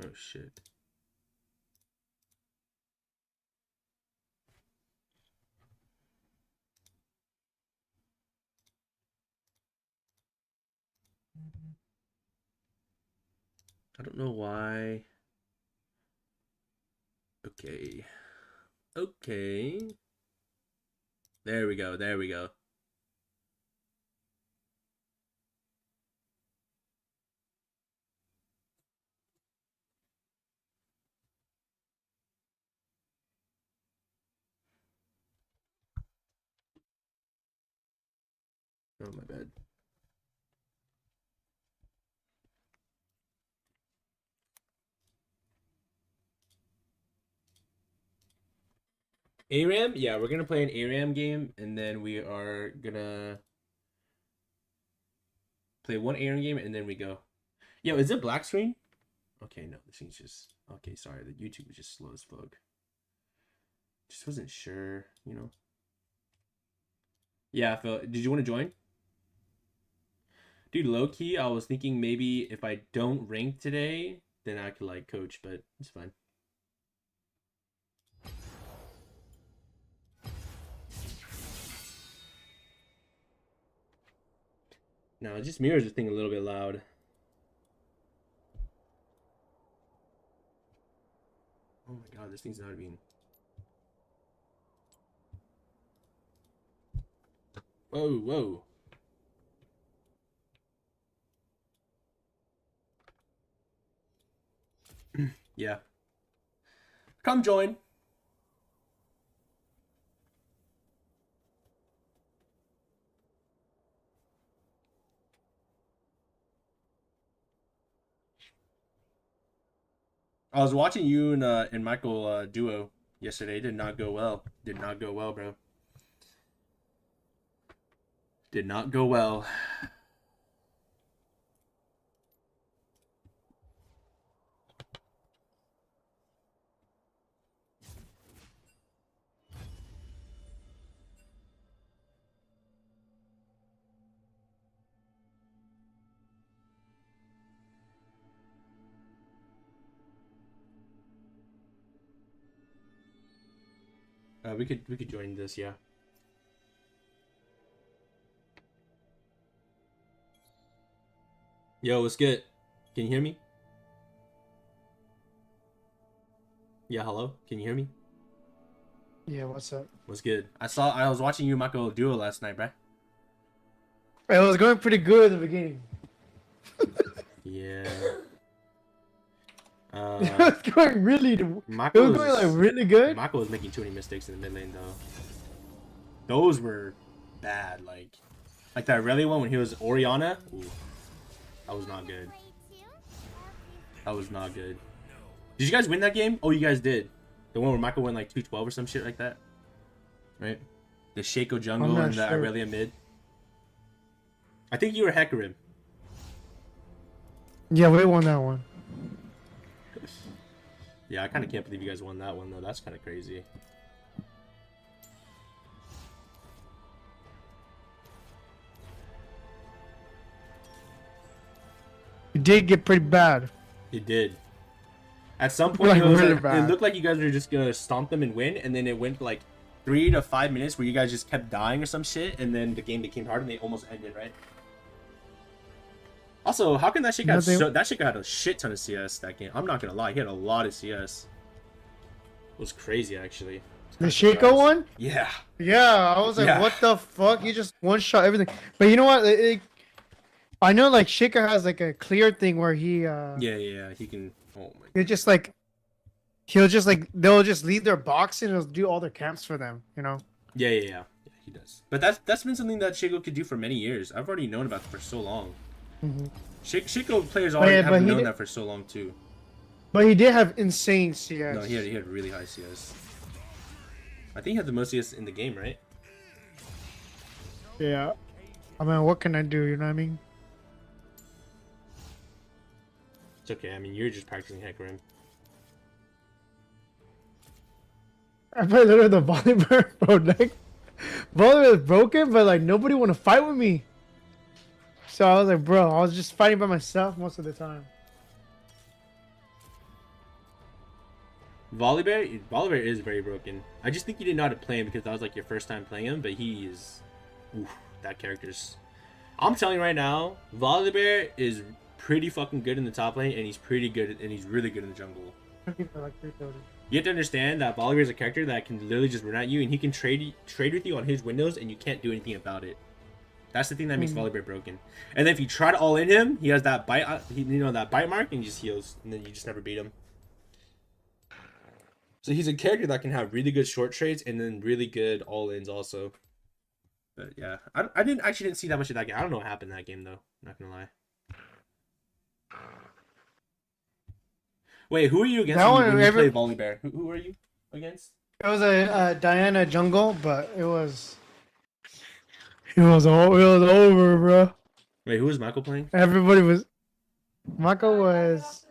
Oh shit. I don't know why. Okay. Okay. There we go. There we go. Oh, my bad. ARAM? Yeah, we're gonna play an ARAM game, and then we are gonna play one ARAM game, and then we go. Yo, is it black screen? Okay, no, this thing's just... Okay, sorry, the YouTube was just slow as fuck. Just wasn't sure, you know? Yeah, Phil, did you want to join? Dude, low-key, I was thinking maybe if I don't rank today, then I could, like, coach, but it's fine. No, it just mirrors the thing a little bit loud. Oh my god, this thing's not being... Whoa, whoa. Yeah. Come join. I was watching you and Michael duo yesterday. Did not go well. Did not go well, bro. Did not go well. We could join this, yeah. Yo, what's good? Can you hear me? Yeah, hello. Can you hear me? Yeah, what's up? What's good? I was watching you and Michael duo last night, bruh. It was going pretty good at the beginning. Yeah. It was going really. It was Michael going like really good. Michael was making too many mistakes in the mid lane though. Those were bad, like that Rayleigh one when he was Oriana. Ooh, that was not good. That was not good. Did you guys win that game? Oh, you guys did. The one where Michael went like 212 or some shit like that, right? The Shaco jungle and the Irelia mid. I think you were Hecarim. Yeah, we won that one. Yeah, I kind of can't believe you guys won that one though. That's kind of crazy. It did get pretty bad. It did. At some point, Like, really it looked like you guys were just gonna stomp them and win, and then it went like 3 to 5 minutes where you guys just kept dying or some shit, and then the game became hard and they almost ended, right? Also, how can that shit got that shit had a shit ton of CS that game? I'm not gonna lie, he had a lot of CS. It was crazy actually. The Shaco one? Yeah. Yeah, I was like, what the fuck? He just one shot everything. But you know what? I know like Shaco has like a clear thing where he Yeah, he can. Oh my. He'll just like they'll just leave their box and he'll do all their camps for them, you know? Yeah, he does. But that's been something that Shaco could do for many years. I've already known about it for so long. Shaco players already have known that for so long too. But he did have insane CS. No, he had really high CS. I think he had the most CS in the game, right? Yeah. I mean, what can I do? You know what I mean? It's okay. I mean, you're just practicing Hecarim. I played literally the volleyball, bro. Like, volleyball is broken, but like nobody want to fight with me. So I was like, bro, I was just fighting by myself most of the time. Volibear is very broken. I just think you didn't know how to play him because that was like your first time playing him, but he is... Oof, that character's... I'm telling you right now, Volibear is pretty fucking good in the top lane, and he's pretty good, and he's really good in the jungle. You have to understand that Volibear is a character that can literally just run at you, and he can trade with you on his windows, and you can't do anything about it. That's the thing that makes Volibear broken. And then if you try to all in him, he has that bite, that bite mark, and he just heals, and then you just never beat him. So he's a character that can have really good short trades and then really good all-ins also. But yeah, I actually didn't see that much of that game. I don't know what happened in that game though. Not gonna lie. Wait, who are you against when you play Volibear? Who are you against? It was a Diana jungle, but it was over, bro. Wait, who was Michael playing? Everybody was. Michael was.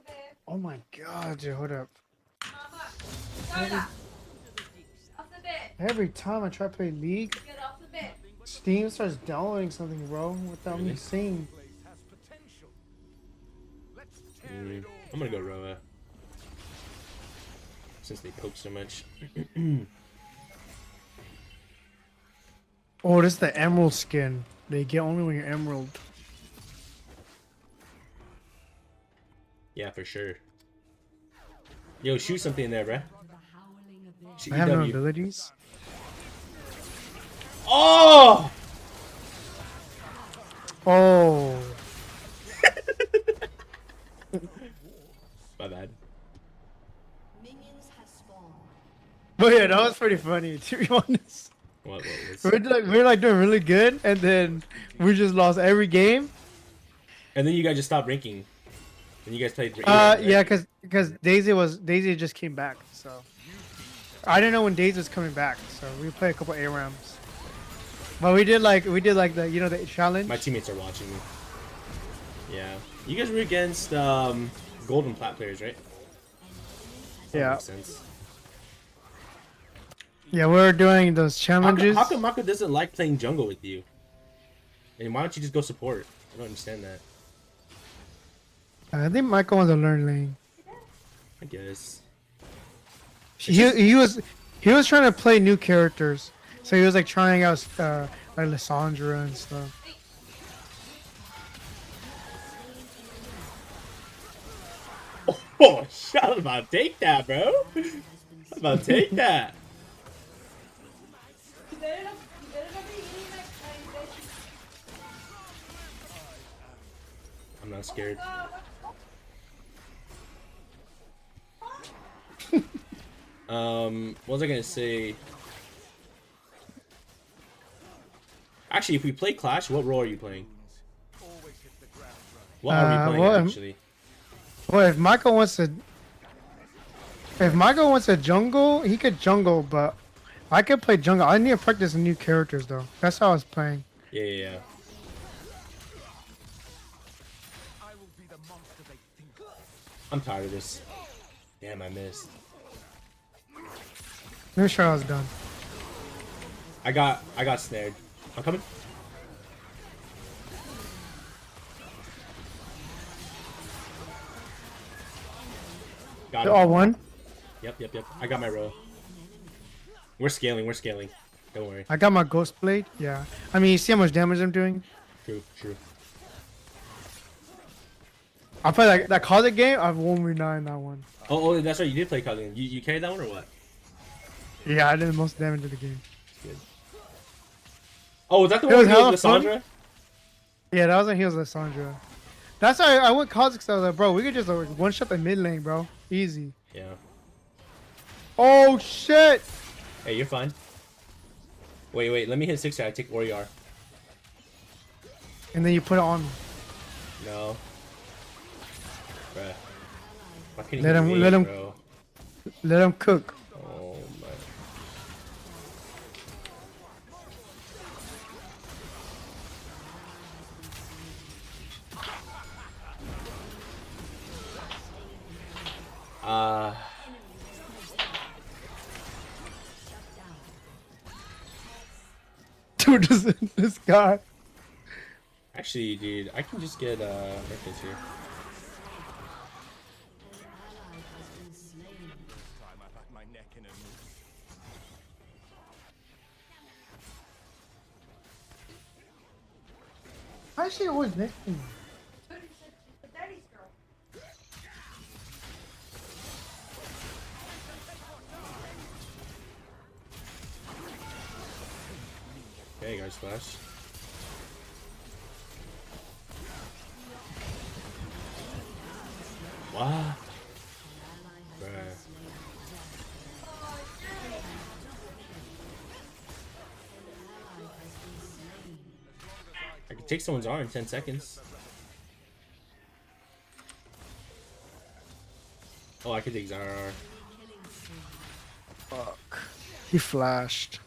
Oh my god, dude, hold up. Every time I try to play League, Steam starts downloading something, bro, without me seeing. I'm gonna go Roa. Since they poke so much. Oh, this is the emerald skin. They get only when you're emerald. Yeah, for sure. Yo, shoot something in there, bruh. I have no abilities. Oh! Oh. My bad. But yeah, that was pretty funny, to be honest. What was? We're like doing really good, and then we just lost every game. And then you guys just stopped ranking. And you guys played. Right? Yeah, because Daisy just came back, so I didn't know when Daisy was coming back, so we played a couple ARAMs. But we did like the the challenge. My teammates are watching me. Yeah, you guys were against golden plat players, right? Yeah. Makes sense. Yeah, we were doing those challenges. How come Mako doesn't like playing jungle with you? And why don't you just go support? I don't understand that. I think Michael wants to learn lane. I guess. He was trying to play new characters, so he was like trying out like Lissandra and stuff. Oh, shit, I was about to take that, bro. I was about to take that. I'm not scared. What was I gonna say? Actually, if we play Clash, what role are you playing? What are we playing, actually? Well, if Michael wants a jungle, he could jungle, but I could play jungle. I need to practice new characters, though. That's how I was playing. Yeah. I'm tired of this. Damn, I missed. Make sure I was done. I got snared. I'm coming. Got They're all one. Yep. I got my row. We're scaling. Don't worry. I got my ghost blade. Yeah. I mean, you see how much damage I'm doing? True. I played that Cosmic game. I've 1v9 that one. Oh, that's right. You did play Cosmic. You carried that one or what? Yeah, I did the most damage of the game. Good. Oh, was that the one with Lissandra? Yeah, that was when he was Lissandra. That's why I went Cosmic. So I was like, bro, we could just one shot the mid lane, bro. Easy. Yeah. Oh shit! Hey, you're fine. Wait. Let me hit 6. I take Oriar. And then you put it on. No. Bruh. Let him cook. Oh my. Dude, this guy. Actually, dude, I can just get breakfast here. is she always next to me? Okay, guys, flash. What? Bruh. I can take someone's arm in 10 seconds. Oh, I could take Zarar. Fuck. He flashed.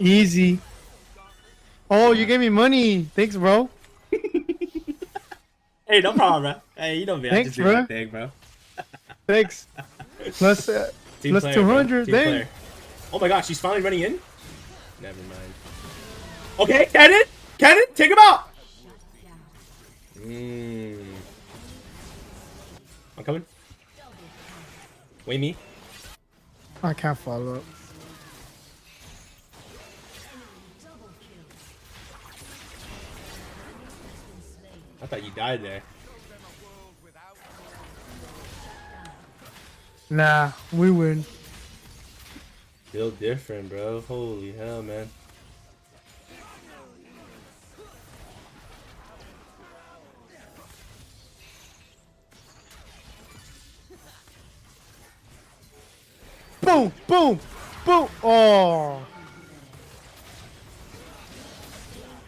Easy. Oh, you gave me money. Thanks, bro. Hey, no problem, bro. Hey, you know me. I Thanks, just do bro. my thing, bro. Thanks. Plus, Team plus player, 200. Team player. Oh my gosh, she's finally running in? Never mind. Okay, Cannon! Cannon, take him out! I'm coming. Wait me. I can't follow up. I thought you died there. Nah, we win. Feel different, bro. Holy hell, man. Boom, boom, boom. Oh.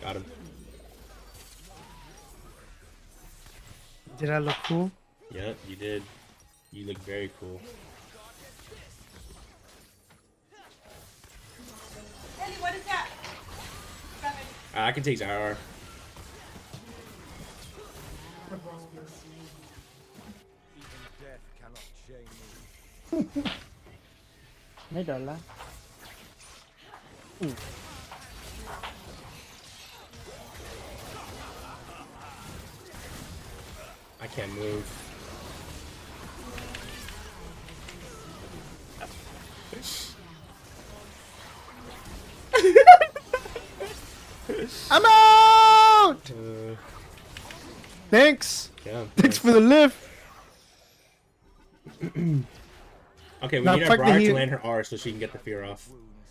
Got him. Did I look cool? Yep, you did. You look very cool. Ellie, what is that? I can take Zarar. Mấy đợt lá. I can't move. I'm out! Thanks. Yeah. Thanks for the lift. Okay, we Now, need our fuck the Briar to heal. land her R so she can get the fear off.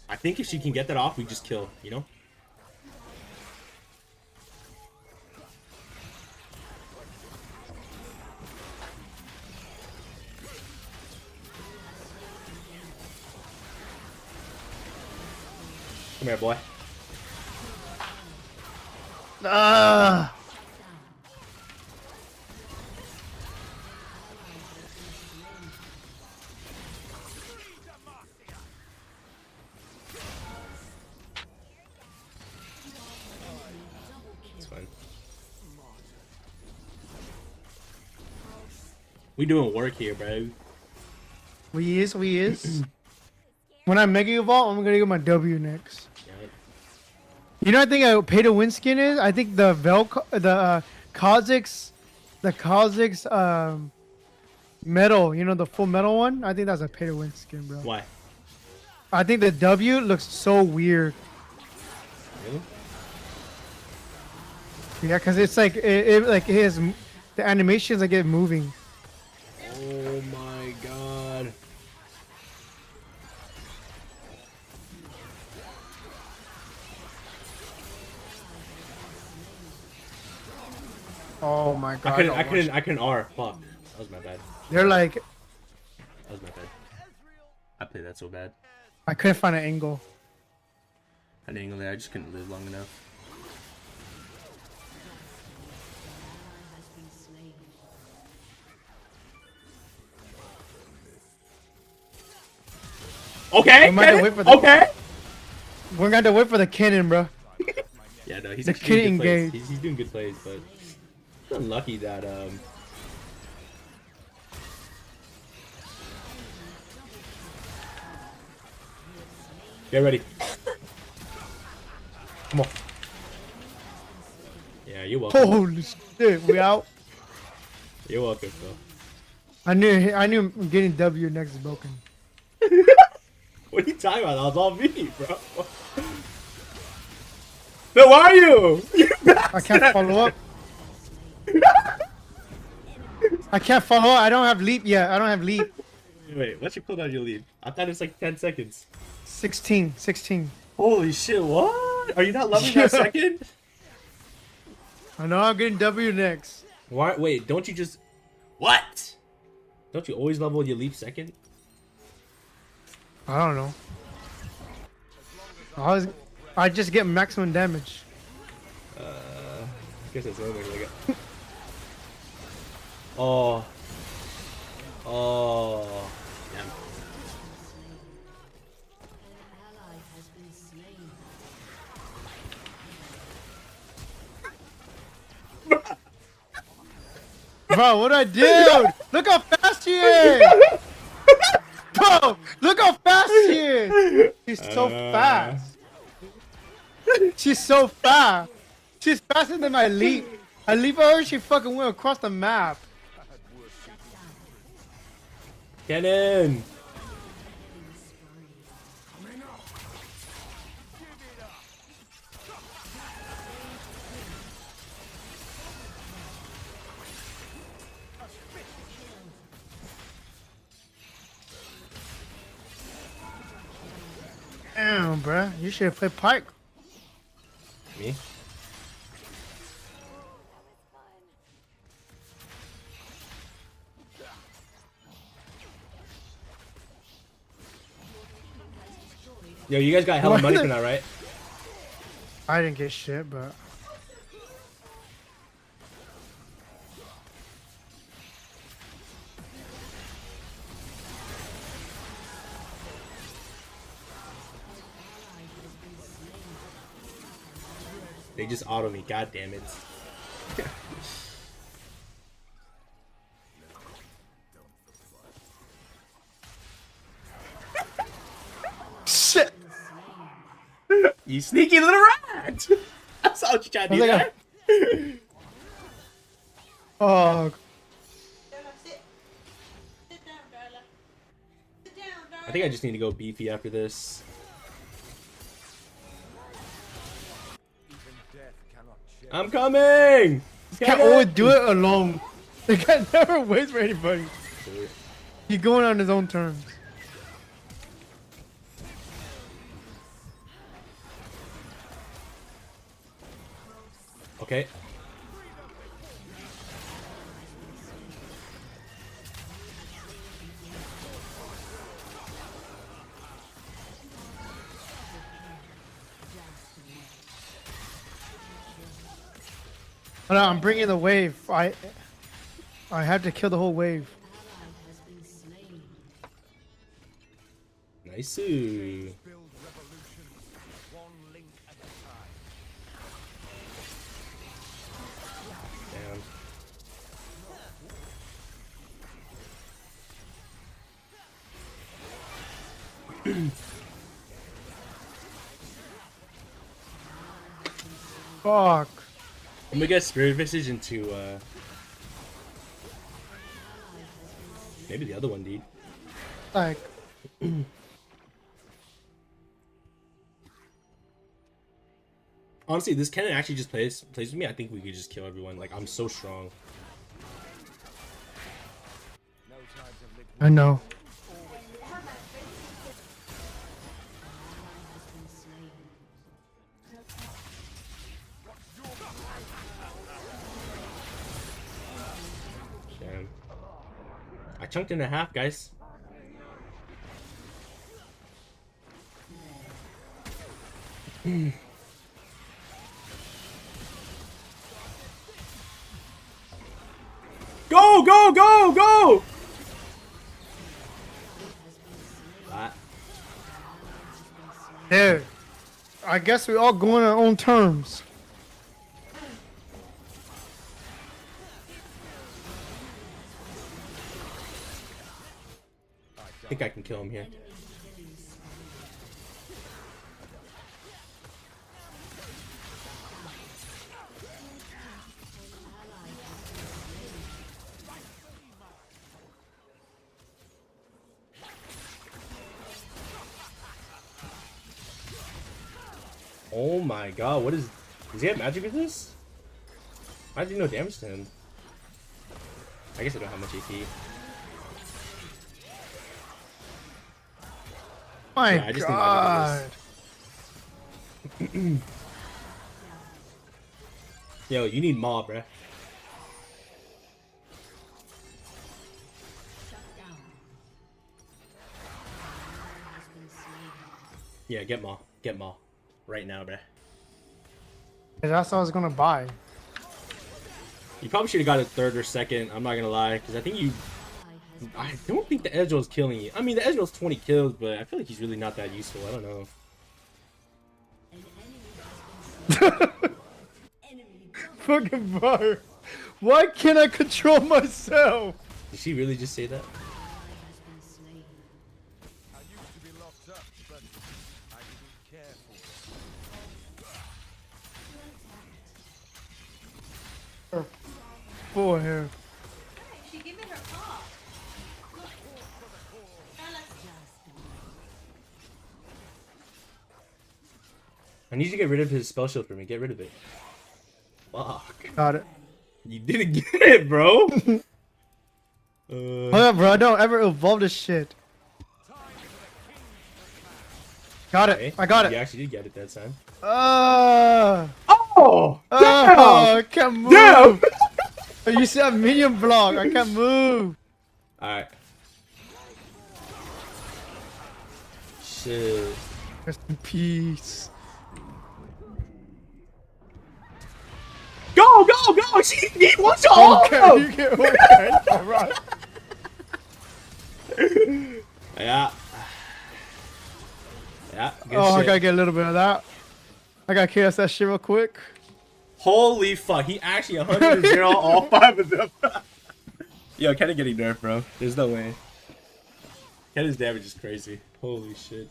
I think if she can get that off, we just kill, you know? Come here, boy. Ah. It's fine. We doing work here, bro. We is. When I mega evolve, I'm gonna get my W next. Yeah. You know, I think a pay to win skin is. I think the Kha'Zix, metal. You know, the full metal one. I think that's a pay to win skin, bro. Why? I think the W looks so weird. Really? Yeah, cause it's like it has the animations like it moving. Oh my god. Oh my god! I couldn't R. Fuck. That was my bad. They're like, That was my bad. I played that so bad. I couldn't find an angle. An angle there, I just couldn't live long enough. Okay, We might have to wait for the- okay. We're gonna have to wait for the cannon, bro. Yeah, no, he's The actually doing kid good plays. engaged. He's doing good plays, but it's unlucky that Get ready. Come on. Yeah, you're welcome. Holy shit, we out. You're welcome, Phil. I knew getting W next is broken. What are you talking about? That was all me, bro. No, where are you? You I can't follow up. I can't follow up. I don't have leap yet. I don't have leap. Wait, what's your cooldown you leave? I thought it was like 10 seconds. 16. Holy shit, what? Are you not loving that second? I know I'm getting W next. Why? Wait, don't you just... What? Don't you always level your leap second? I don't know. I just get maximum damage. I guess that's one way to look at. Oh. Oh. Damn. Bro, what I do? Look how fast she is! Bro, look how fast she is! She's so fast. She's so fast. She's faster than my leap. I leap over, she fucking went across the map. Cannon! Damn, bruh. You should have played Pike. Me? Yo, you guys got hella money from that, right? I didn't get shit, but... They just auto me, god damn it. Shit! You sneaky little rat! I saw what you tried to do there. Oh, Sit. Sit down, darling. Sit down, darling. I think I just need to go beefy after this. I'm coming! can't always do it alone. The guy never waits for anybody. He's going on his own terms. Okay. Oh, no, I'm bringing the wave. I have to kill the whole wave. Nice. Damn. Fuck. I'm gonna get Spirit Visage into maybe the other one, dude. Like, Honestly, this cannon actually just plays with me. I think we could just kill everyone. Like, I'm so strong. I know. Damn. I chunked in a half, guys. Go, go, go, go! That. Dude, I guess we all go on our own terms. I think I can kill him here. Oh my god, what is... Does he have magic with this? I do no damage to him. I guess I don't have much AP. My Yeah, I just think god. Yo, you need Maw, bruh. Yeah, get Maw. Get Maw. Right now, bruh. That's what I was gonna buy. You probably should have got it third or second, I'm not gonna lie, because I think you... I don't think the Ezreal's killing you. I mean, the Ezreal's 20 kills, but I feel like he's really not that useful. I don't know. Fucking bar. Why can't I control myself? Did she really just say that? I used to be locked up, but I didn't care for it. For him. She give me her paw. I need you to get rid of his spell shield for me. Get rid of it. Fuck. Got it. You didn't get it, bro. Hold up, bro. I don't ever evolve this shit. Got it. Okay. I got You it. actually did get it that time. Oh, I can't move. Damn! You said minion block. I can't move. Alright. Shit. Rest in peace. Go, go, go! He wants to ult! Okay, you get okay. Alright. Yeah. Yeah, good Oh, shit. I gotta get a little bit of that. I gotta chaos that shit real quick. Holy fuck, he actually 100-0 all 5 of them. Yo, Kenny getting nerfed, bro. There's no way. Kenny's damage is crazy. Holy shit.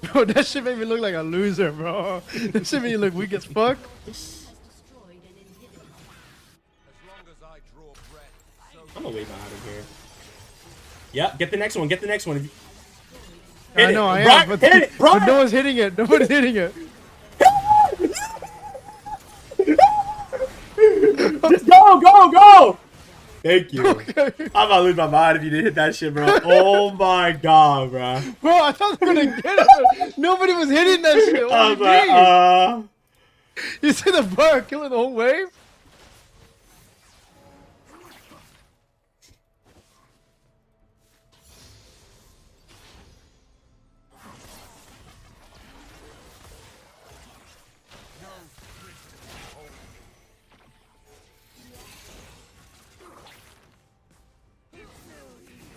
Bro, that shit made me look like a loser, bro. That shit made me look weak as fuck. I'm gonna wait my out of here. Yep, get the next one, get the next one. I know, I Brian, am, but, hit it, but Brian! no one's hitting it. Nobody's hitting it. Just go, go, go! Thank you. Okay. I'm about to lose my mind if you didn't hit that shit, bro. Oh my god, bro. Bro, I thought they were gonna get it. Nobody was hitting that shit. I What was do you like, mean? You see the bar killing the whole wave?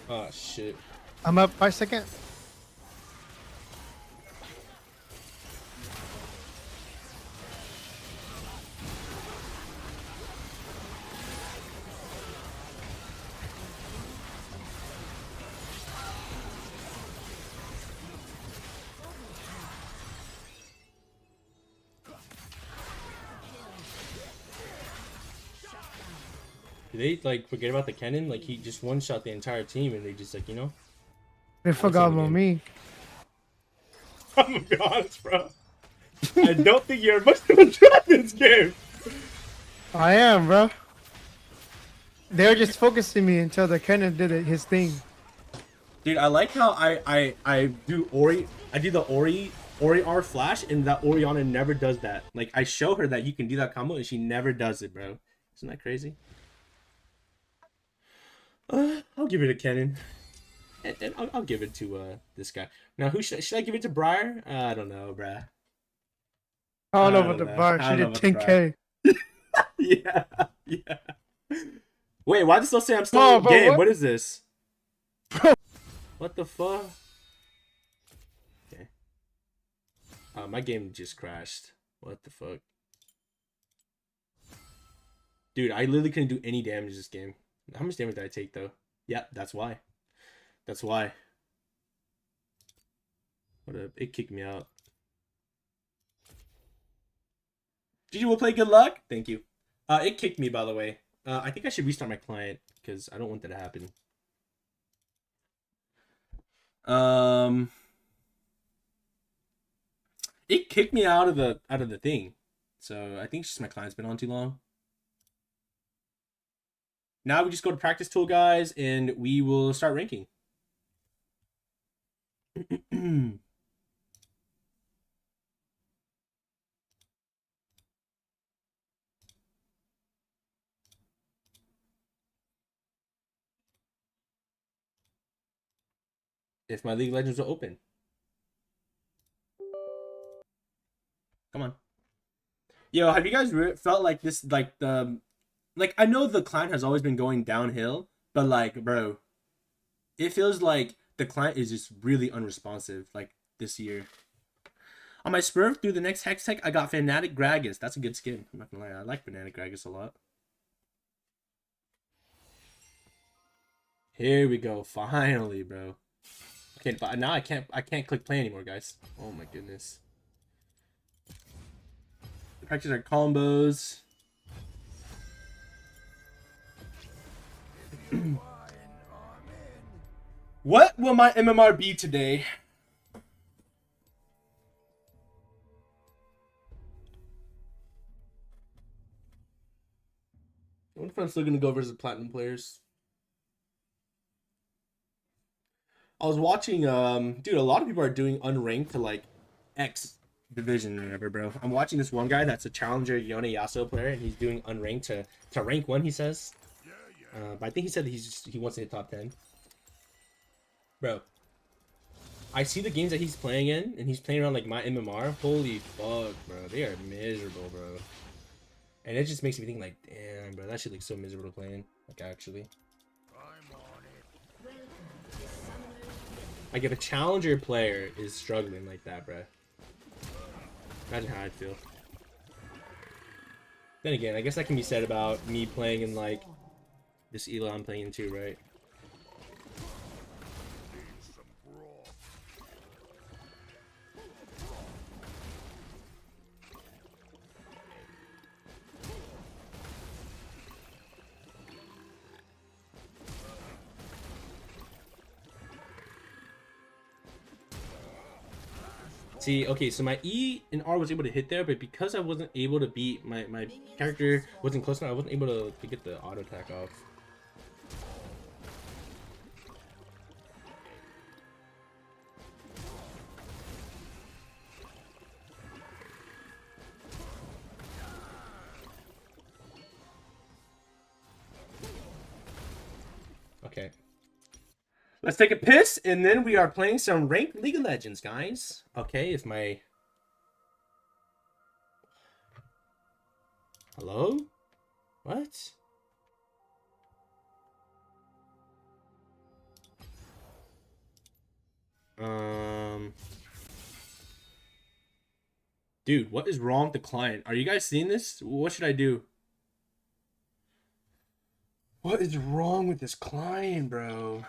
Oh shit. I'm up 5 seconds. Do they like forget about the cannon? Like he just one shot the entire team and they just like, you know? They forgot the about game. me. I'm gonna be honest, bro. I don't think you're much of a threat in this game. I am, bro. They were just focusing me until the cannon did it, his thing. Dude, I like how I do Ori. I do the Ori R flash, and that Orianna never does that. Like I show her that you can do that combo, and she never does it, bro. Isn't that crazy? I'll give it to Kennen. And I'll give it to this guy. Now, who should I give it to? Briar? I don't know, bruh. I don't know I about the don't know. bar. I She don't did know about the 10K. Yeah, yeah. Wait, why does it still say I'm still Oh, in the but game? what- What is this? Bro. What the fuck? Okay. My game just crashed. What the fuck? Dude, I literally couldn't do any damage this game. How much damage did I take, though? Yeah, that's why. That's why. What up? It kicked me out. GG will play good luck. Thank you. It kicked me, by the way. I think I should restart my client because I don't want that to happen. it kicked me out of the thing. So I think it's just my client's been on too long. Now we just go to practice tool, guys, and we will start ranking. If my League of Legends will open. Come on. Yo, have you guys felt like this, like I know the client has always been going downhill, but like, bro, it feels like the client is just really unresponsive, like, this year. On my Smurf through the next Hex Tech, I got Fanatic Gragas. That's a good skin. I'm not gonna lie, I like Fanatic Gragas a lot. Here we go, finally, bro. Okay, but now I can't click play anymore, guys. Oh my goodness. Practice our combos. What will my MMR be today? I wonder if I'm still gonna go versus platinum players. I was watching, dude, a lot of people are doing unranked to like X division or whatever, bro. I'm watching this one guy that's a challenger Yone Yasuo player, and he's doing unranked to rank 1, he says. But I think he said he wants to hit top 10. Bro, I see the games that he's playing in, and he's playing around like my MMR. Holy fuck, bro. They are miserable, bro. And it just makes me think like, damn, bro, that shit looks so miserable playing. Like, actually. Like, if a challenger player is struggling like that, bro. Imagine how I'd feel. Then again, I guess that can be said about me playing in, like, this Elo I'm playing in too, right? See, okay, so my E and R was able to hit there, but because I wasn't able to beat my character wasn't close enough, I wasn't able to get the auto attack off. Okay. Let's take a piss, and then we are playing some ranked League of Legends, guys. Okay, if my... Hello? What? Dude, what is wrong with the client? Are you guys seeing this? What should I do? What is wrong with this client, bro?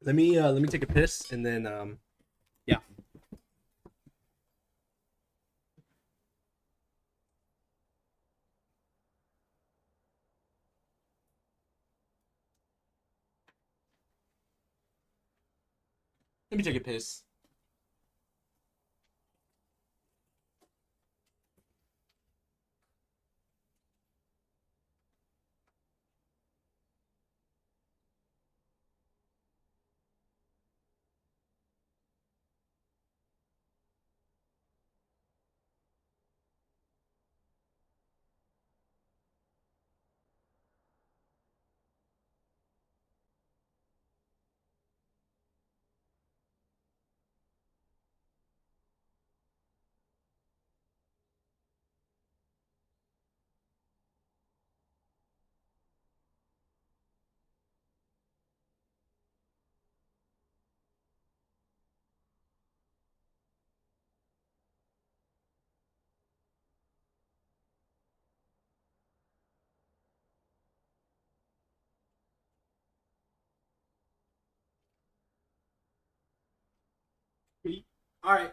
Let me take a piss, and then yeah. Let me take a piss. All right.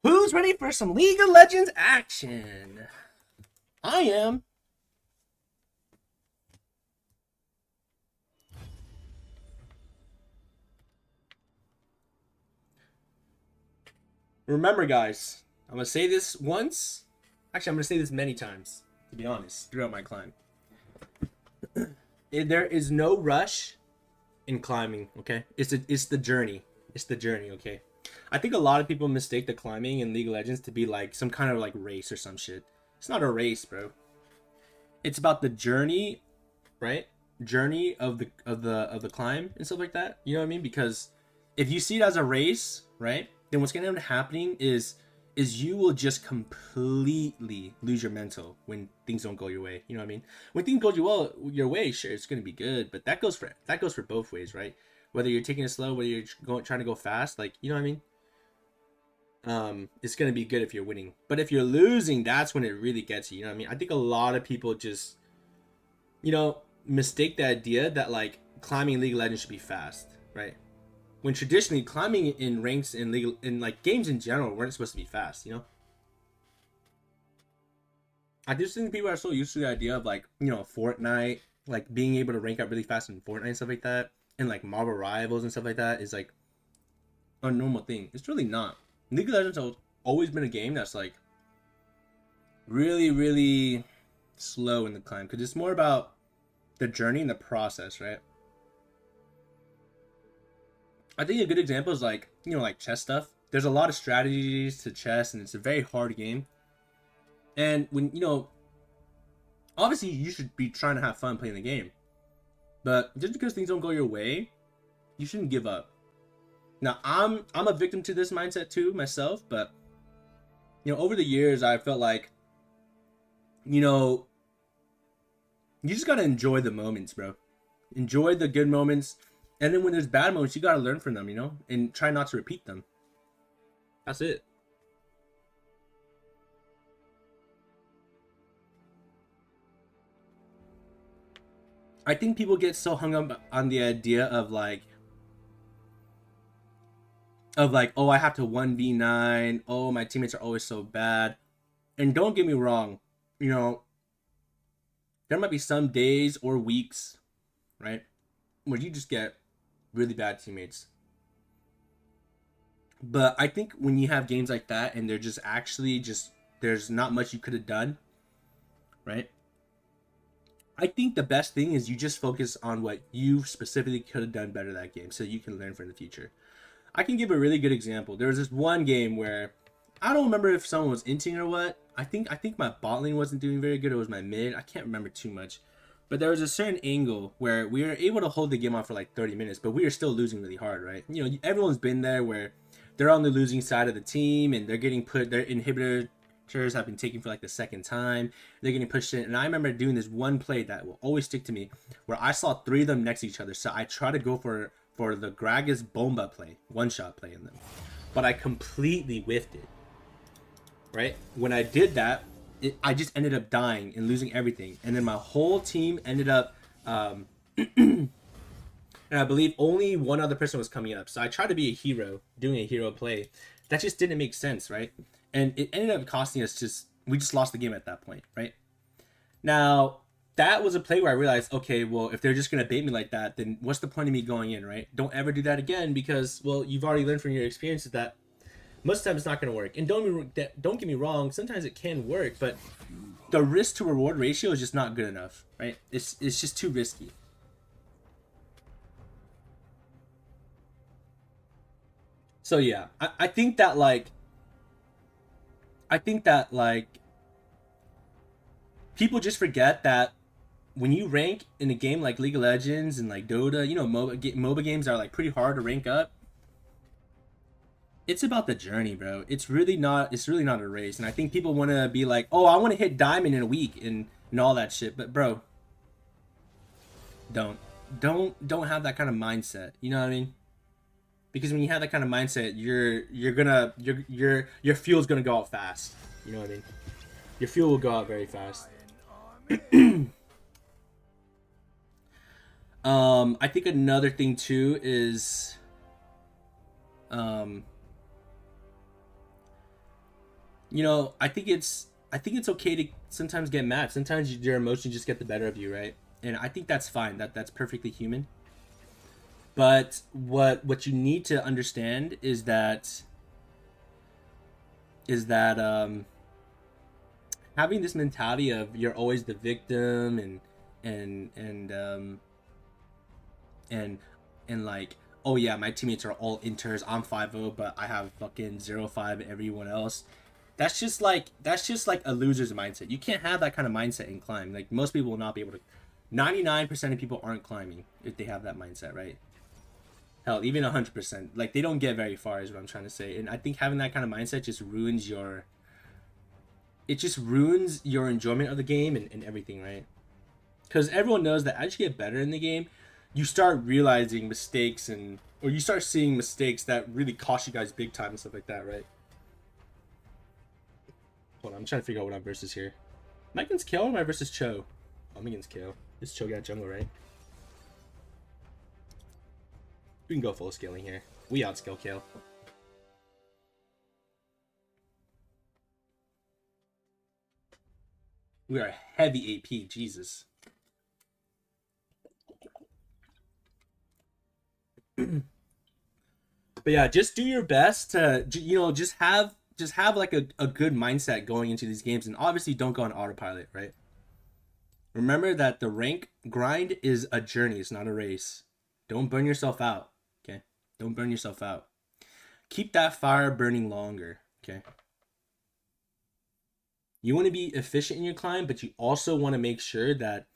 Who's ready for some League of Legends action? I am. Remember, guys, I'm gonna say this once. Actually, I'm gonna say this many times, to be honest, throughout my climb. There is no rush in climbing, okay? It's the journey. It's the journey, okay? I think a lot of people mistake the climbing in League of Legends to be like some kind of like race or some shit. It's not a race, bro. It's about the journey, right? Journey of the climb and stuff like that. You know what I mean? Because if you see it as a race, right? Then what's gonna end up happening is you will just completely lose your mental when things don't go your way. You know what I mean? When things go your way, sure, it's gonna be good, but that goes for both ways, right? Whether you're taking it slow, whether you're trying to go fast, like, you know what I mean? It's gonna be good if you're winning, but if you're losing, that's when it really gets you. You know what I mean? I think a lot of people just, you know, mistake the idea that like climbing League of Legends should be fast, right? When traditionally climbing in ranks in league in like games in general weren't supposed to be fast, you know. I just think people are so used to the idea of like, you know, Fortnite, like being able to rank up really fast in Fortnite and stuff like that, and like Marvel Rivals and stuff like that is like a normal thing. It's really not. League of Legends has always been a game that's like really, really slow in the climb because it's more about the journey and the process, right? I think a good example is like, you know, like chess stuff. There's a lot of strategies to chess and it's a very hard game. And when, you know, obviously you should be trying to have fun playing the game. But just because things don't go your way, you shouldn't give up. Now, I'm a victim to this mindset too myself, but you know, over the years I felt like, you know, you just got to enjoy the moments, bro. Enjoy the good moments. And then when there's bad moments, you got to learn from them, you know, and try not to repeat them. That's it. I think people get so hung up on the idea of like, oh, I have to 1v9. Oh, my teammates are always so bad. And don't get me wrong, you know, there might be some days or weeks, right, where you just get really bad teammates. But I think when you have games like that and they're just actually just, there's not much you could have done, right? I think the best thing is you just focus on what you specifically could have done better that game so you can learn for the future. I can give a really good example. There was this one game where I don't remember if someone was inting or what. I think my bot lane wasn't doing very good. It was my mid. I can't remember too much. But there was a certain angle where we were able to hold the game off for like 30 minutes, but we were still losing really hard, right? You know, everyone's been there where they're on the losing side of the team and they're getting put, their inhibitors have been taken for like the second time. They're getting pushed in. And I remember doing this one play that will always stick to me where I saw 3 of them next to each other. So I tried to go for the Gragas bomba play, one-shot play in them. But I completely whiffed it, right? When I did that, I just ended up dying and losing everything. And then my whole team ended up, and I believe only one other person was coming up. So I tried to be a hero, doing a hero play. That just didn't make sense, right? And it ended up costing us we just lost the game at that point, right? Now, that was a play where I realized, okay, well, if they're just going to bait me like that, then what's the point of me going in, right? Don't ever do that again because, well, you've already learned from your experiences that most of the time it's not going to work. And don't get me wrong, sometimes it can work, but the risk to reward ratio is just not good enough, right? It's just too risky. So yeah, I think that like people just forget that when you rank in a game like League of Legends and like Dota, you know, MOBA games are like pretty hard to rank up. It's about the journey, bro. It's really not a race. And I think people want to be like, oh, I want to hit diamond in a week and all that shit. But bro, don't have that kind of mindset. You know what I mean? Because when you have that kind of mindset, your fuel's gonna go out fast. You know what I mean? Your fuel will go out very fast. I think another thing too is, you know, I think it's okay to sometimes get mad. Sometimes your emotions just get the better of you, right? And I think that's fine. That's perfectly human. But what you need to understand is that is that having this mentality of you're always the victim and and um and and like, oh yeah, my teammates are all inters, I'm 5-0, but I have fucking 0-5 everyone else. That's just like a loser's mindset. You can't have that kind of mindset in climb. Like most people will not be able to. 99% of people aren't climbing if they have that mindset, right? Hell, even 100%. Like they don't get very far is what I'm trying to say. And I think having that kind of mindset just ruins your enjoyment of the game and everything, right? Because everyone knows that as you get better in the game, you start realizing mistakes or you start seeing mistakes that really cost you guys big time and stuff like that, right? Hold on, I'm trying to figure out what I'm versus here. Am I against Kale or am I versus Cho? Oh, I'm against Kale. This Cho got jungle, right? We can go full scaling here. We outscale Kale. We are heavy AP, Jesus. But yeah, just do your best to, just have like a good mindset going into these games, and obviously don't go on autopilot, right? Remember that the rank grind is a journey, it's not a race. Don't burn yourself out, okay? Don't burn yourself out. Keep that fire burning longer, okay? You want to be efficient in your climb, but you also want to make sure that,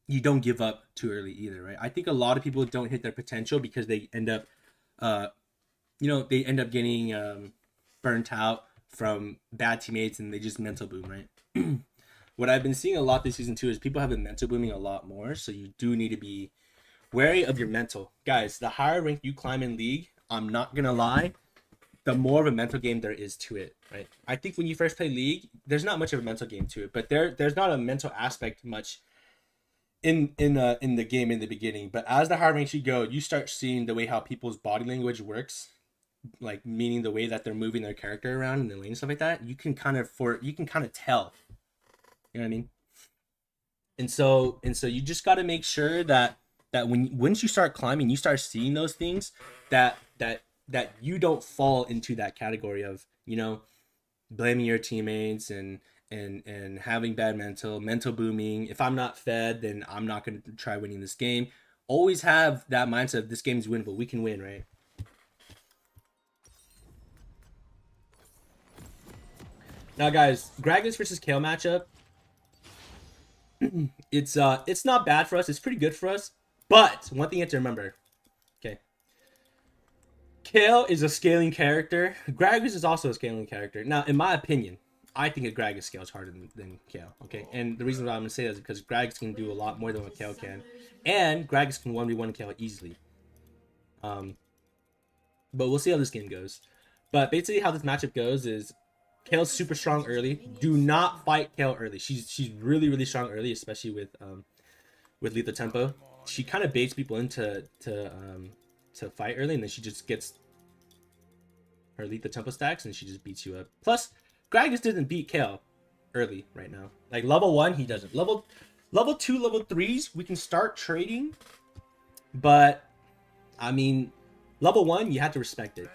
you don't give up too early either, right? I think a lot of people don't hit their potential because they end up, getting burnt out from bad teammates and they just mental boom, right? What I've been seeing a lot this season too is people have been mental booming a lot more, so you do need to be wary of your mental. Guys, the higher rank you climb in League, I'm not gonna lie, the more of a mental game there is to it, right? I think when you first play League, there's not much of a mental game to it, but there's not a mental aspect much in the game in the beginning. But as the higher ranks you go, you start seeing the way how people's body language works, like meaning the way that they're moving their character around in the lane and stuff like that. You can kind of tell. You know what I mean? And so you just got to make sure that once you start climbing, you start seeing those things that you don't fall into that category of, blaming your teammates and having bad mental booming. If I'm not fed, then I'm not going to try winning this game. Always have that mindset of this game is winnable. We can win, right? Now, guys, Gragas versus Kale matchup. It's not bad for us. It's pretty good for us. But one thing you have to remember, okay? Kale is a scaling character. Gragas is also a scaling character. Now, in my opinion, I think a Gragas scales harder than Kale, okay? And the reason why I'm going to say that is because Gragas can do a lot more than what Kale can. And Gragas can 1v1 Kale easily. But we'll see how this game goes. But basically how this matchup goes is Kale's super strong early. Do not fight Kale early. She's really, really strong early, especially with lethal tempo. She kind of baits people into to fight early, and then she just gets her lethal tempo stacks and she just beats you up. Plus, Gragas doesn't beat Kale early right now. Like level 1, he doesn't. Level 2, level 3s, we can start trading, but I mean, level 1, you have to respect it.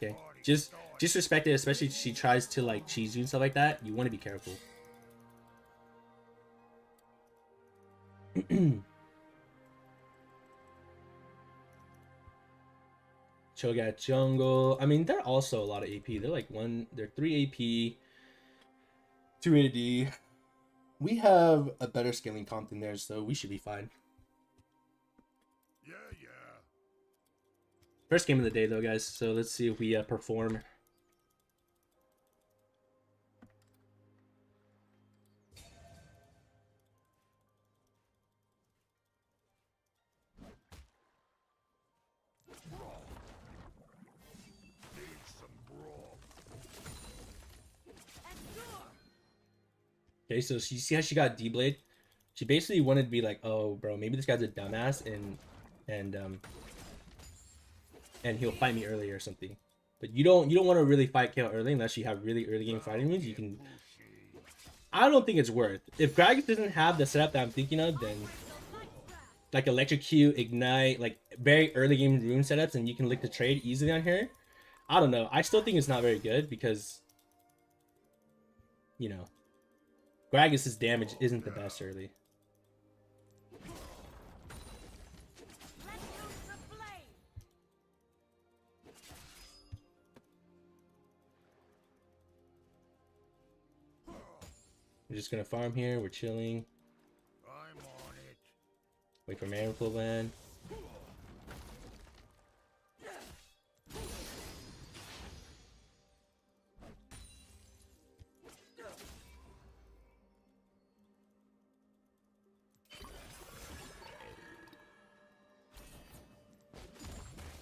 Okay, just respect it, especially if she tries to like cheese you and stuff like that. You want to be careful. Cho'Gath jungle. I mean, they're also a lot of AP. They're 3 AP, 2 AD. We have a better scaling comp than theirs, so we should be fine. Yeah. First game of the day, though, guys. So let's see if we perform. Okay, so you see how she got D-Blade? She basically wanted to be like, oh, bro, maybe this guy's a dumbass and he'll fight me early or something. But you don't want to really fight Kale early unless you have really early game fighting moves. You can. I don't think it's worth. If Gragas doesn't have the setup that I'm thinking of, then like electrocute, ignite, like very early game rune setups, and you can lick the trade easily on here. I don't know. I still think it's not very good because, you know, Gragas' damage isn't the best early. We're just gonna farm here. We're chilling. I'm on it. Wait for mana flow land.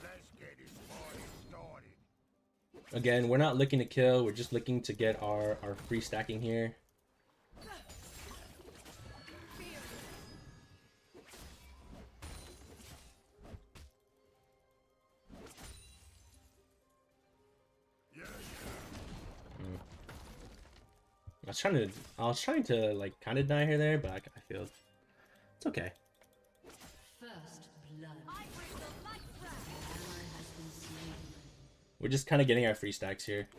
Let's get this party started. Again, we're not looking to kill. We're just looking to get our free stacking here. I was trying to like kind of die here there, but I failed. It's okay. First blood. We're just kind of getting our free stacks here.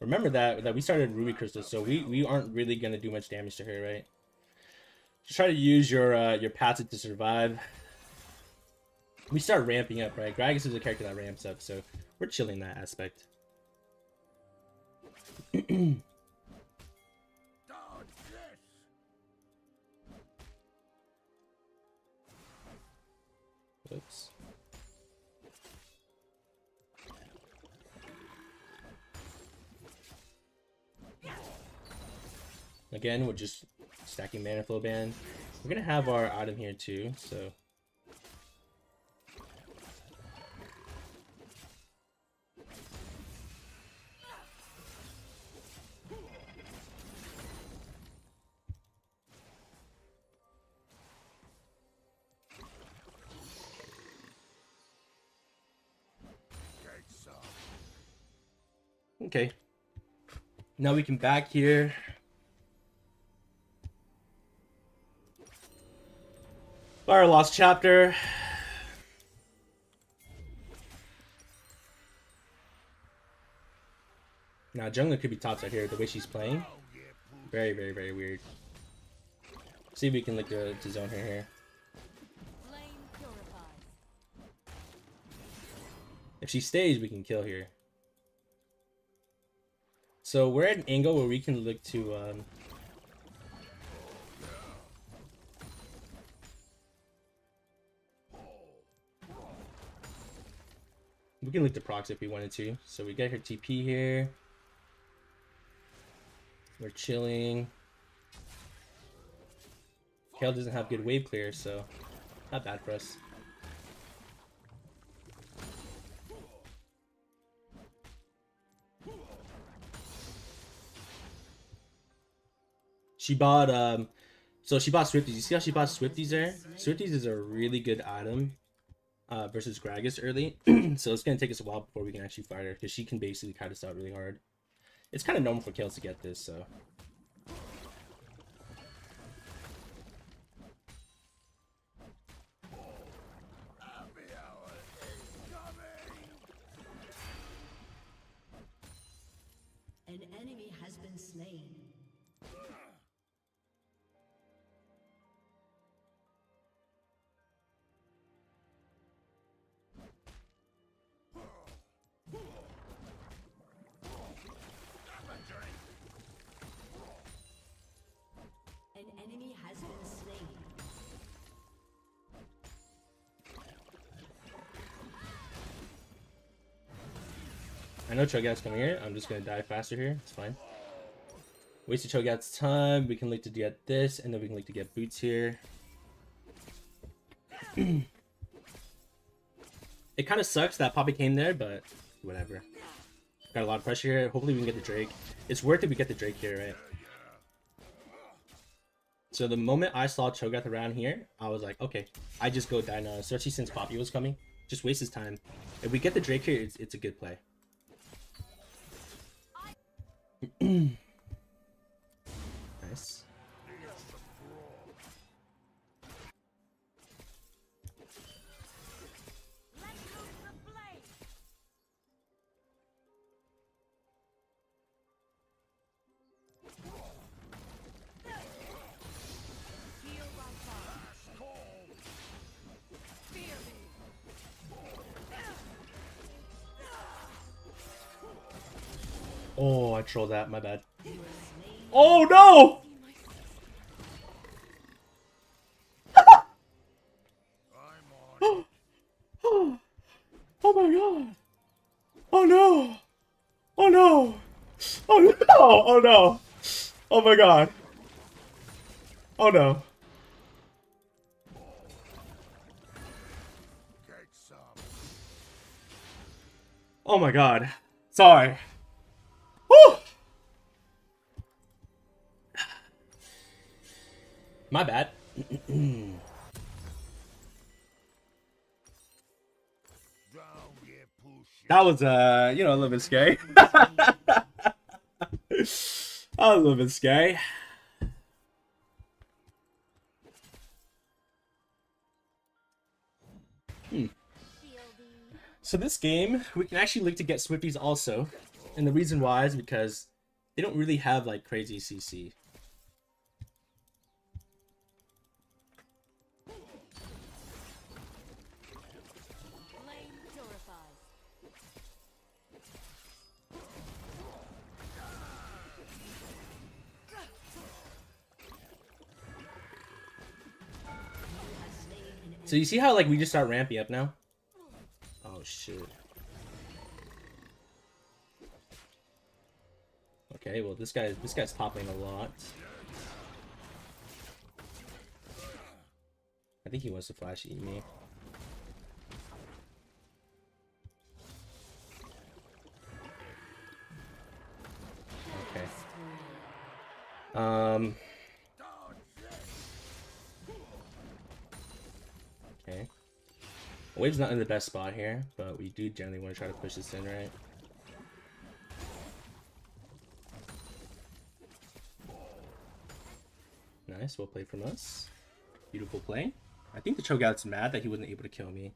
Remember that we started Ruby Crystal, so we aren't really gonna do much damage to her, right? Just try to use your passive to survive. We start ramping up, right? Gragas is a character that ramps up, so we're chilling that aspect. Oops. Again, we're just stacking mana flow band. We're gonna have our item here too, so. Okay. Now we can back here. Fire Lost Chapter. Now jungler could be topside here the way she's playing. Very, very, very weird. See if we can look to zone her here. If she stays, we can kill here. So we're at an angle where we can look to we can look to procs if we wanted to. So we get her TP here. We're chilling. Kale doesn't have good wave clear, so not bad for us. She bought so she bought Swifties. You see how she bought Swifties there? Swifties is a really good item versus Gragas early. So it's gonna take us a while before we can actually fight her because she can basically cut us out really hard. It's kind of normal for kills to get this, so. An enemy has been slain. An enemy has been slain. I know Cho'Gath's coming here. I'm just gonna die faster here. It's fine. Wasted Cho'Gath's time. We can look to get this, and then we can look to get boots here. It kind of sucks that Poppy came there, but whatever. Got a lot of pressure here. Hopefully we can get the Drake. It's worth it we get the Drake here, right? So the moment I saw Cho'Gath around here, I was like, okay, I just go die now, especially since Poppy was coming. Just waste his time. If we get the Drake here, it's a good play. Nice. Oh, I trolled that. My bad. Oh no! Oh my god! Oh no! Oh no! Oh no! Oh no! Oh my god! Oh no! Get some. Oh my god! Sorry. Woo! My bad. Down, yeah, push. That was you know, a little bit scary. That was a little bit scary. So this game, we can actually look to get Swifties also. And the reason why is because they don't really have like crazy CC. So you see how like we just start ramping up now? Oh shit. Okay, well this guy's popping a lot. I think he wants to flash eat me. Okay. Okay. Wave's not in the best spot here, but we do generally want to try to push this in, right? Nice, well played from us. Beautiful play. I think the Cho'Gath's mad that he wasn't able to kill me.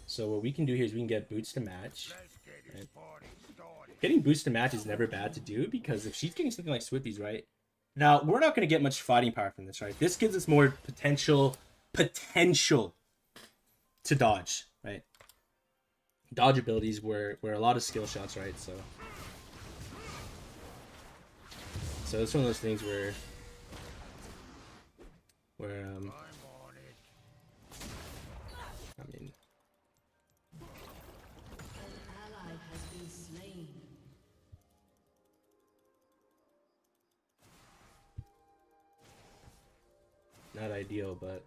So what we can do here is we can get boots to match. Right? Getting boots to match is never bad to do, because if she's getting something like Swifties, right? Now, we're not going to get much fighting power from this, right? This gives us more potential to dodge, right? Dodge abilities were a lot of skill shots, right? So it's one of those things where I mean, not ideal, but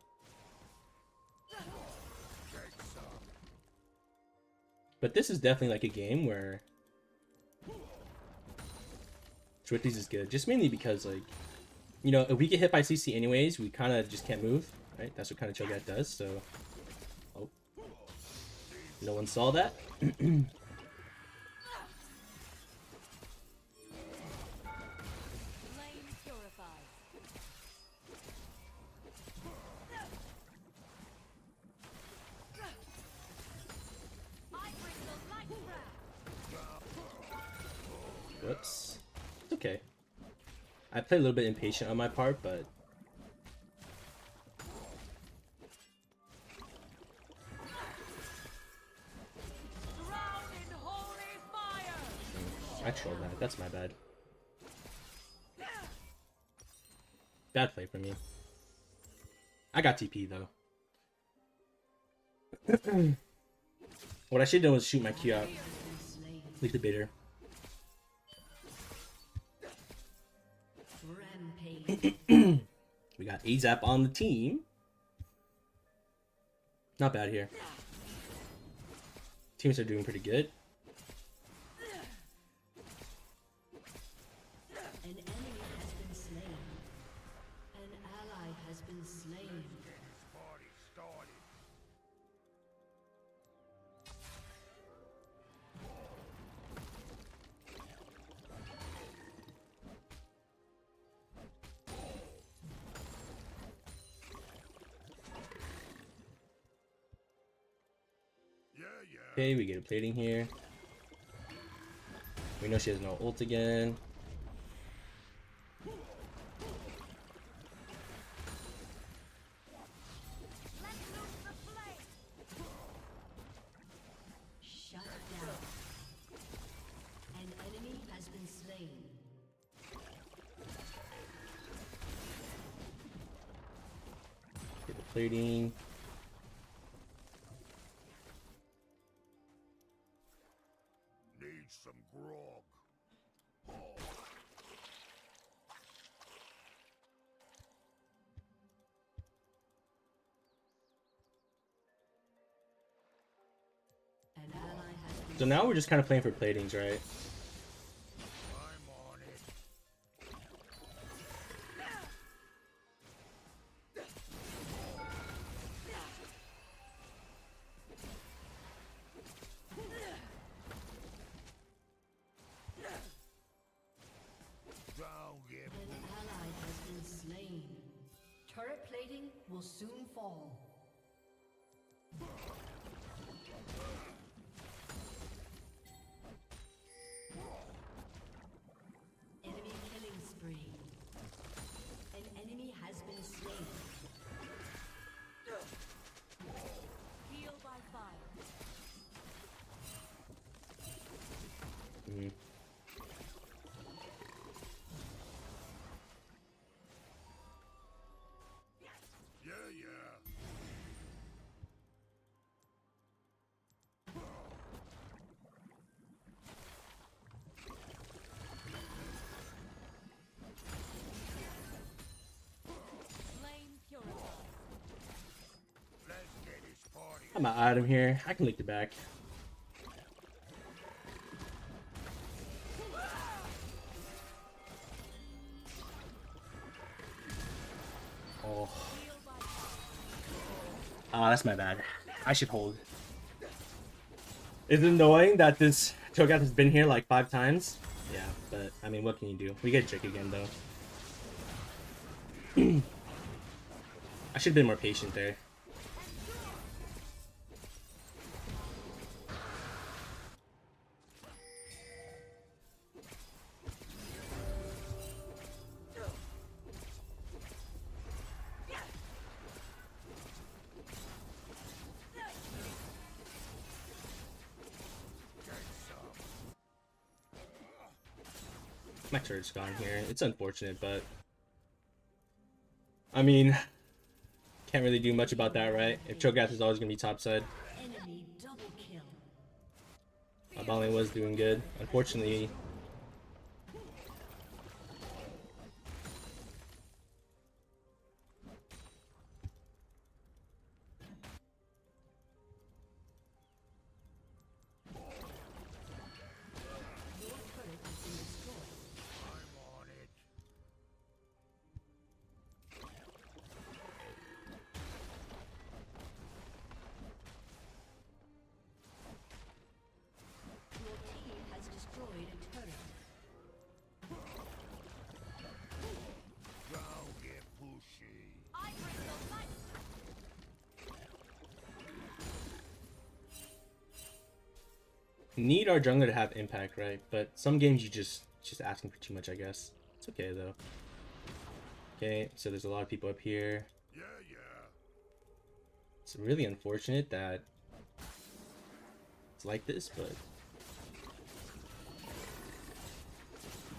this is definitely like a game where Swifties is good, just mainly because, like, you know, if we get hit by CC anyways, we kind of just can't move, right? That's what kind of Cho'Gath does, so... Oh. No one saw that. Whoops. It's okay. I play a little bit impatient on my part, but... I trolled that. That's my bad. Bad play for me. I got TP, though. What I should have done was shoot my Q out. Leak the baiter. We got AZAP on the team. Not bad here. Teams are doing pretty good. An enemy has been slain. An ally has been slain. Okay, we get a plating here. We know she has no ult again. Plating. Need some grog. An ally has been So now we're just kind of playing for platings, right? I'm on it. Don't get An ally has been slain. Turret plating will soon fall. Enemy killing spree. An enemy has been slain. Heal by fire. Mhm. yeah, yeah. Flame purified. Let's get this party. I'm an item here. I can lick the back. Oh. Ah, that's my bad. I should hold. It's annoying that this Cho'Gath has been here like 5 times. Yeah, but I mean, what can you do? We get Jick again though. I should have been more patient there. My turret's gone here. It's unfortunate, but I mean, can't really do much about that, right? If Cho'Gath is always gonna be topside. Enemy double kill. My bot lane was doing good. Unfortunately, Your turret has been destroyed. I'm on it. Your team has destroyed a turret. Don't get pushy. I bring the light. need our jungler to have impact, right? But some games you just asking for too much, I guess. It's okay though. Okay, so there's a lot of people up here. Yeah, yeah. It's really unfortunate that it's like this, but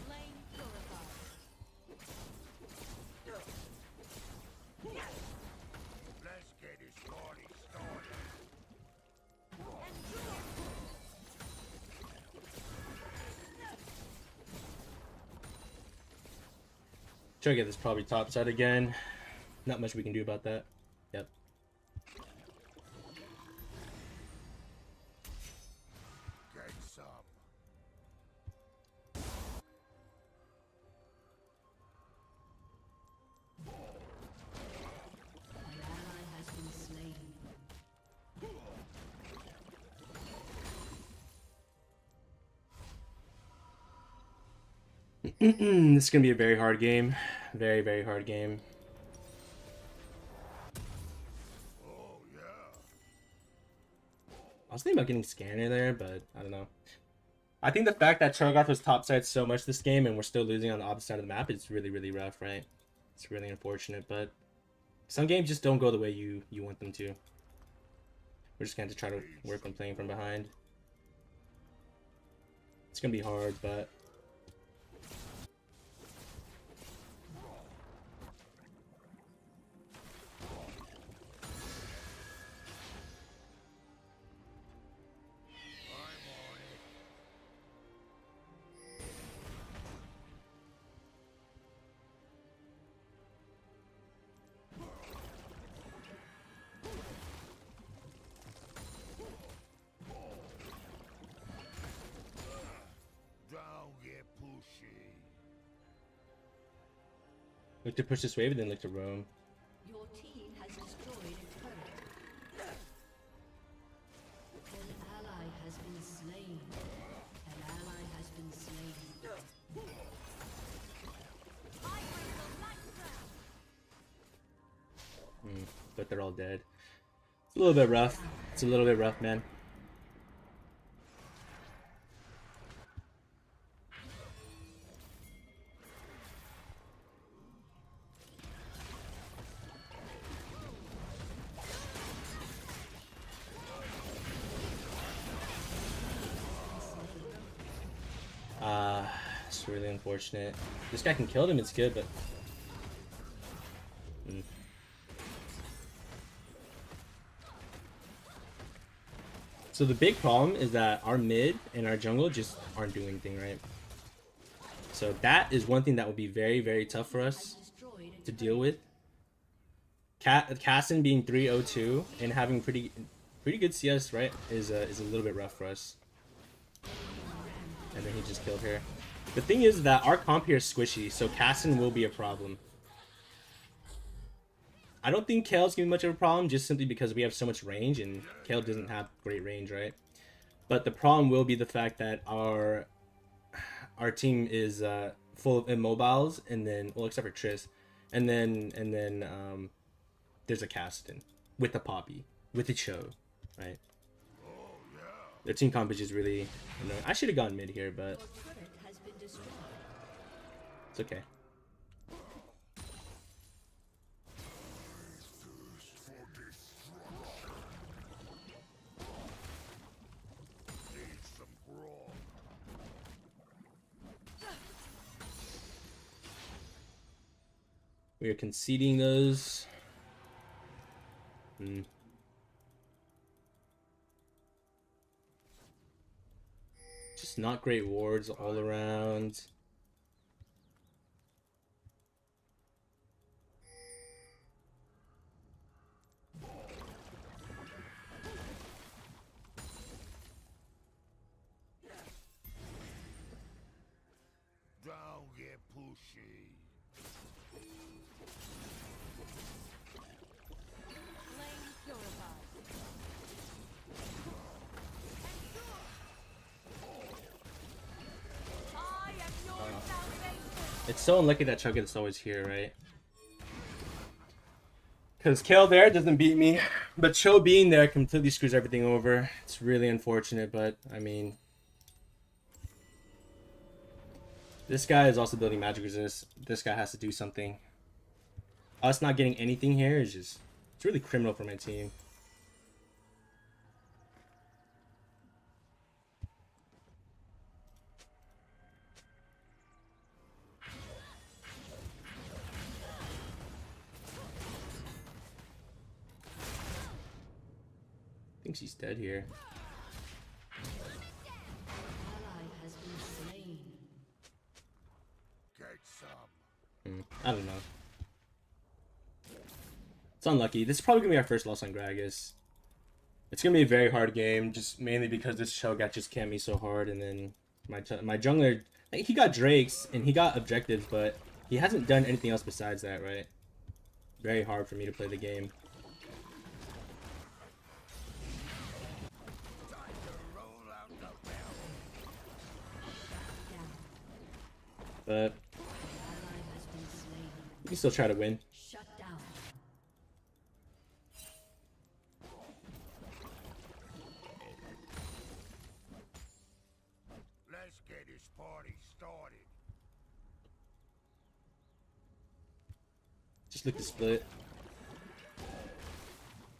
Flame purified. Let's get this party started. Cho'Gath is probably topside again. Not much we can do about that. Yep. Get some. An ally has been slain. This is gonna be a very hard game. Very, very hard game. Oh, yeah. I was thinking about getting Scanner there, but I don't know. I think the fact that Cho'Gath was topside so much this game and we're still losing on the opposite side of the map is really, really rough, right? It's really unfortunate, but some games just don't go the way you want them to. We're just going to try to work on playing from behind. It's going to be hard, but Look to push this wave and then look to roam. Your team has destroyed a turret. An ally has been slain. An ally has been slain. But they're all dead. It's a little bit rough. It's a little bit rough, man. It's really unfortunate. This guy can kill him, it's good, but... So the big problem is that our mid and our jungle just aren't doing anything right. So that is one thing that will be very, very tough for us to deal with. Cassin being 302 and having pretty good CS, right, is a little bit rough for us. And then he just killed her. The thing is that our comp here is squishy, so Cassin will be a problem. I don't think Kale's gonna be much of a problem, just simply because we have so much range, and Kale doesn't have great range, right? But the problem will be the fact that our team is full of immobiles, and then, well, except for Triss, and then there's a Caston with a Poppy, with a Cho, right? Their team comp is just really annoying. I should have gone mid here, but it's okay. We are conceding those. Just not great wards all around. Don't get pushy. It's so unlucky that Chuck is always here, right? Because Kale there doesn't beat me, but Cho being there completely screws everything over. It's really unfortunate, but I mean, this guy is also building magic resist. This guy has to do something. Us not getting anything here is just, it's really criminal for my team. I think she's dead here. Ally has been slain. Get some. I don't know. It's unlucky. This is probably gonna be our first loss on Gragas. It's gonna be a very hard game, just mainly because this Shogat just camped me so hard, and then my jungler, like, he got Drakes and he got objectives, but he hasn't done anything else besides that, right? Very hard for me to play the game. But we can still try to win. Shut down. Let's get this party started. Just look to split.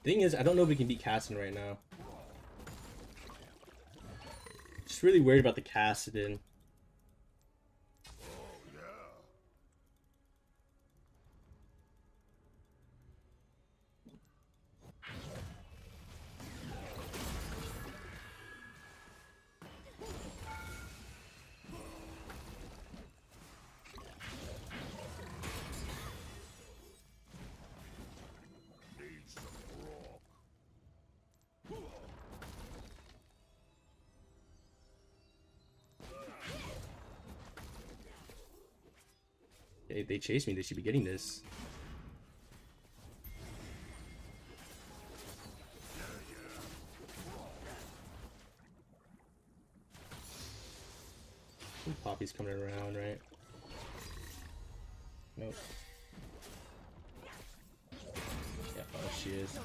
Thing is, I don't know if we can beat Cassidin right now. Just really worried about the Cassidin. They chased me. They should be getting this. Poppy's coming around, right? Nope. Yeah, oh, she is.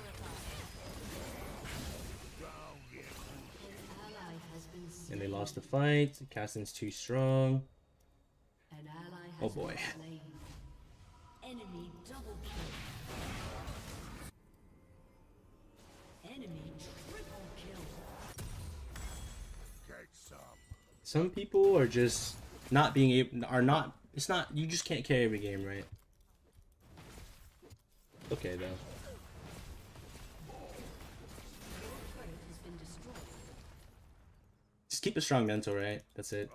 And they lost the fight. Caston's too strong. Oh boy. Enemy double kill. Enemy triple kill. Get some. Some people are just not being able, it's not, you just can't carry every game, right? Okay, though. Just keep a strong mental, right? That's it.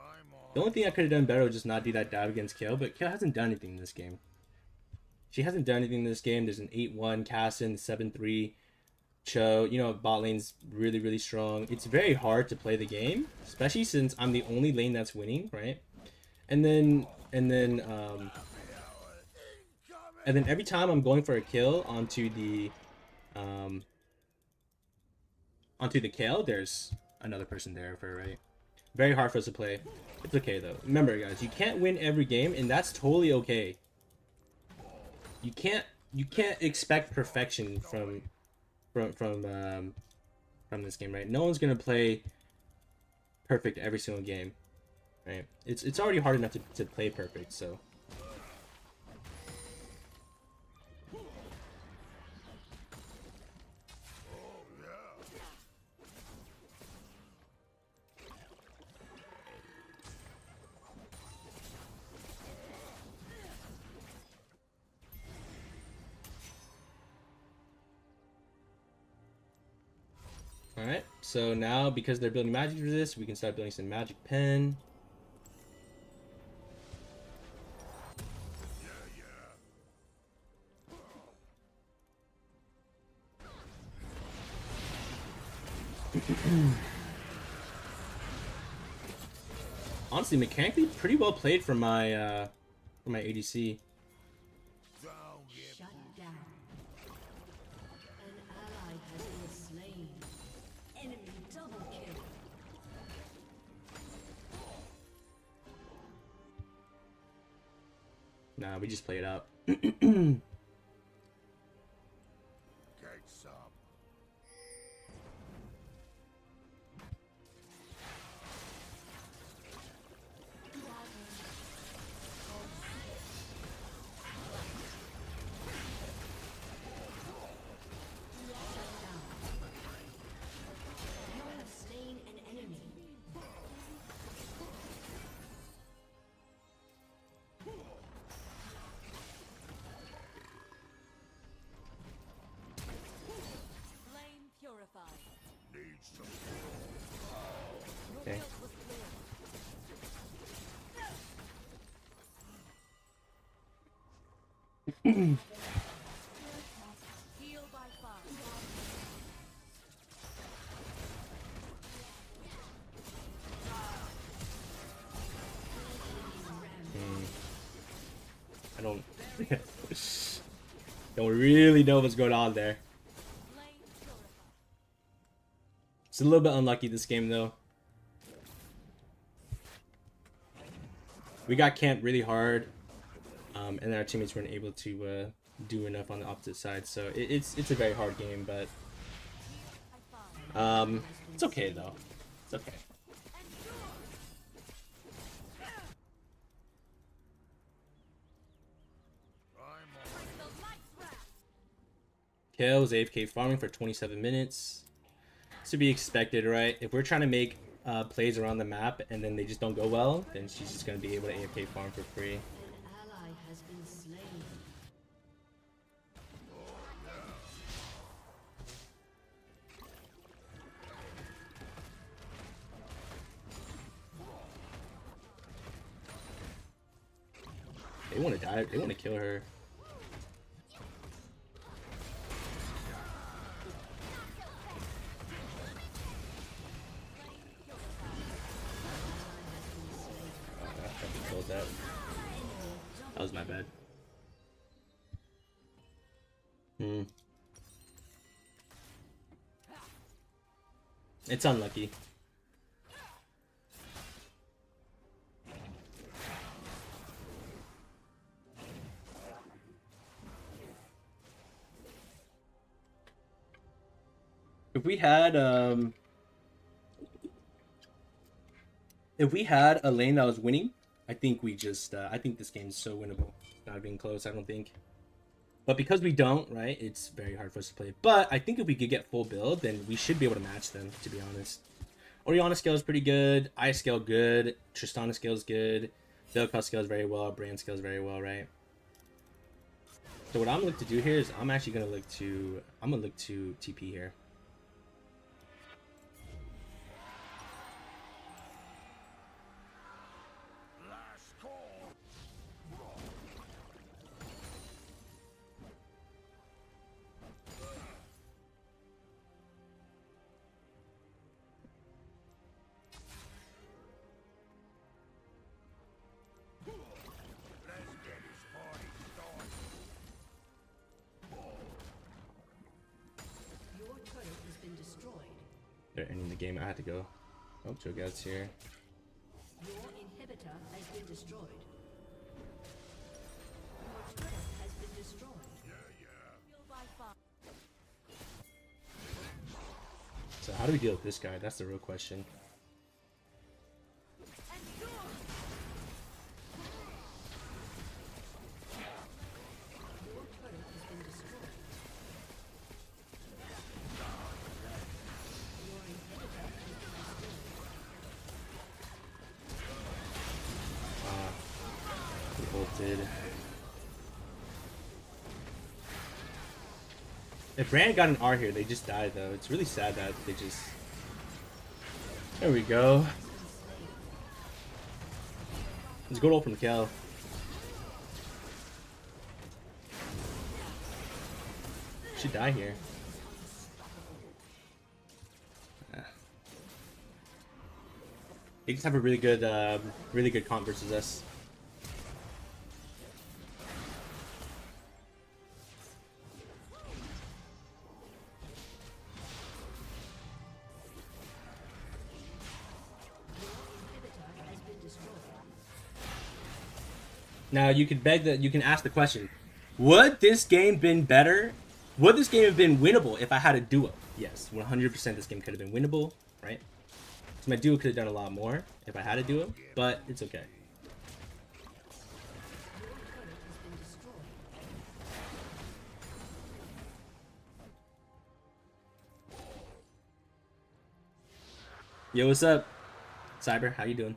The only thing I could have done better was just not do that dive against Kayle, but Kayle hasn't done anything in this game. She hasn't done anything in this game. There's an 8-1 Caston, 7-3 Cho. You know, bot lane's really, really strong. It's very hard to play the game, especially since I'm the only lane that's winning, right? And then every time I'm going for a kill onto the Kayle, there's another person there for, right? Very hard for us to play. It's okay though. Remember, guys, you can't win every game, and that's totally okay. You can't expect perfection from this game, right? No one's gonna play perfect every single game, right? It's already hard enough to play perfect, so. Alright, so now because they're building magic resist, we can start building some magic pen. Honestly, mechanically, pretty well played for my ADC. Shut down. An ally has been slain. Enemy double kill. Nah, we just play it out. Get some. You have slain an enemy. Flame purified. Need some. Okay. Heal by fire. I don't really know what's going on there. It's a little bit unlucky this game though. We got camped really hard, and then our teammates weren't able to do enough on the opposite side. So it's a very hard game, but it's okay though. It's okay. Kayle was AFK farming for 27 minutes. It's to be expected, right? If we're trying to make plays around the map and then they just don't go well, then she's just going to be able to AFK farm for free. An ally has been slain. They want to die. They want to kill her. Killed that. That was my bad. Hmm. It's unlucky. If we had a lane that was winning, I think we just I think this game is so winnable. Not being close, I don't think. But because we don't, right, it's very hard for us to play. But I think if we could get full build, then we should be able to match them, to be honest. Orianna scale is pretty good. Ice scale good. Tristana scale is good. Vel'Koz scales very well. Brand scales very well, right? So what I'm going to look to do here is I'm actually going to look to TP here. Last call. Let's get this party started. Your turret has been destroyed. They're ending the game. I had to go. Oh, Cho'Gath's here. Your inhibitor has been destroyed. Your turret has been destroyed. So how do we deal with this guy? That's the real question. Your turret has been destroyed. Your inhibitor has been destroyed. He ulted. If Brand got an R here, they just died though. It's really sad that they just... There we go. Let's go roll from Kel. Should die here. They just have a really good comp versus us. Now you can ask the question, would this game been better? Would this game have been winnable if I had a duo? Yes, 100% this game could have been winnable, right? So my duo could have done a lot more if I had a duo, but it's okay. Yo, what's up? Cyber, how you doing?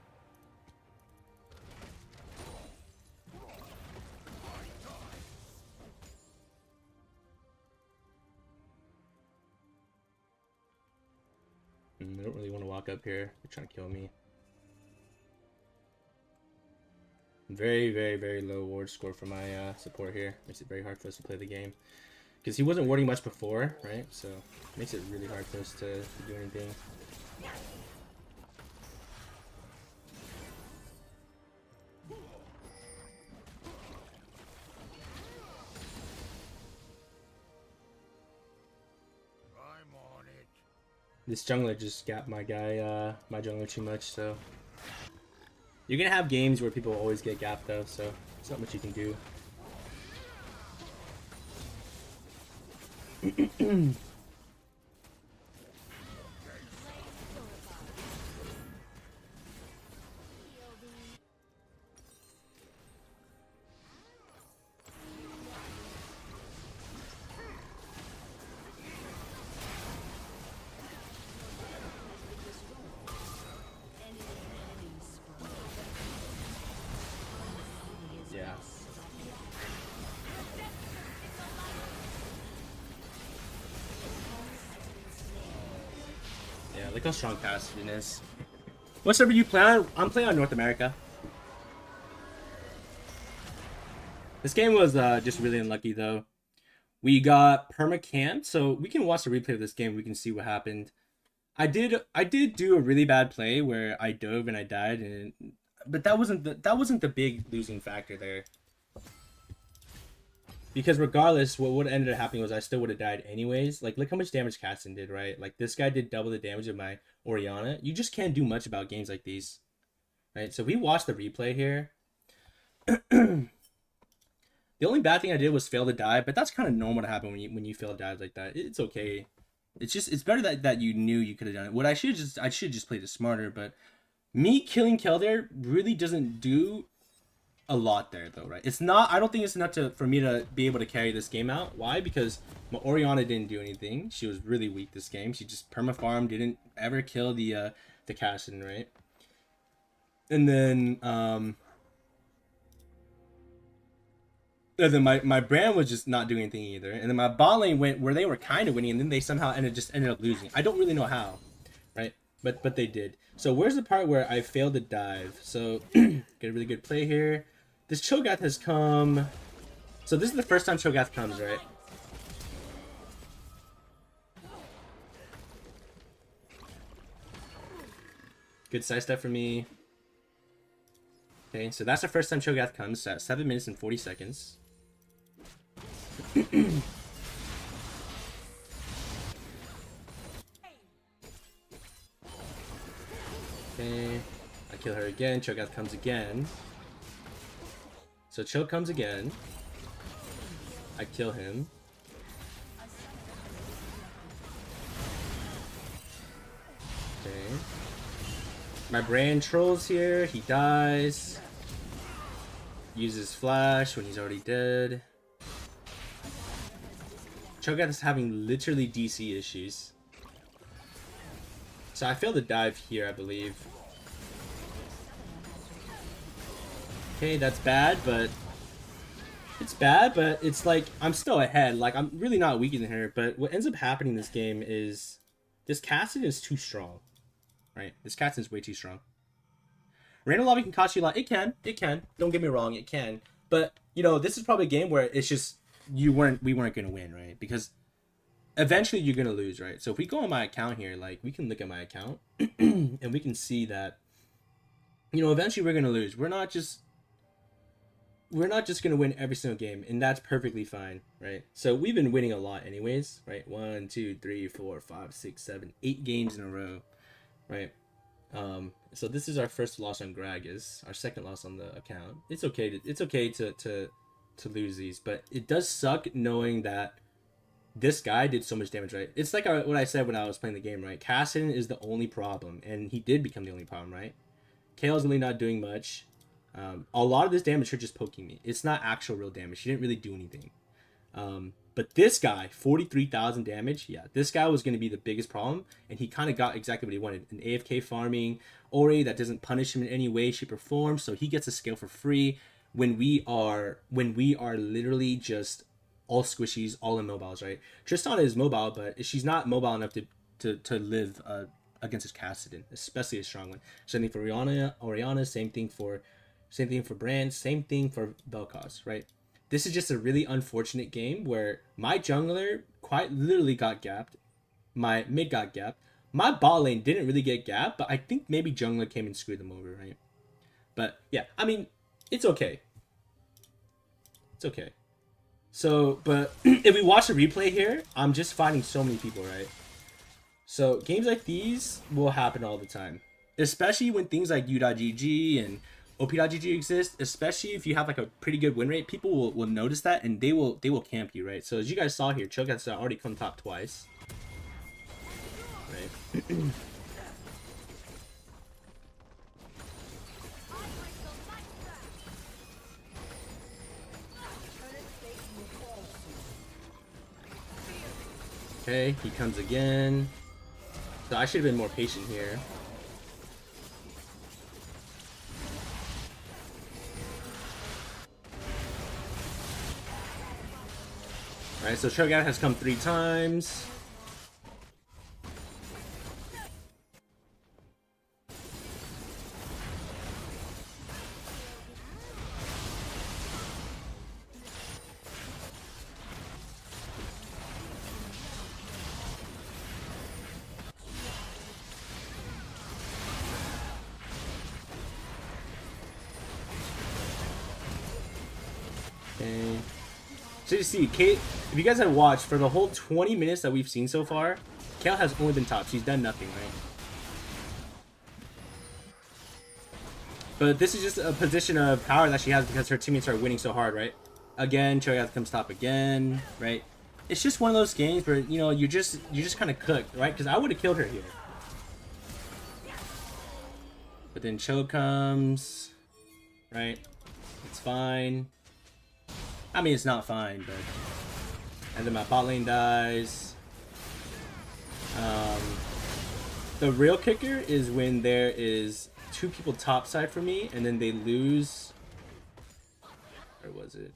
I don't really want to walk up here. They're trying to kill me. Very, very, very low ward score for my support here. Makes it very hard for us to play the game. Because he wasn't warding much before, right? So it makes it really hard for us to do anything. This jungler just got my guy, my jungler too much, so... You're gonna have games where people always get gapped though, so there's not much you can do. Yeah. Yeah, look how strong Pasadena is. What server you play on? I'm playing on North America. This game was just really unlucky though. We got perma-camped, so we can watch the replay of this game. We can see what happened. I did do a really bad play where I dove and I died, but that wasn't the big losing factor there. Because regardless, what would have ended up happening was I still would have died anyways. Like, look how much damage Caston did, right? Like, this guy did double the damage of my Orianna. You just can't do much about games like these, right? So we watched the replay here. The only bad thing I did was fail to dive, but that's kind of normal to happen when you fail dives like that. It's okay. It's better that you knew you could have done it. What I should just played it smarter, but me killing Kel there really doesn't do a lot there though, right? It's not, I don't think it's enough for me to be able to carry this game out. Why? Because my Orianna didn't do anything. She was really weak this game. She just perma-farmed, didn't ever kill the Cassidon, right? And then my brand was just not doing anything either. And then my bot lane went where they were kind of winning, and then they somehow ended up losing. I don't really know how, right? But they did. So where's the part where I failed to dive? So get a really good play here. This Cho'Gath has come. So this is the first time Cho'Gath comes, right? Good side step for me. Okay, so that's the first time Cho'Gath comes at 7 minutes and 40 seconds. Okay, I kill her again. Cho'Gath comes again. So Cho comes again. I kill him. Okay. My brand trolls here. He dies. Uses flash when he's already dead. Cho'Gath is having literally DC issues. So I failed to dive here, I believe. Okay, that's bad, but it's like I'm still ahead. Like, I'm really not weaker than her, but what ends up happening in this game is this Cassidon is too strong, right? This Cassidon is way too strong. Random lobby can cost you a lot. It can. Don't get me wrong, it can. But, you know, this is probably a game where it's just we weren't going to win, right? Because eventually you're going to lose, right? So if we go on my account here, like, we can look at my account and we can see that, you know, eventually we're going to lose. We're not just going to win every single game, and that's perfectly fine, right? So we've been winning a lot anyways, right? 1, 2, 3, 4, 5, 6, 7, 8 games in a row, right? So this is our first loss on Gragas, our second loss on the account. It's okay to lose these, but it does suck knowing that this guy did so much damage, right? It's like what I said when I was playing the game, right? Cassidon is the only problem, and he did become the only problem, right? Kale's really not doing much. A lot of this damage are just poking me. It's not actual real damage. She didn't really do anything. But this guy, 43,000 damage. Yeah, this guy was going to be the biggest problem, and he kind of got exactly what he wanted. An AFK farming Ori that doesn't punish him in any way, shape, or form, so he gets a scale for free when we are literally just all squishies, all immobiles, right? Tristana is mobile, but she's not mobile enough to live against his Cassidon, especially a strong one. Same thing for Orianna, same thing for Brand, same thing for Vel'Koz, right? This is just a really unfortunate game where my jungler quite literally got gapped, my mid got gapped, my bot lane didn't really get gapped, but I think maybe jungler came and screwed them over, right? But yeah, I mean, it's okay. It's okay. So, but if we watch the replay here, I'm just fighting so many people, right? So games like these will happen all the time, especially when things like U.GG and OP.GG exist, especially if you have like a pretty good win rate. People will notice that, and they will camp you, right? So as you guys saw here, Cho'Gath's already come top twice, right? Okay, he comes again. So I should have been more patient here. Alright, so Cho'Gath has come 3 times. Okay. So you see, Kate, if you guys have watched, for the whole 20 minutes that we've seen so far, Kale has only been top. She's done nothing, right? But this is just a position of power that she has because her teammates are winning so hard, right? Again, Cho'Gath comes top again, right? It's just one of those games where, you know, you're just kind of cooked, right? Because I would have killed her here. But then Cho comes, right? It's fine. I mean, it's not fine, but... And then my bot lane dies. The real kicker is when there is 2 people topside for me, and then they lose... Where was it?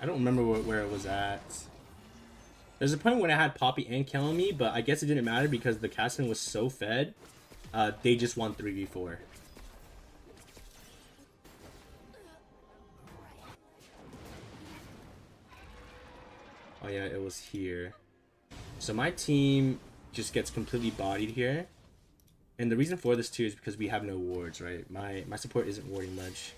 I don't remember where it was at. There's a point when I had Poppy and Kale on me, but I guess it didn't matter because the casting was so fed. They just won 3v4. Oh yeah, it was here. So my team just gets completely bodied here. And the reason for this too is because we have no wards, right? My support isn't warding much.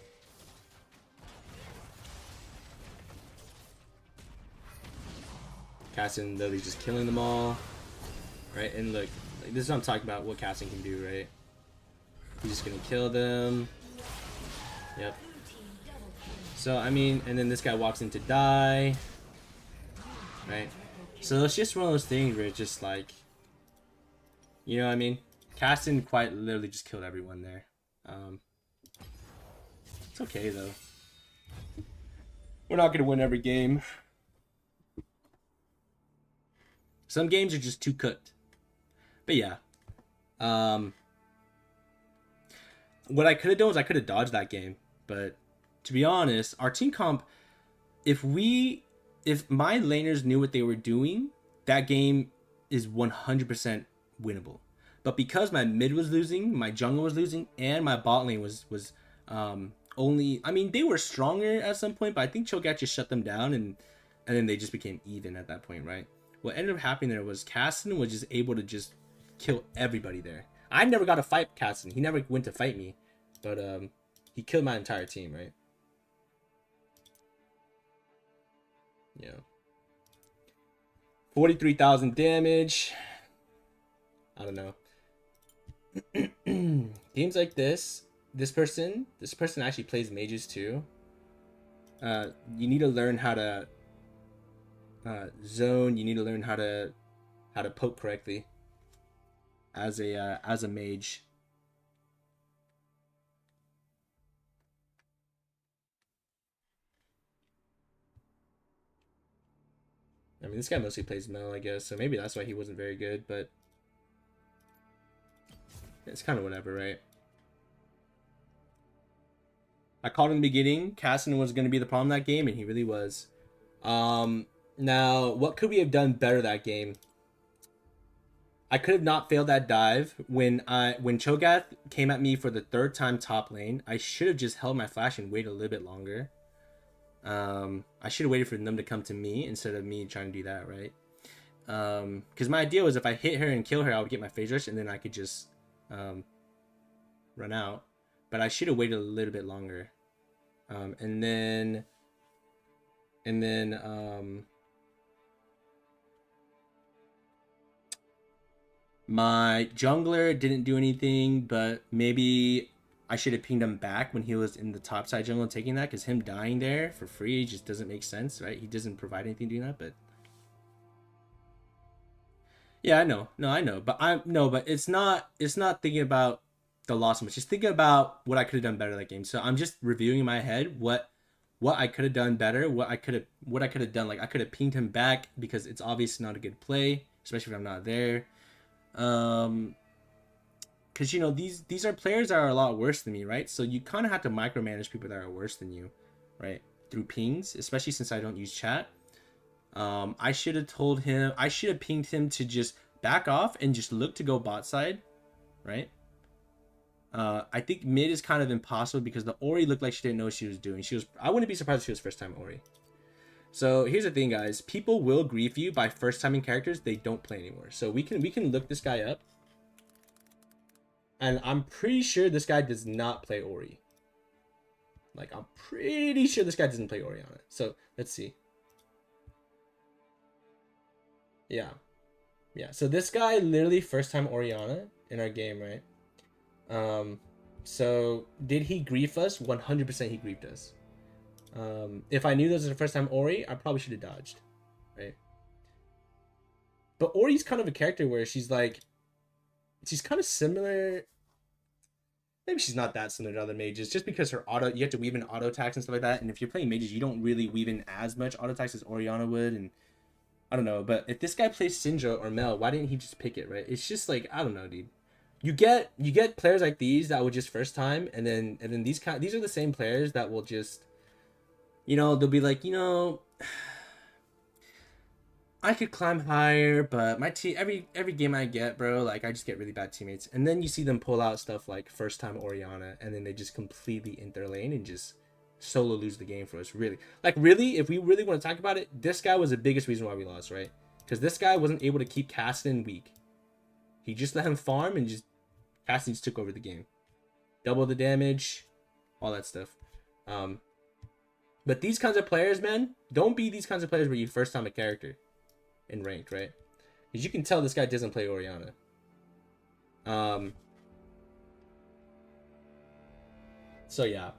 Casting literally just killing them all, right? And look, like, this is what I'm talking about, what casting can do, right? He's just gonna kill them. Yep. So I mean, and then this guy walks in to die, right? So it's just one of those things where it's just like, you know what I mean? Casting quite literally just killed everyone there. It's okay though. We're not gonna win every game. Some games are just too cooked. But yeah. What I could have done was I could have dodged that game. But to be honest, our team comp, if my laners knew what they were doing, that game is 100% winnable. But because my mid was losing, my jungle was losing, and my bot lane was only... I mean, they were stronger at some point, but I think Cho'Gath just shut them down, and then they just became even at that point, right? What ended up happening there was Caston was just able to just kill everybody there. I never got to fight Caston. He never went to fight me. But he killed my entire team, right? Yeah. 43,000 damage. I don't know. Games like this person actually plays mages too. You need to learn how to zone. You need to learn how to poke correctly as a mage. I mean, this guy mostly plays Mel, I guess, so maybe that's why he wasn't very good, but it's kind of whatever, right? I called in the beginning, Casson was going to be the problem that game, and he really was. Now, what could we have done better that game? I could have not failed that dive. When Cho'Gath came at me for the 3rd time top lane, I should have just held my flash and waited a little bit longer. I should have waited for them to come to me instead of me trying to do that, right? Because my idea was if I hit her and kill her, I would get my phase rush and then I could just run out. But I should have waited a little bit longer. And then my jungler didn't do anything, but maybe I should have pinged him back when he was in the top side jungle and taking that, because him dying there for free just doesn't make sense, right? He doesn't provide anything doing that, but yeah, I know. No, I know. But but it's not thinking about the loss much. Just thinking about what I could have done better that game. So I'm just reviewing in my head what I could have done better, what I could have done. Like I could have pinged him back because it's obviously not a good play, especially if I'm not there. Because you know these are players that are a lot worse than me, right? So you kind of have to micromanage people that are worse than you, right? Through pings, especially since I don't use chat. I should have told him, I should have pinged him to just back off and just look to go bot side, right? I think mid is kind of impossible because the Ori looked like she didn't know what she was doing. I wouldn't be surprised if she was first time Ori. So here's the thing, guys. People will grief you by first timing characters they don't play anymore. So we can look this guy up. And I'm pretty sure this guy does not play Ori. Like, I'm pretty sure this guy doesn't play Orianna. So let's see. Yeah. Yeah. So this guy literally first time Orianna in our game, right? So did he grief us? 100% he griefed us. If I knew this was the first time Ori, I probably should have dodged, right? But Ori's kind of a character where she's like, she's kind of similar. Maybe she's not that similar to other mages, just because her you have to weave in auto attacks and stuff like that. And if you're playing mages, you don't really weave in as much auto attacks as Orianna would. And I don't know, but if this guy plays Syndra or Mel, why didn't he just pick it, right? It's just like, I don't know, dude. You get players like these that will just first time, and then these are the same players that will just, you know, they'll be like, you know, I could climb higher, but my team every game I get, bro, like I just get really bad teammates. And then you see them pull out stuff like first time Orianna, and then they just completely enter their lane and just solo lose the game for us. Really, like really, if we really want to talk about it, this guy was the biggest reason why we lost, right? Because this guy wasn't able to keep Caston weak. He just let him farm and just Caston just took over the game, double the damage, all that stuff. But these kinds of players, man, don't be these kinds of players where you first time a character in ranked, right? Because you can tell this guy doesn't play Orianna. So yeah,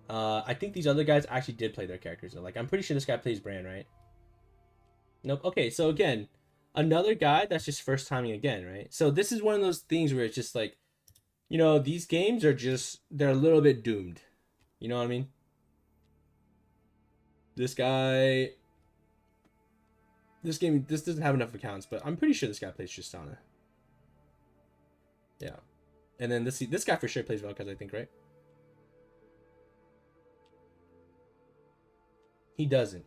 I think these other guys actually did play their characters though. Like I'm pretty sure this guy plays Bran, right? Nope. Okay, so again, another guy that's just first timing again, right? So this is one of those things where it's just like, you know, these games are just, they're a little bit doomed. You know what I mean? This guy, this doesn't have enough accounts, but I'm pretty sure this guy plays Tristana. Yeah. And then this guy for sure plays Vel'Koz, I think, right? He doesn't.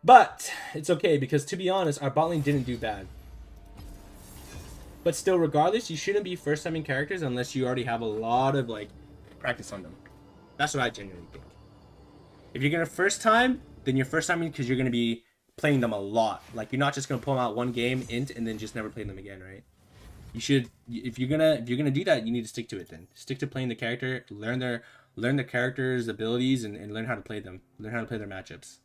But it's okay, because to be honest, our bot lane didn't do bad. But still, regardless, you shouldn't be first timing characters unless you already have a lot of like practice on them. That's what I genuinely think. If you're gonna first time, then you're first timing because you're gonna be playing them a lot. Like you're not just gonna pull them out one game int and then just never play them again, right? You should, if you're gonna do that, you need to stick to it. Then stick to playing the character, learn the character's abilities, and learn how to play them. Learn how to play their matchups.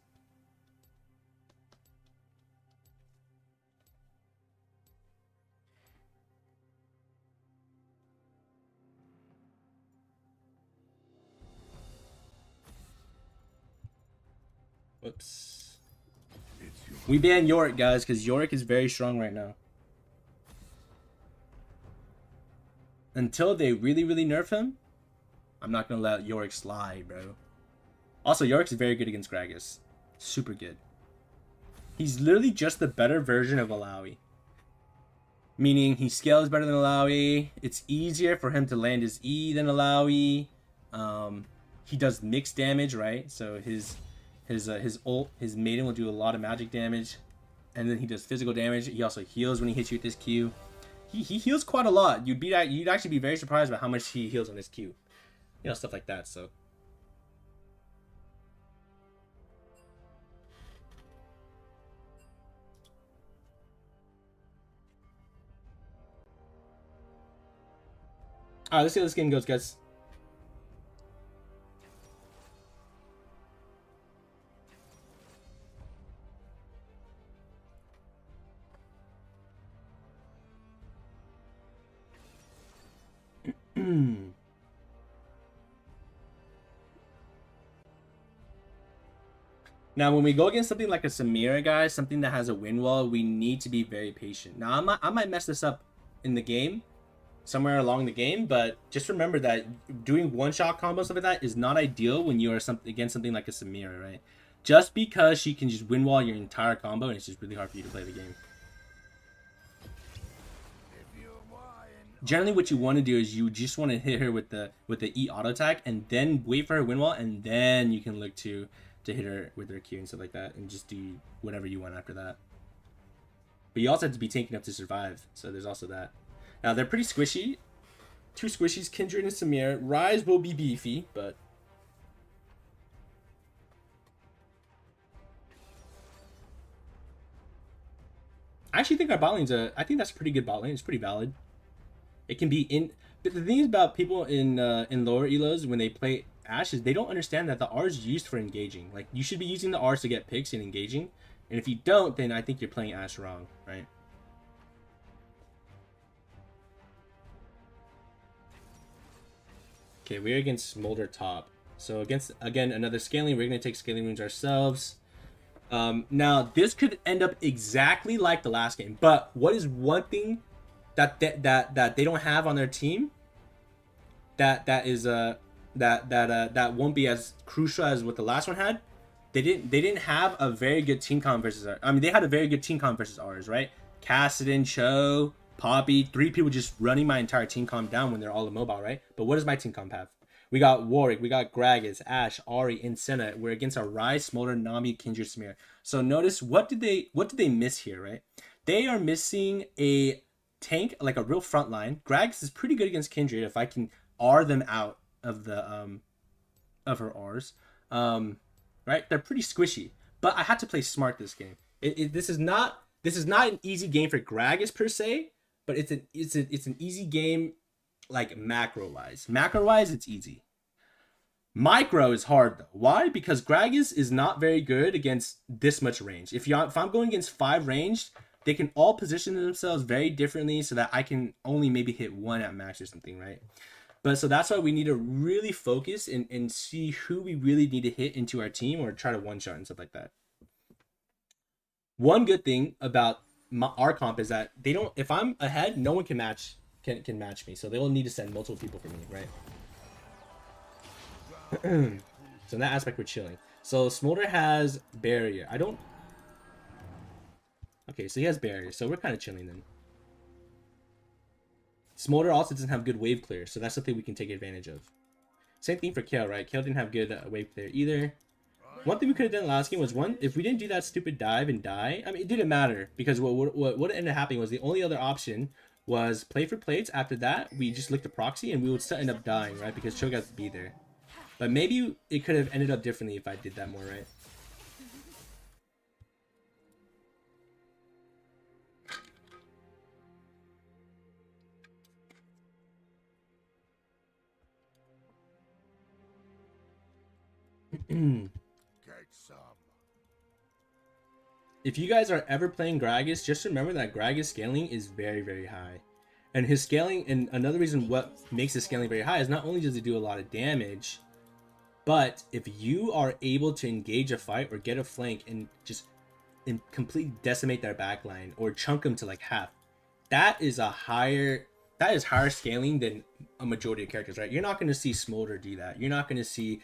Whoops. We ban Yorick, guys, because Yorick is very strong right now. Until they really, really nerf him, I'm not going to let Yorick slide, bro. Also, Yorick's very good against Gragas. Super good. He's literally just the better version of Alawi. Meaning, he scales better than Alawi. It's easier for him to land his E than Alawi. He does mixed damage, right? So his ult, his maiden will do a lot of magic damage, and then he does physical damage. He also heals when he hits you with his Q. He heals quite a lot. You'd actually be very surprised by how much he heals on his Q. You know, stuff like that. So alright, let's see how this game goes, guys. Now, when we go against something like a Samira, guys, something that has a win wall, we need to be very patient. Now, I might mess this up in the game, somewhere along the game, but just remember that doing one-shot combos, stuff like that, is not ideal when you are against something like a Samira, right? Just because she can just win wall your entire combo, and it's just really hard for you to play the game. Generally, what you want to do is you just want to hit her with the E auto attack, and then wait for her win wall, and then you can look to hit her with her Q and stuff like that, and just do whatever you want after that. But you also have to be tanky enough to survive, so there's also that. Now, they're pretty squishy. Two squishies, Kindred and Samir. Rise will be beefy, but I actually think our bot lane's I think that's a pretty good bot lane. It's pretty valid. It can be in. But the thing is about people in lower elos when they play Ashe is they don't understand that the R is used for engaging. Like you should be using the R's to get picks and engaging, and if you don't, then I think you're playing Ashe wrong, right? Okay, we're against Smolder top. So against, again, another scaling. We're going to take scaling runes ourselves. Now, this could end up exactly like the last game. But what is one thing that they don't have on their team that won't be as crucial as what the last one had? They didn't have a very good team comp versus ours. I mean, they had a very good team comp versus ours, right? Kassadin, Cho, Poppy, 3 people just running my entire team comp down when they're all immobile, right? But what does my team comp have? We got Warwick, we got Gragas, Ashe, Ahri, and Senna. We're against our Rise, Smolder, Nami, Kindred, Samir. So notice what did they miss here, right? They are missing a tank, like a real front line. Gragas is pretty good against Kindred if I can R them out of the of her R's. Right? They're pretty squishy. But I had to play smart this game. This is not an easy game for Gragas per se, but it's an easy game like macro wise. Macro wise, it's easy. Micro is hard though. Why? Because Gragas is not very good against this much range. If I'm going against 5 ranged, they can all position themselves very differently so that I can only maybe hit 1 at max or something, right? But so that's why we need to really focus and see who we really need to hit into our team or try to one-shot and stuff like that. One good thing about our comp is that they don't. If I'm ahead, no one can match me. So they will need to send multiple people for me, right? So in that aspect, we're chilling. So Smolder has barrier. I don't. Okay, so he has barrier. So we're kind of chilling then. Smolder also doesn't have good wave clear, so that's something we can take advantage of. Same thing for Kale, right? Kale didn't have good wave clear either. One thing we could have done last game was if we didn't do that stupid dive and die. I mean, it didn't matter because what ended up happening was the only other option was play for plates. After that, we just licked the proxy and we would still end up dying, right? Because Cho got to be there. But maybe it could have ended up differently if I did that more, right? If you guys are ever playing Gragas, just remember that Gragas scaling is very, very high. And his scaling, and another reason what makes his scaling very high is not only does he do a lot of damage, but if you are able to engage a fight or get a flank and just completely decimate their backline or chunk them to like half, that is higher scaling than a majority of characters, right? You're not going to see Smolder do that. You're not going to see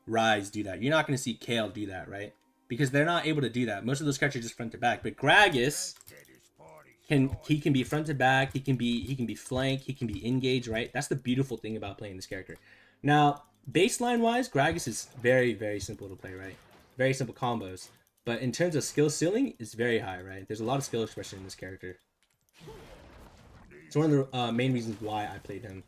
Rise do that. You're not going to see Kale do that, right? Because they're not able to do that. Most of those characters are just front to back. But Gragas can be front to back. He can be flank. He can be engaged, right? That's the beautiful thing about playing this character. Now, baseline wise, Gragas is very, very simple to play, right? Very simple combos. But in terms of skill ceiling, it's very high, right? There's a lot of skill expression in this character. It's one of the main reasons why I played him.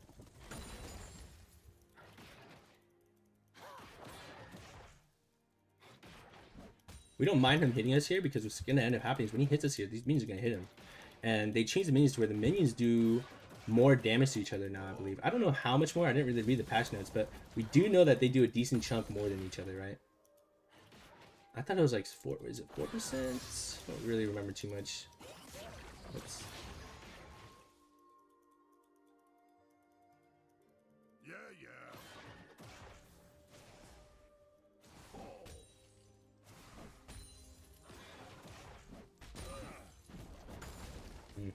We don't mind him hitting us here because what's going to end up happening is when he hits us here, these minions are going to hit him. And they changed the minions to where the minions do more damage to each other now, I believe. I don't know how much more. I didn't really read the patch notes, but we do know that they do a decent chunk more than each other, right? I thought it was like 4. Is it 4%? I don't really remember too much. Let's...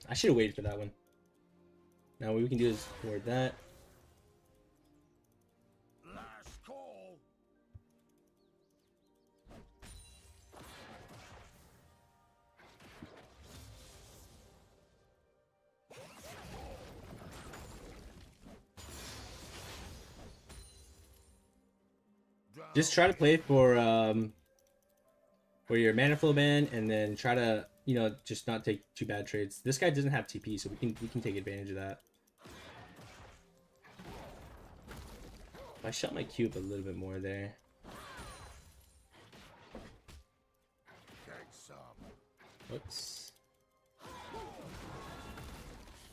I should have waited for that one. Now what we can do is forward that. Last call. Just try to play for your mana flow ban, and then try to, you know, just not take too bad trades. This guy doesn't have TP, so we can take advantage of that. I shot my cube a little bit more there. Take some. Whoops.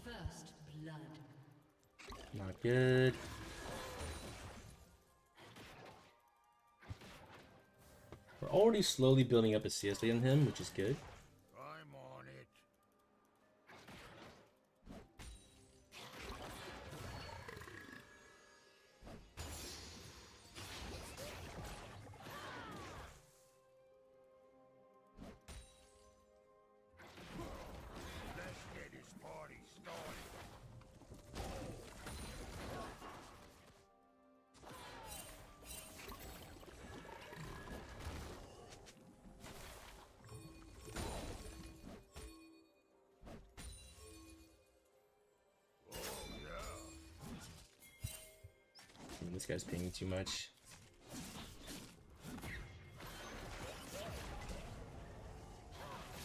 First blood. Not good. We're already slowly building up a CS lead on him, which is good. I'm on it. Let's get this party started. This guy's pinging too much.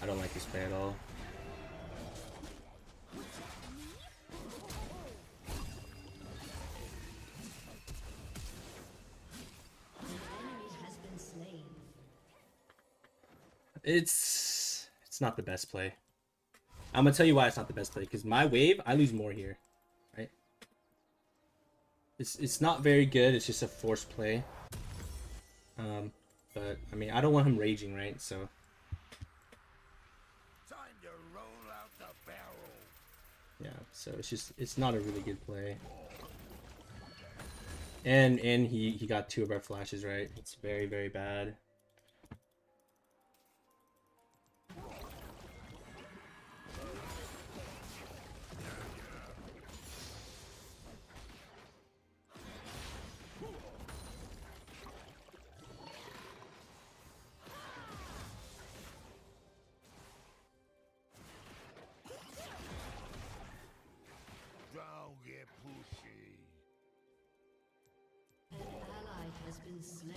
I don't like this play at all. An enemy has been slain. It's not the best play. I'm gonna tell you why it's not the best play. Because my wave, I lose more here, right? It's not very good. It's just a forced play. But I mean, I don't want him raging, right? So Time to roll out the barrel. yeah. So it's not a really good play. And he got 2 of our flashes, right? It's very, very bad. Don't get pushy. An ally has been slain.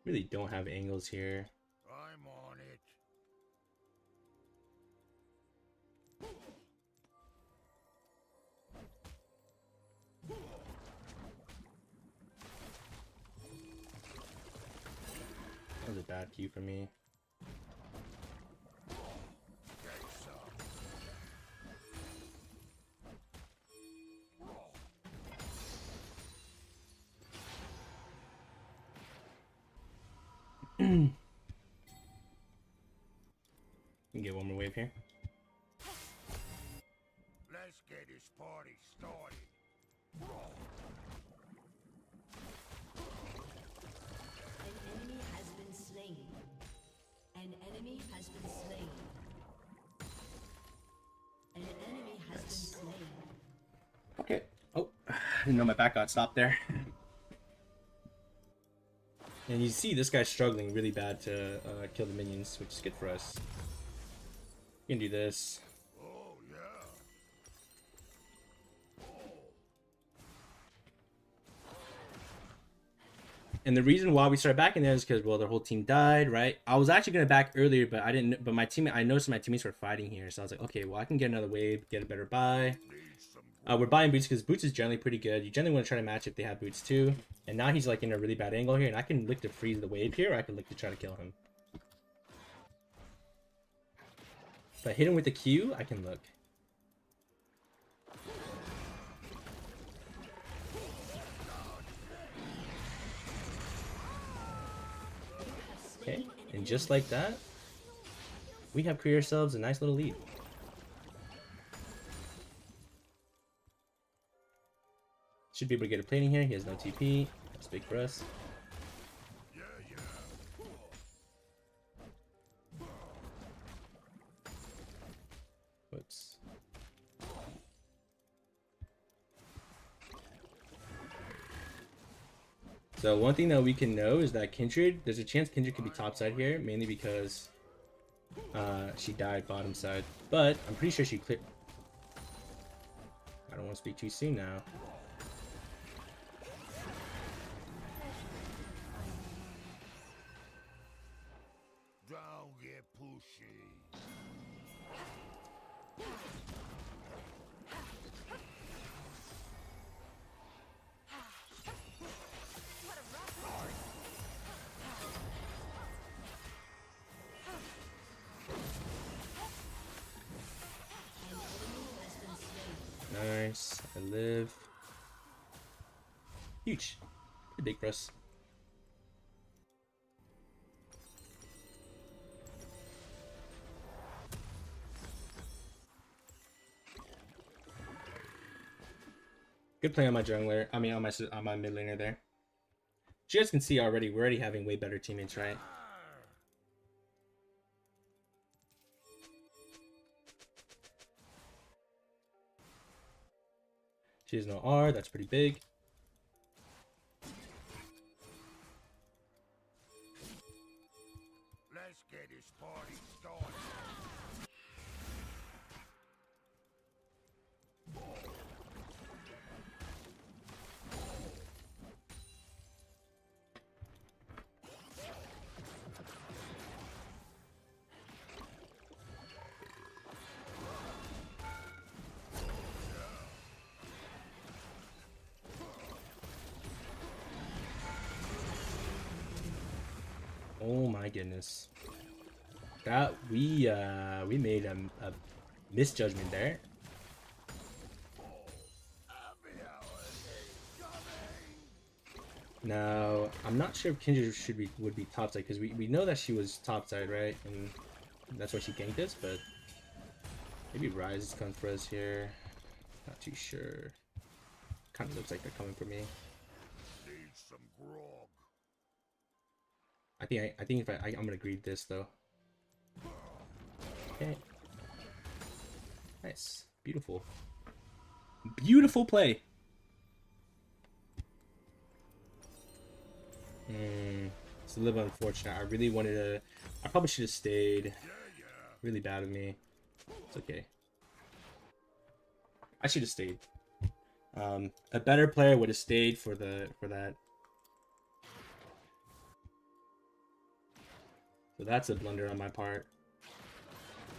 Really don't have angles here. I'm on it. That was a bad cue for me. Take some. You can get one more wave here. Let's get this party started. An enemy has been slain. An enemy has been slain. An enemy has been slain. Okay. Oh, I didn't know my back got stopped there. And you see this guy's struggling really bad to kill the minions, which is good for us. You can do this. Oh, yeah. And the reason why we started backing there is because, well, their whole team died, right? I was actually gonna back earlier, but I didn't. But my teammate, I noticed my teammates were fighting here, so I was like, okay, well, I can get another wave, get a better buy. We're buying boots because boots is generally pretty good. You generally want to try to match if they have boots too. And now he's like in a really bad angle here, and I can look to freeze the wave here, or I can look to try to kill him. If I hit him with the Q, I can look. Okay, and just like that, we have created ourselves a nice little lead. Should be able to get a plating here. He has no TP. That's big for us. Yeah, yeah. Whoops. So one thing that we can know is that Kindred, there's a chance Kindred could be topside here, mainly because she died bottom side. But I'm pretty sure she cleared. I don't want to speak too soon now. Don't get pushy. Nice. I live. Huge. Pretty big for us. Good play on my jungler. I mean, on my mid laner there. As you guys can see already, we're already having way better teammates, right? She has no R. That's pretty big. Let's get this party started. Oh my goodness. That we made a misjudgment there. Now I'm not sure if Kindred would be topside because we know that she was topside, right? And that's why she ganked us, but maybe Rise is coming for us here. Not too sure. Kind of looks like they're coming for me. Need some grog. I think if I'm gonna greed this though. Okay. Nice. Beautiful. Beautiful play. It's a little unfortunate. I really wanted to. I probably should have stayed. Really bad of me. It's okay. I should have stayed. A better player would have stayed for that. So that's a blunder on my part.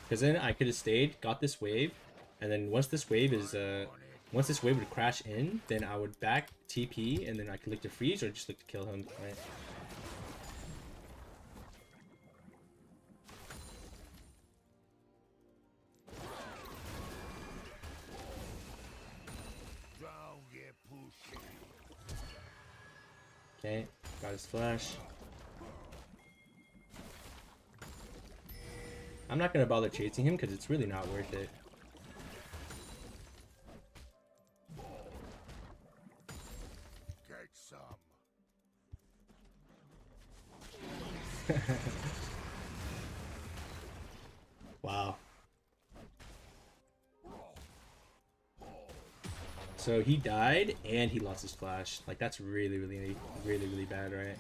Because then I could have stayed, got this wave, and then once this wave would crash in, then I would back TP, and then I could look to freeze or just look to kill him. Right? Okay, got his flash. I'm not gonna bother chasing him because it's really not worth it. Get some. Wow. So he died and he lost his flash. Like that's really bad, right?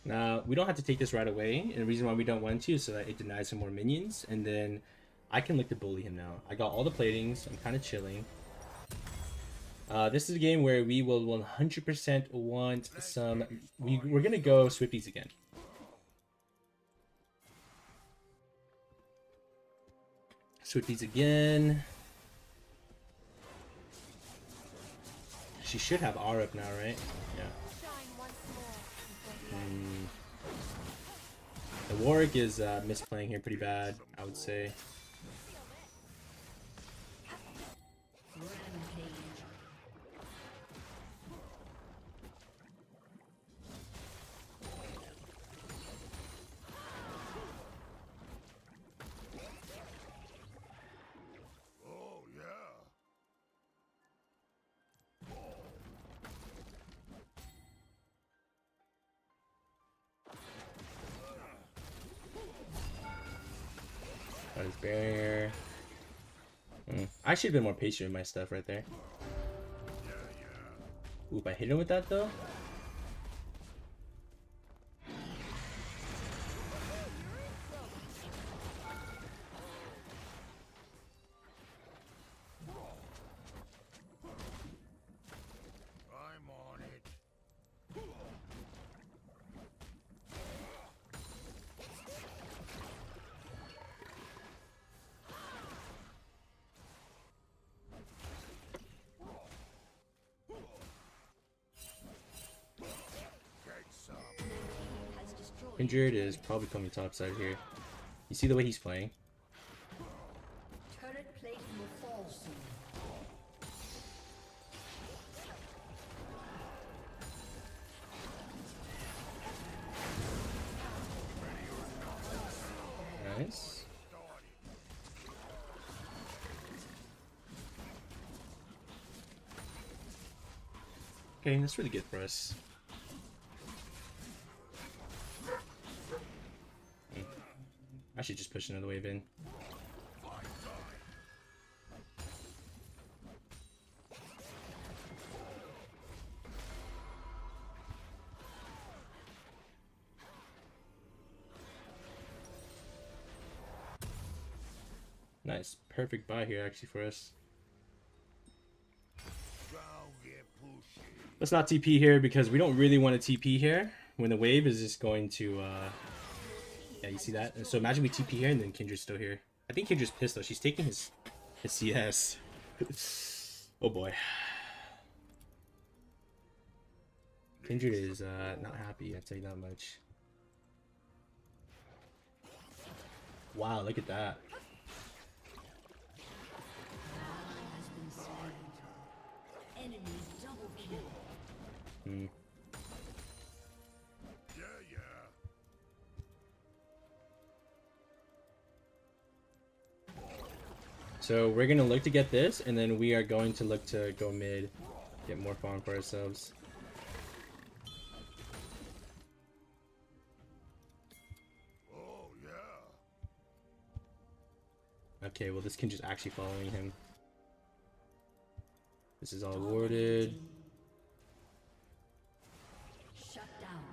Now, we don't have to take this right away, and the reason why we don't want to is so that it denies him more minions, and then I can look to bully him now. I got all the platings, I'm kind of chilling. This is a game where we will 100% want some... We're going to go Swifties again. Swifties again. She should have R up now, right? Yeah. The Warwick is misplaying here pretty bad, I would say. Oh, yeah. Got his barrier. I should have been more patient with my stuff right there. Ooh, if I hit him with that though. I'm on it. Injured is probably coming topside here. You see the way he's playing? Turret plate will fall soon. Nice. Okay, that's really good for us. I should just push another wave in. Nice, perfect buy here actually for us. Let's not TP here because we don't really want to TP here when the wave is just going to yeah, you see that? And so imagine we TP here and then Kindred's still here. I think Kindred's pissed though. She's taking his CS. Oh boy. Kindred is not happy, I'll tell you that much. Wow, look at that. Enemy double kill. Hmm. So we're gonna look to get this, and then we are going to look to go mid, get more farm for ourselves. Oh yeah. Okay, well this Kindred's actually following him. This is all warded. Shut down.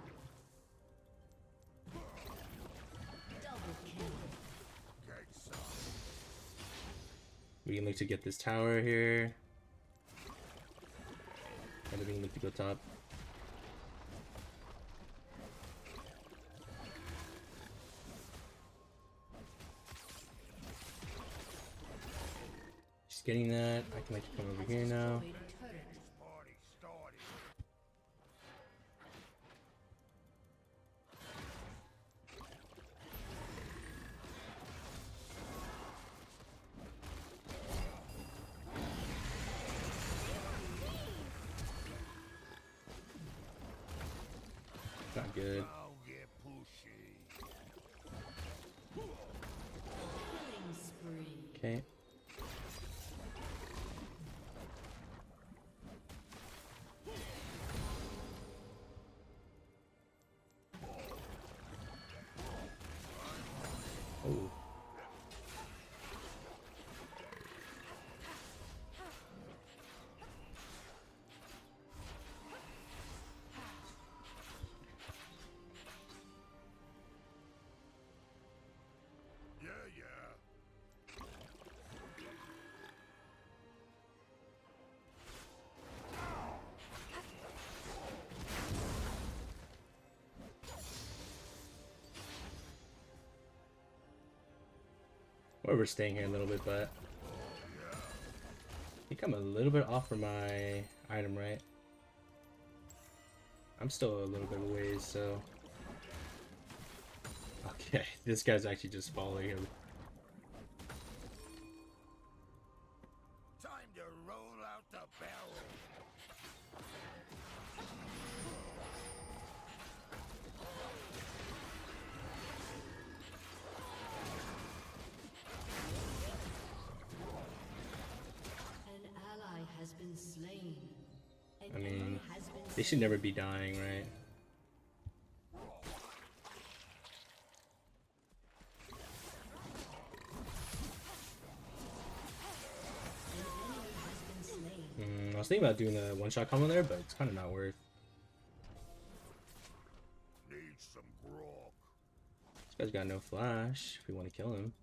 Double kill. We can look to get this tower here. And then we can look to go top. Just getting that. I can like come over here now. Party started. Not good. Now get pushy. Killing spree. Okay. Oh. Yeah, yeah. Or we're staying here a little bit, but I think I'm a little bit off for my item, right? I'm still a little bit away, so okay, this guy's actually just following him. Time to roll out the barrel. An ally has been slain. An I mean, enemy has been they should never be dying, right? I was thinking about doing a one-shot combo there, but it's kind of not worth. Need some grog. This guy's got no flash if we want to kill him.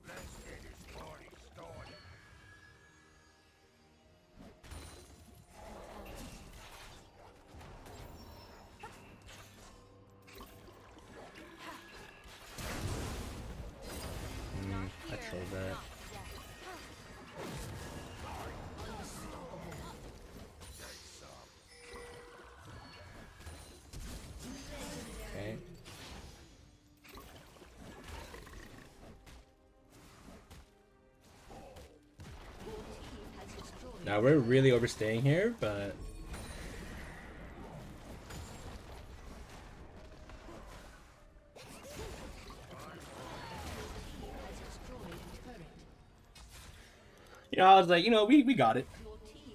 Let's get this party started. Now we're really overstaying here, but you know, I was like, you know, we got it.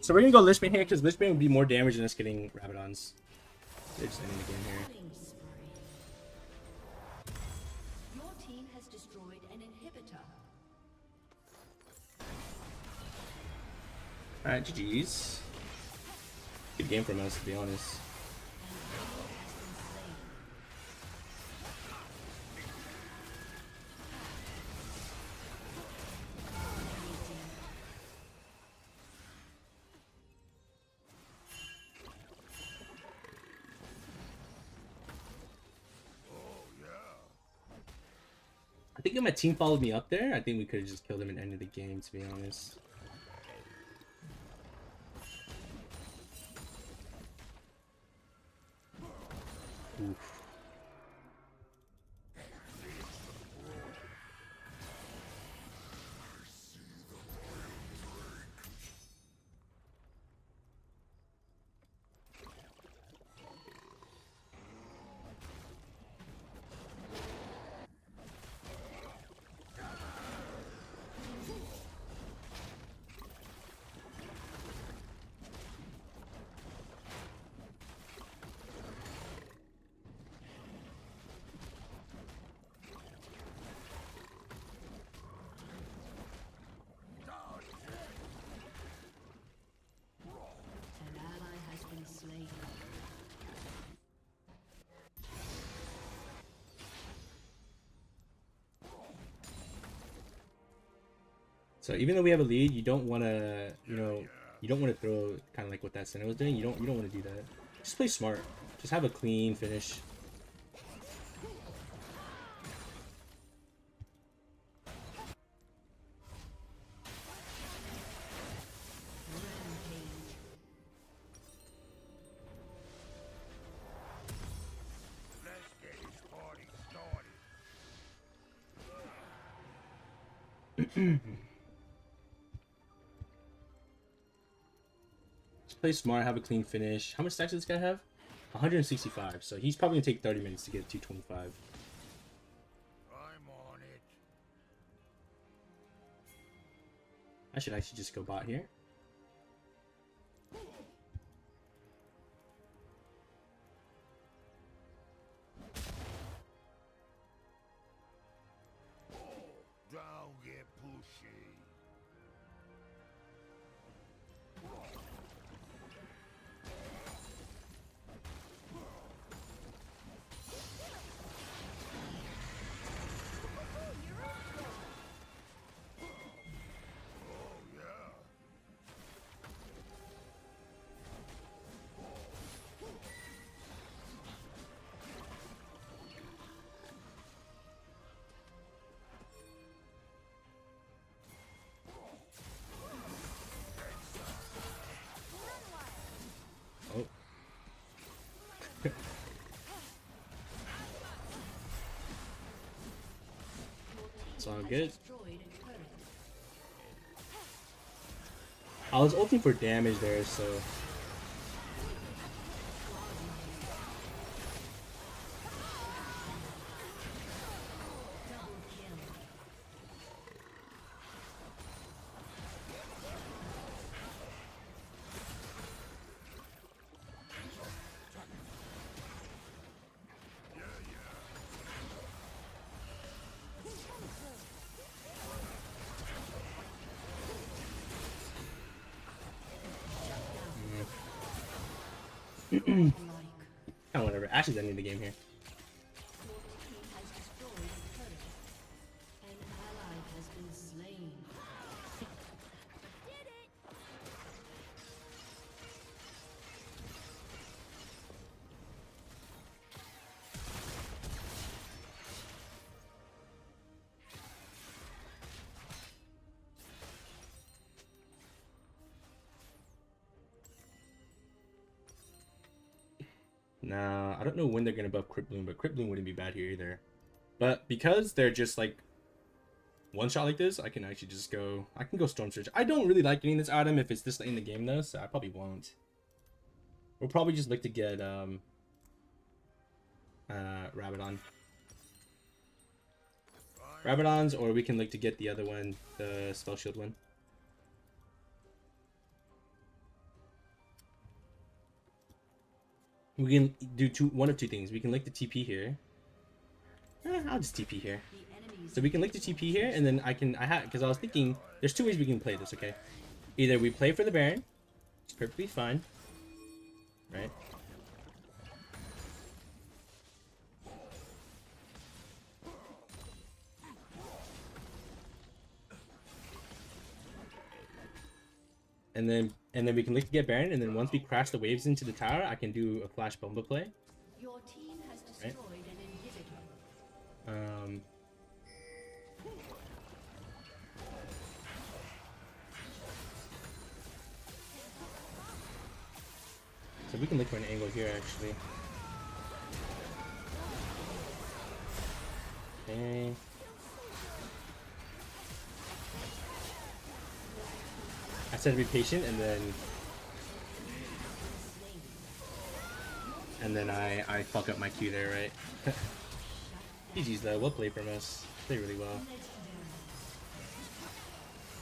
So we're gonna go Lisping here because Lisping would be more damage than us getting Rabadons. They're just ending the game here. Your team has destroyed an inhibitor. Alright, GG's. Good game from us, to be honest. I think if my team followed me up there, I think we could have just killed him and ended the game, to be honest. Oof. An ally has been slain. So even though we have a lead, you don't want to, you know, you don't want to throw kind of like what that center was doing. You don't want to do that. Just play smart. Just have a clean finish. Let's get this party started. Just play smart. Have a clean finish. How much stacks does this guy have? 165. So he's probably gonna take 30 minutes to get 225. I'm on it. I should actually just go bot here. Don't get pushy. Oh. It's all good. Destroyed a turret. I was ulting for damage there, so Double kill. Like kind of whatever. Ash is ending the game here. your team has destroyed a turret. An ally has been slain. Nah, I don't know when they're gonna buff Crypt Bloom, but Crypt Bloom wouldn't be bad here either. But because they're just like one shot like this, I can actually just go. I can go Storm Surge. I don't really like getting this item if it's this late in the game though, so I probably won't. We'll probably just look to get Rabadon. Rabadons, or we can look to get the other one, the Spell Shield one. We can do one of two things. We can lick the TP here. I'll just TP here. So we can lick the TP here, and then because I was thinking, there's two ways we can play this, okay? Either we play for the Baron, it's perfectly fine, right? And then we can lick to get Baron, and then once we crash the waves into the tower, I can do a Flash Bomba play. Your team has destroyed an inhibitor. So we can look for an angle here, actually. Okay. I said to be patient, and then I fuck up my Q there, right? GG's though, well played from us. Played really well.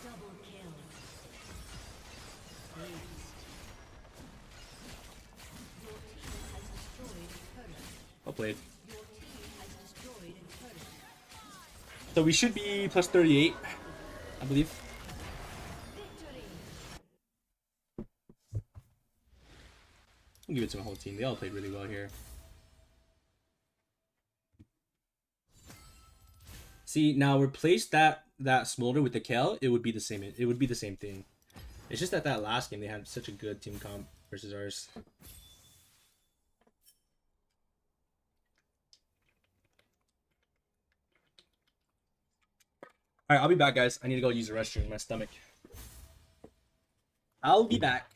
Double kill. Your team has destroyed a turret. Well played. Your team has destroyed a turret. So we should be plus 38, I believe. Victory. I'll give it to my whole team. They all played really well here. See, now replace that Smolder with the Kel, it would be the same. It would be the same thing. It's just that last game they had such a good team comp versus ours. All right, I'll be back, guys. I need to go use the restroom. My stomach. I'll be back.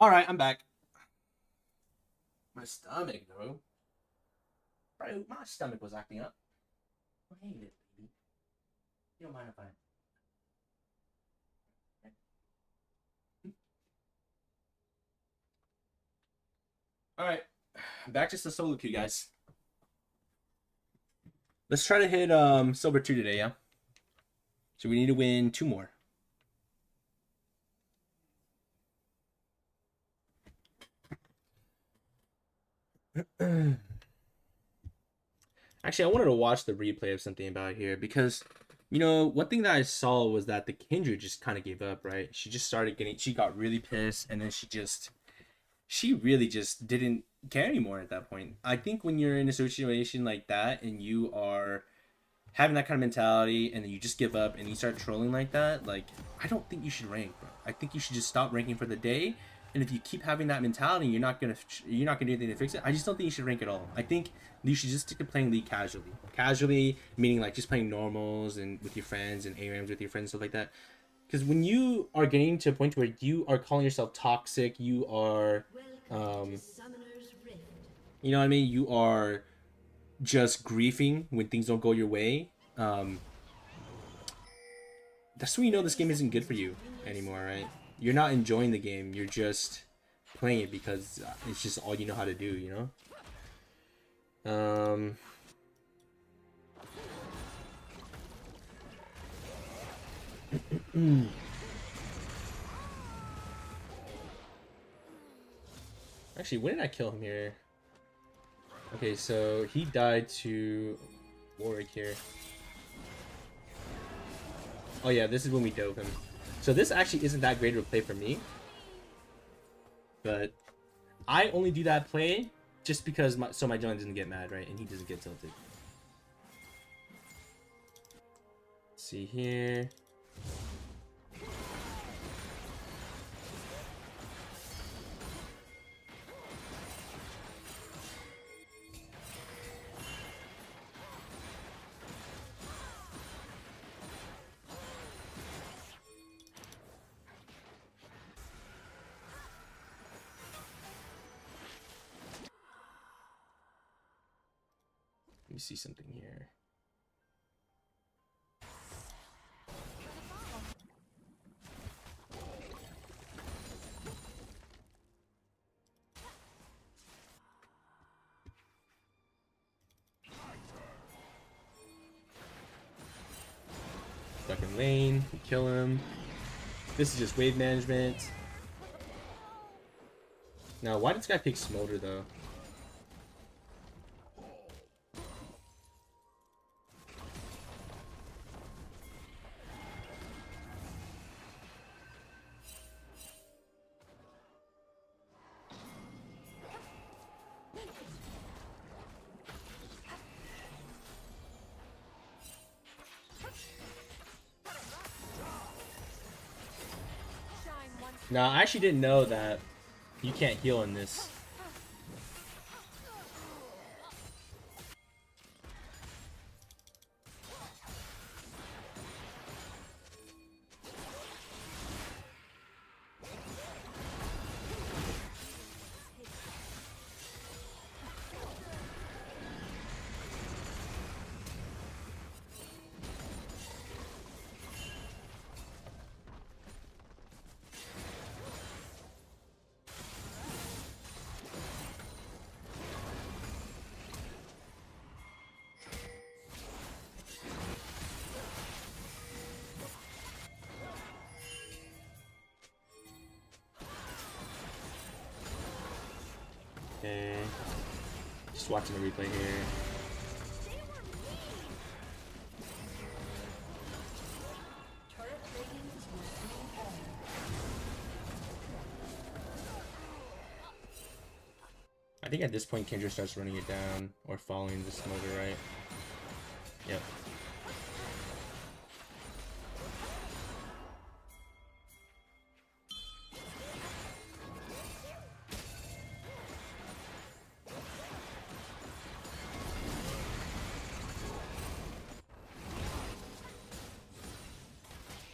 Alright, I'm back. My stomach, bro. Bro, my stomach was acting up. I hate it, baby. You don't mind if I... Alright. Back to the solo queue, guys. Let's try to hit silver 2 today, yeah? So we need to win 2 more. Actually, I wanted to watch the replay of something about here because, you know, one thing that I saw was that the Kindred just kind of gave up, right? She just started getting, she got really pissed, and then she really just didn't care anymore at that point. I think when you're in a situation like that and you are having that kind of mentality and then you just give up and you start trolling like that, like, I don't think you should rank, bro. I think you should just stop ranking for the day. And if you keep having that mentality, you're not gonna do anything to fix it. I just don't think you should rank at all. I think you should just stick to playing League casually. Casually meaning like just playing normals and with your friends and ARAMs with your friends, stuff like that. Because when you are getting to a point where you are calling yourself toxic, you are, you know what I mean? You are just griefing when things don't go your way. That's when you know this game isn't good for you anymore, right? You're not enjoying the game. You're just playing it because it's just all you know how to do, you know? Actually, when did I kill him here? Okay, so he died to Warwick here. Oh yeah, this is when we dove him. So this actually isn't that great of a play for me. But I only do that play just because my John doesn't get mad, right? And he doesn't get tilted. Let's see here. Let me see something here. Stuck in lane, we kill him. This is just wave management. Now, why did this guy pick Smolder though? Now, I actually didn't know that you can't heal in this. Okay. Just watching the replay here. I think at this point Kendra starts running it down or following the Smolder, right? Yep.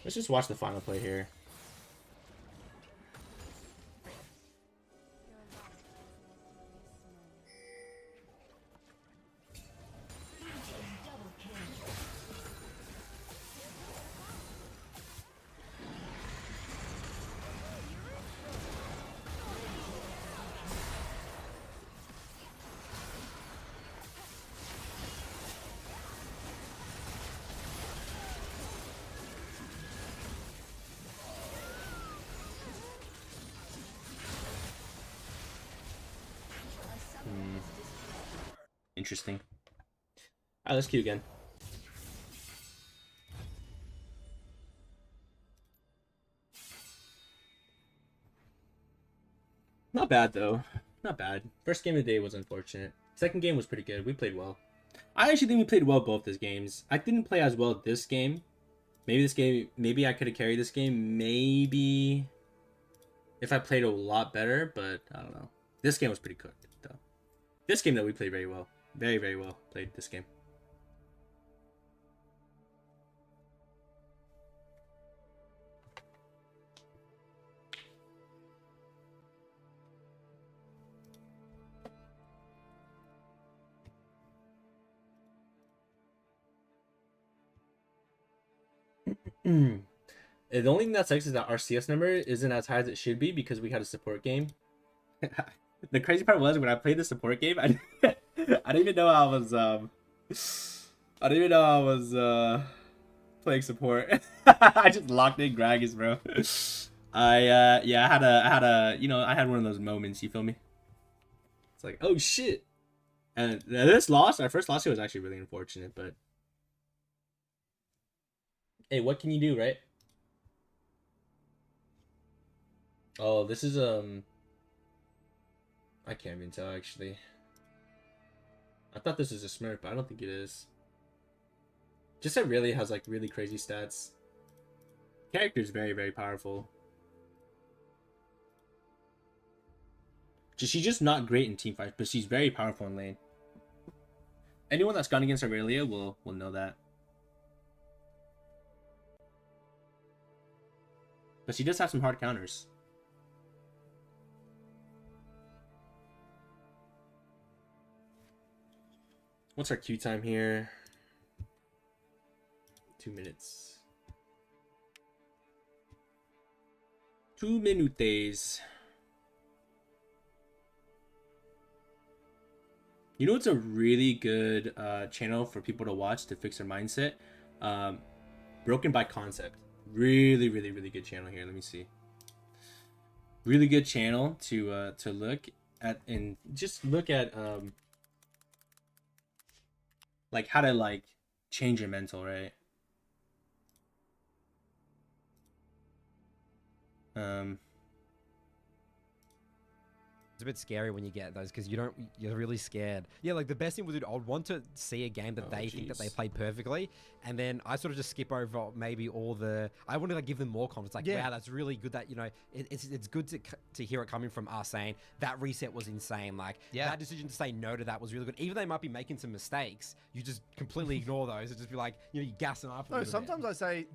Let's just watch the final play here. interesting. Alright, let's queue again. Not bad though. Not bad. First game of the day was unfortunate. Second game was pretty good. We played well. I actually think we played well both these games. I didn't play as well this game. Maybe I could have carried this game. Maybe if I played a lot better, but I don't know. This game was pretty cooked though. This game though, we played very well. Very, very well played this game. The only thing that sucks is that our CS number isn't as high as it should be because we had a support game. The crazy part was when I played the support game, I didn't even know I was playing support. I just locked in Gragas, bro. I had one of those moments. You feel me? It's like, oh shit. And this loss, our first loss here was actually really unfortunate, but hey, what can you do, right? Oh, this is I can't even tell actually. I thought this was a Smurf, but I don't think it is. Just it really has like really crazy stats. Character is very, very powerful. She's just not great in team fights, but she's very powerful in lane. Anyone that's gone against Aurelia will know that. But she does have some hard counters. What's our queue time here? 2 minutes. 2 minutes. You know what's a really good channel for people to watch to fix their mindset? Broken by Concept. Really, really, really good channel here. Let me see. Really good channel to look at and just look at like how to like change your mental, right? It's a bit scary when you get those because you're really scared. Yeah, like the best thing would do, I would want to see a game that they think that they played perfectly, and then I sort of just skip over maybe all the. I want to like give them more confidence. Like, wow, that's really good. That it's good to hear it coming from us saying that reset was insane. Like that decision to say no to that was really good. Even though they might be making some mistakes, you just completely ignore those and just be like, you gas them up. No, sometimes I say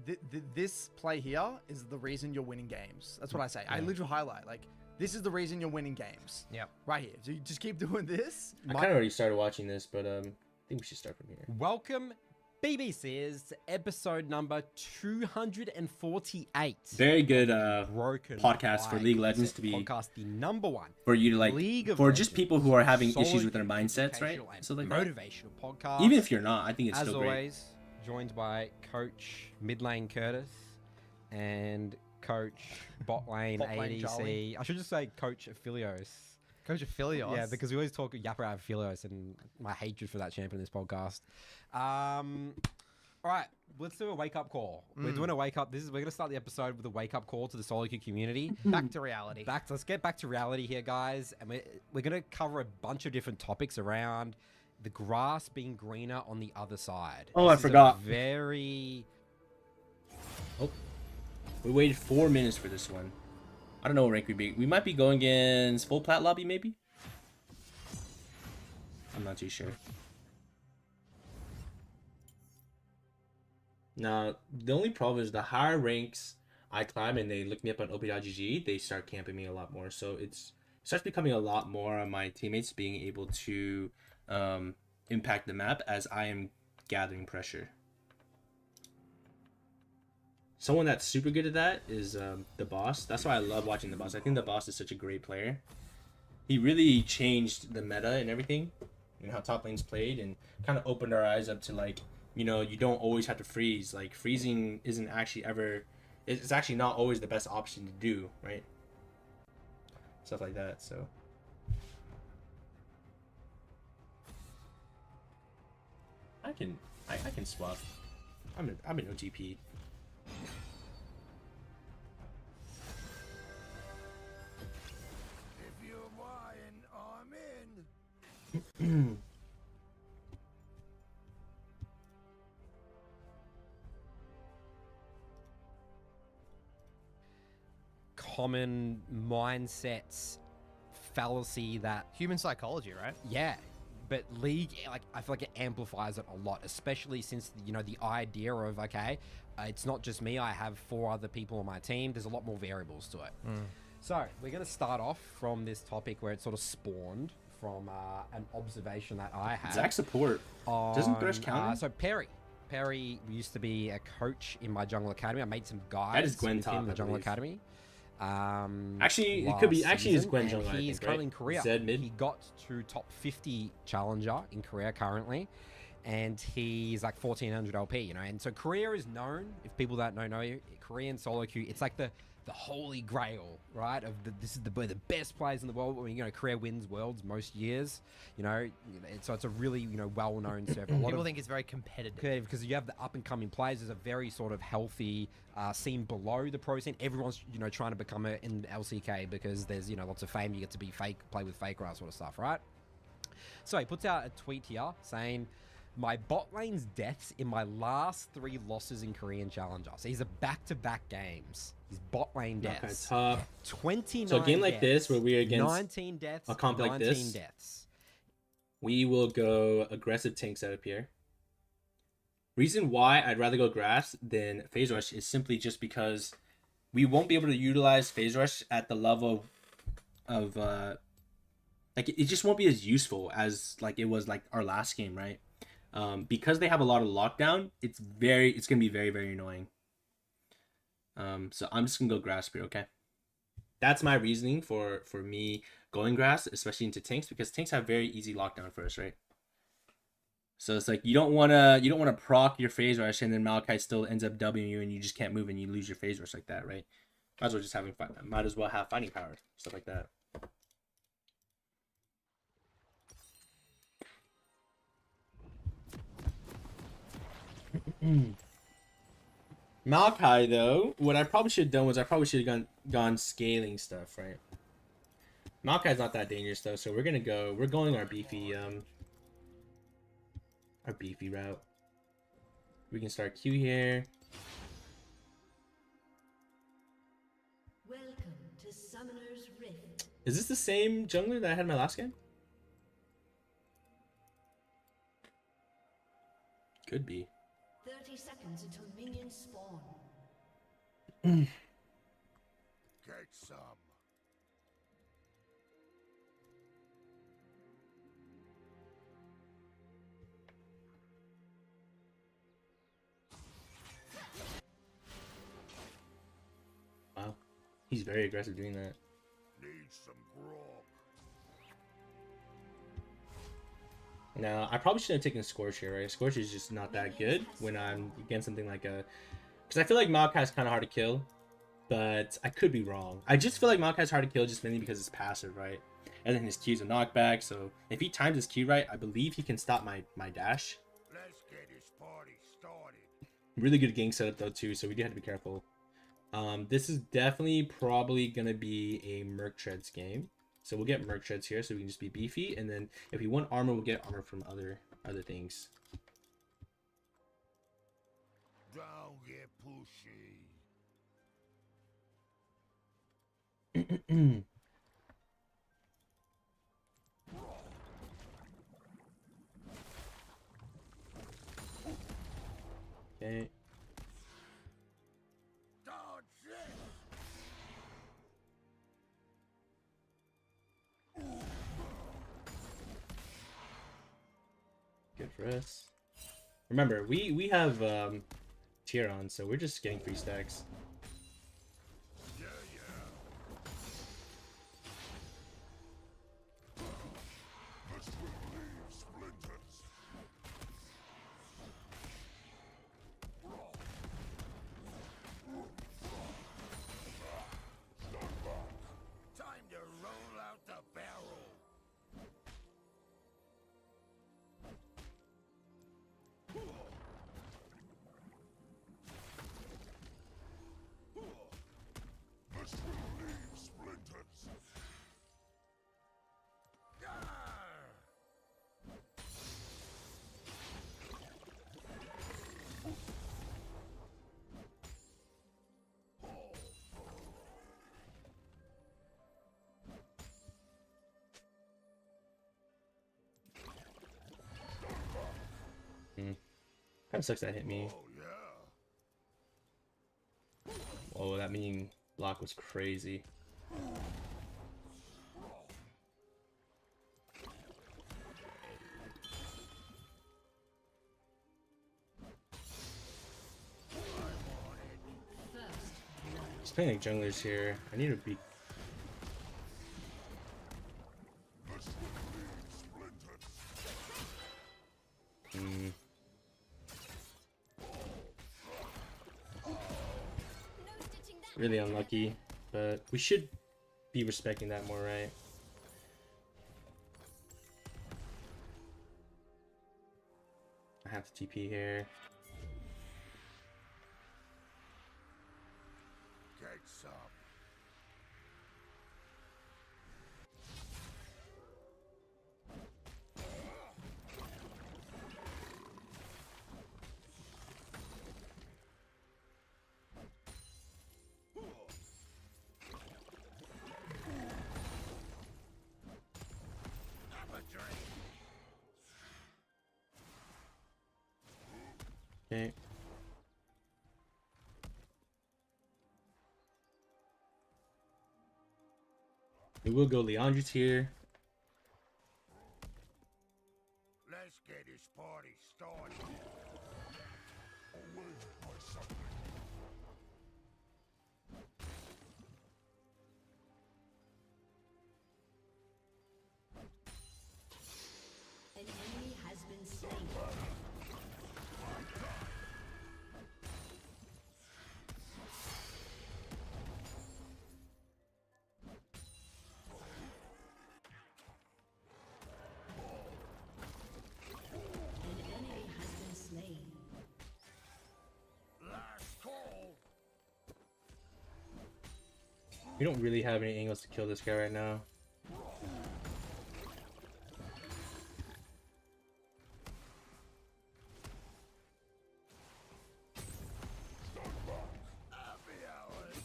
this play here is the reason you're winning games. That's what I say. I literally highlight like. This is the reason you're winning games. Yeah. Right here. So you just keep doing this. I kind of already started watching this, but I think we should start from here. Welcome, BBCs, to episode number 248. Very good podcast for League of Legends to be podcast, the number one for you to like for just people who are having issues with their mindsets, right? So like motivational podcast. Even if you're not, I think it's still great. As always, joined by Coach Midlane Curtis and Coach Botlane ADC. Charlie. I should just say Coach Aphelios. Coach Aphelios? Yeah, because we always talk Yapper out Aphelios and my hatred for that champion in this podcast. All right, let's do a wake-up call. We're doing a wake-up. We're going to start the episode with a wake-up call to the solo queue community. Back to reality. Let's get back to reality here, guys. And we're going to cover a bunch of different topics around the grass being greener on the other side. Oh, I forgot. We waited 4 minutes for this one. I don't know what rank we'd be. We might be going against full plat lobby, maybe? I'm not too sure. Now, the only problem is the higher ranks I climb and they look me up on op.gg, they start camping me a lot more. So it starts becoming a lot more on my teammates being able to impact the map as I am gathering pressure. Someone that's super good at that is the boss. That's why I love watching the boss. I think the boss is such a great player. He really changed the meta and everything, and how top lane's played, and kind of opened our eyes up to like, you know, you don't always have to freeze. Like freezing isn't actually ever, it's actually not always the best option to do, right? Stuff like that. So I can swap. I'm an OTP. If you're buying, I'm in. Common mindsets fallacy that Human psychology, right? yeah, but League, like, I feel like it amplifies it a lot, especially since, you know, the idea of, okay, it's not just me, I have 4 other people on my team, there's a lot more variables to it. So we're going to start off from this topic where it sort of spawned from an observation that I had. Zach support. Doesn't Thresh count? So Perry used to be a coach in my Jungle Academy. I made some guys That is Gwen with top, him in the I Jungle believe. Academy. Actually, it could be. Last Actually, it's season, Gwen and Jungle. I He's think, currently right? in Korea. Zed mid. He got to top 50 challenger in Korea currently, and he's like 1400 LP. You know, and so Korea is known. If people that don't know, Korean solo queue, it's like the holy grail, right? Of this is the best players in the world. I mean, you know, Korea wins worlds most years. You know, so it's a really, you know, well-known server. A lot People of think it's very competitive. because you have the up-and-coming players. There's a very sort of healthy scene below the pro scene. Everyone's, you know, trying to become in LCK because there's, you know, lots of fame. You get to be fake, play with Faker, that sort of stuff, right? So he puts out a tweet here saying, my bot lane's deaths in my last 3 losses in Korean Challenger. So he's a back-to-back games. His bot lane deaths. Okay, tough. 29 So a game like this, deaths, where we're against 19 deaths, a comp like 19 this, deaths. we will go aggressive tank setup here. Reason why I'd rather go grass than phase rush is simply just because we won't be able to utilize phase rush at the level of like it just won't be as useful as like it was like our last game, right? Because they have a lot of lockdown, it's gonna be very, very annoying. So I'm just gonna go grass here, okay? That's my reasoning for me going grass, especially into tanks, because tanks have very easy lockdown first, right? So it's like you don't wanna proc your phase rush and then Malachi still ends up Wing you and you just can't move and you lose your phase rush like that, right? Might as well just having fun. Might as well have fighting power, stuff like that. Malachi, though, what I probably should have done was I probably should have gone scaling stuff, right? Malachi's not that dangerous though, so we're going our beefy route. We can start Q here. Welcome to Summoner's Rift. Is this the same jungler that I had in my last game? Could be. 30 seconds until minions spawn. Get some. Wow. He's very aggressive doing that. Need some grog. Now, I probably shouldn't have taken Scorch here, right? Scorch is just not that good when I'm against something like a... Because I feel like Maokai's kind of hard to kill, but I could be wrong. I just feel like Maokai's hard to kill just mainly because it's passive, right? And then his Q's a knockback, so if he times his Q right, I believe he can stop my dash. Let's get this party started. Really good gank setup though too, so we do have to be careful. This is definitely probably gonna be a Merc Treads game. So we'll get Merc Treads here so we can just be beefy, and then if we want armor, we'll get armor from other things. Don't get pushy. Okay. Dodge it. Good for us. Remember, we have tier on, so we're just getting free stacks. Yeah, yeah. This will leave splinters. Time to roll out the barrel. Kinda sucks that hit me. Oh, that minion block was crazy. Just playing like junglers here. I need to be. Really unlucky, but we should be respecting that more, right? I have to TP here. Get some. Have a drink. Okay. We will go Leandra's here. Let's get this party started. An enemy has been slain. An enemy has been slain. Last call. We don't really have any angles to kill this guy right now. Happy hours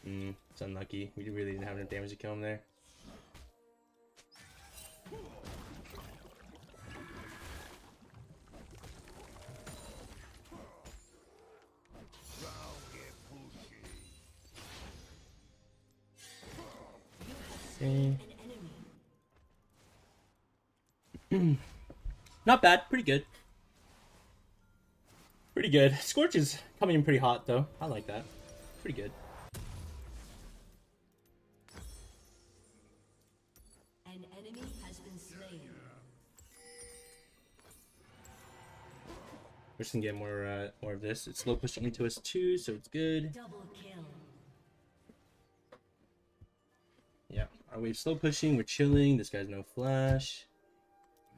coming. It's unlucky. We really didn't have enough damage to kill him there. Don't get pushy. Okay. An enemy. Not bad. Pretty good. Pretty good. Scorch is coming in pretty hot, though. I like that. Pretty good. An enemy has been slain. We're just gonna get more of this. It's slow pushing into us too, so it's good. Double kill. Yeah, our wave's slow pushing. We're chilling. This guy's no flash.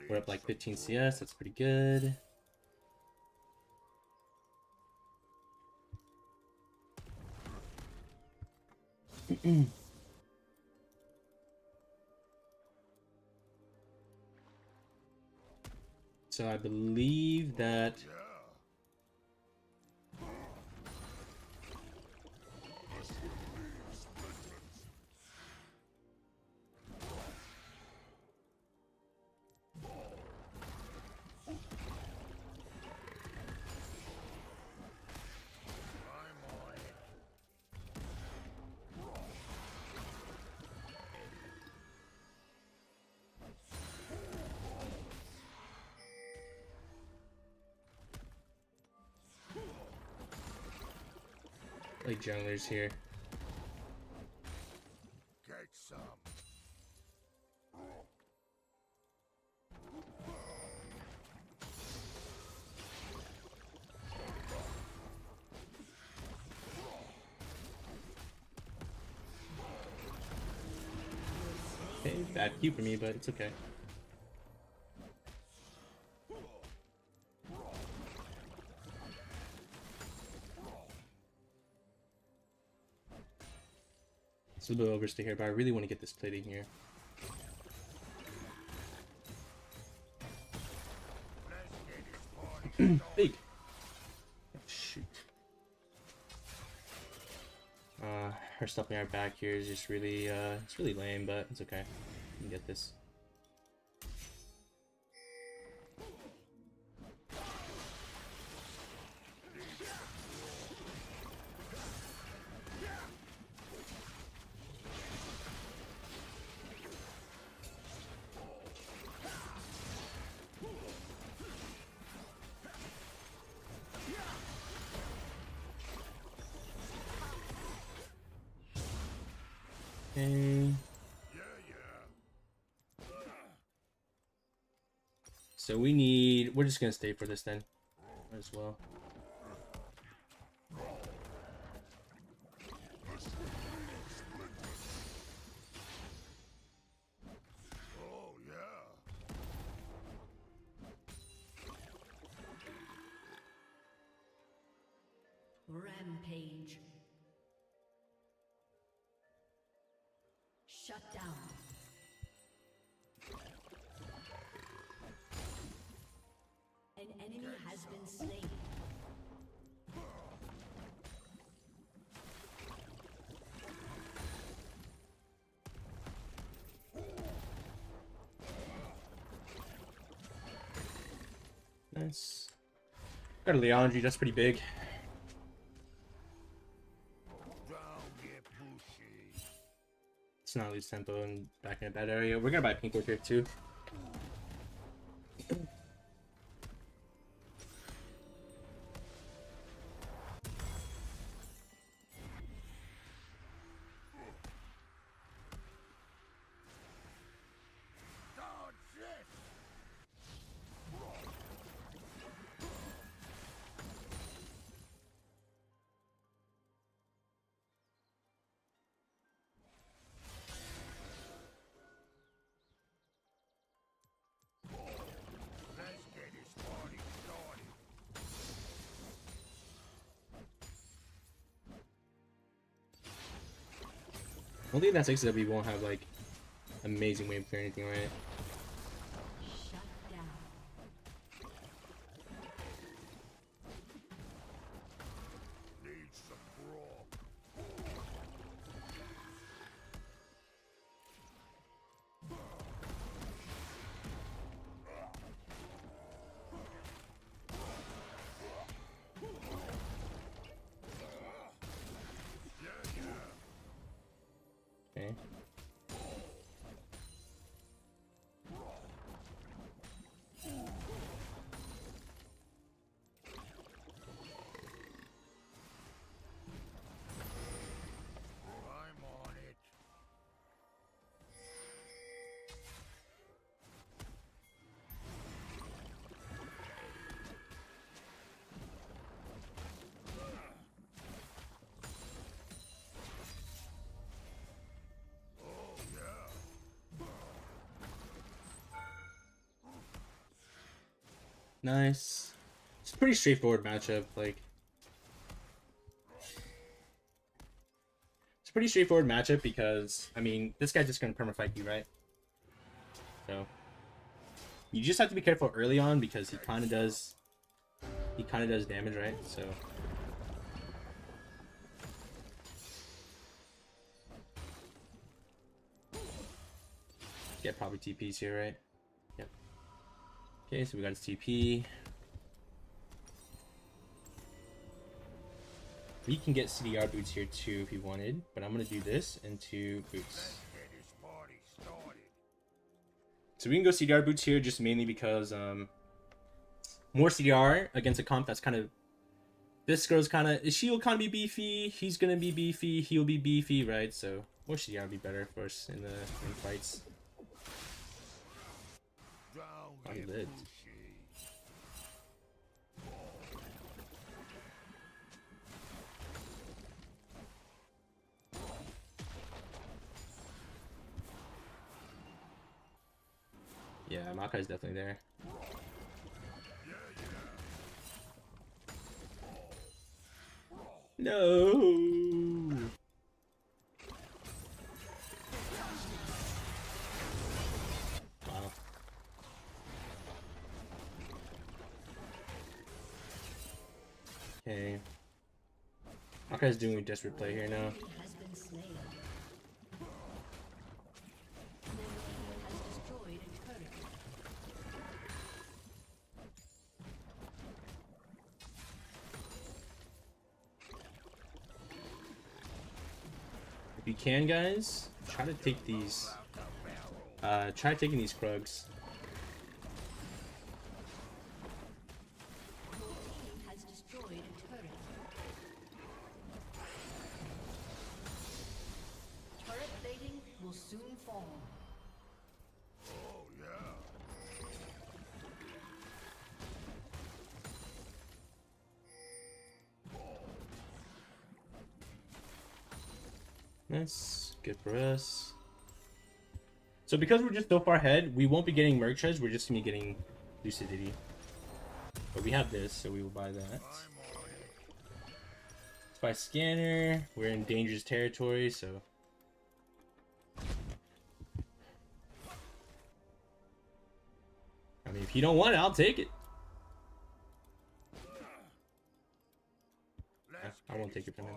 We're up like 15 CS. That's pretty good. So I believe that I'm on it. like junglers here. Get some. Okay, bad cue for me, but it's okay. It's a little bit overstay here, but I really want to get this plating here. Let's get this party started. Big. Oh, shoot. Her stuffing our back here is just really, it's really lame, but it's okay. We can get this. Okay. So we need. We're just gonna stay for this then, as well. Rampage. Shut down. An enemy has been slain. Nice. Got a Leandry, that's pretty big. It's not lose tempo and back in a bad area. We're gonna buy pink here too. One thing that sucks is that we won't have like amazing wave clear or anything, right? Shut down. Okay. I'm on it. Nice. It's a pretty straightforward matchup. Like, it's a pretty straightforward matchup because I mean, this guy's just gonna permafight you, right? So you just have to be careful early on because he kind of does damage, right? So. Get probably TPs here, right? Yep. Okay, so we got his TP. We can get CDR boots here too if you wanted, but I'm gonna do this into boots. Get this party started. So we can go CDR boots here just mainly because more CDR against a comp that's kind of, this girl's kind of, she'll kind of be beefy, he's gonna be beefy, he'll be beefy, right? So more CDR would be better for us in fights. Don't I get lived. pushy. Yeah, Makai's definitely there. No. Wow. Okay. Makai's doing a desperate play here now. Has been slain. Has destroyed a turret. If you can, guys, try to take these. Try taking these Krugs. Has destroyed a turret. Turret plating Nice. Good for us. So because we're just so far ahead, we won't be getting Merc Treads, we're just gonna be getting Lucidity. But we have this, so we will buy that. Let's buy Scanner. We're in dangerous territory, so... I mean, if you don't want it, I'll take it. I won't take it from him.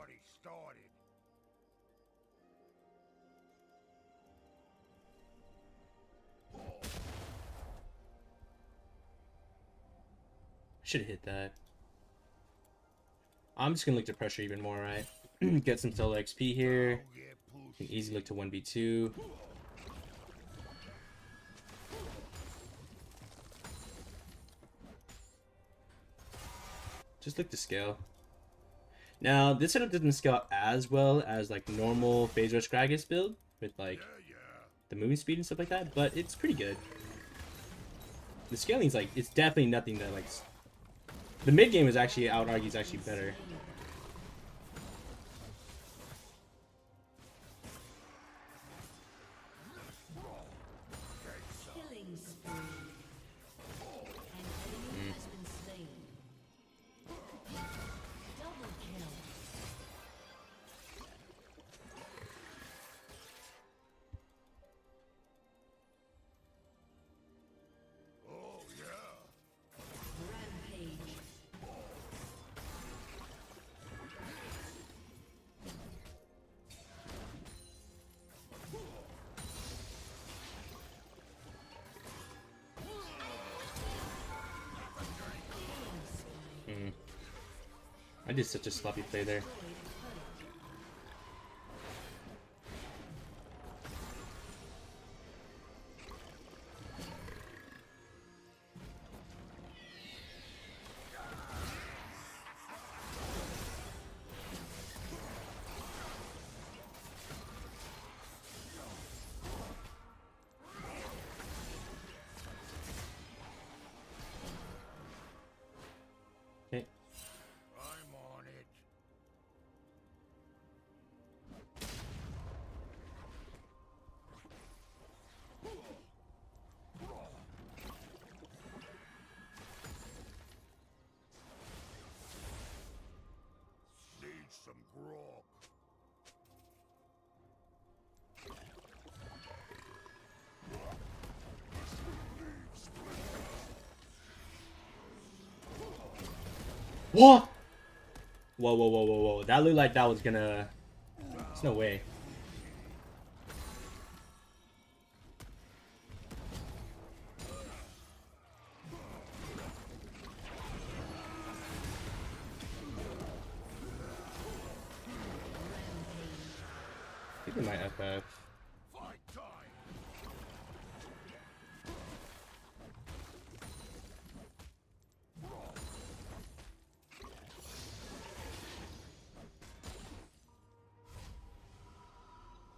Should have hit that. I'm just gonna look to pressure even more, right? Get some solo XP here. Can easily look to 1v2. Just look to scale. Now, this setup doesn't scale as well as like normal Phase Rush Gragas build with like the moving speed and stuff like that, but it's pretty good. The scaling is like, it's definitely nothing that like. The mid game is actually, I would argue, is actually better. Killing spree. An enemy has been slain. Double kill. Rampage. I did such a sloppy play there. Okay. I'm on it. Need some grog. What? Whoa, whoa, whoa, whoa, whoa. That looked like that was gonna... There's no way. I think they might FF. Fight time.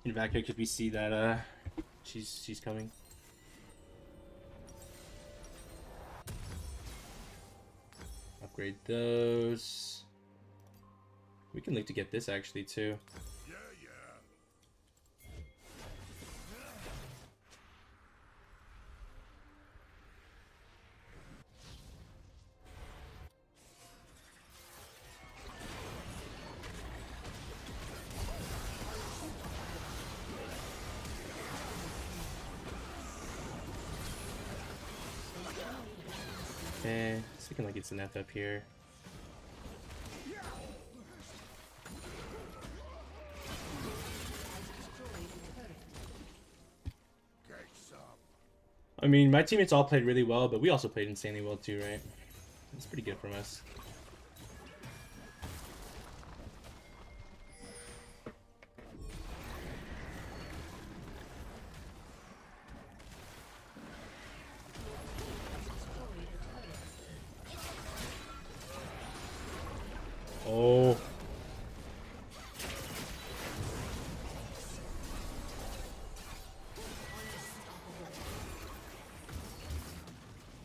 In back here, because we see that she's coming. Upgrade those. We can look to get this actually too. Yeah. Okay, it's looking like it's an FF here. Gates up. I mean, my teammates all played really well, but we also played insanely well too, right? It's pretty good from us. Oh.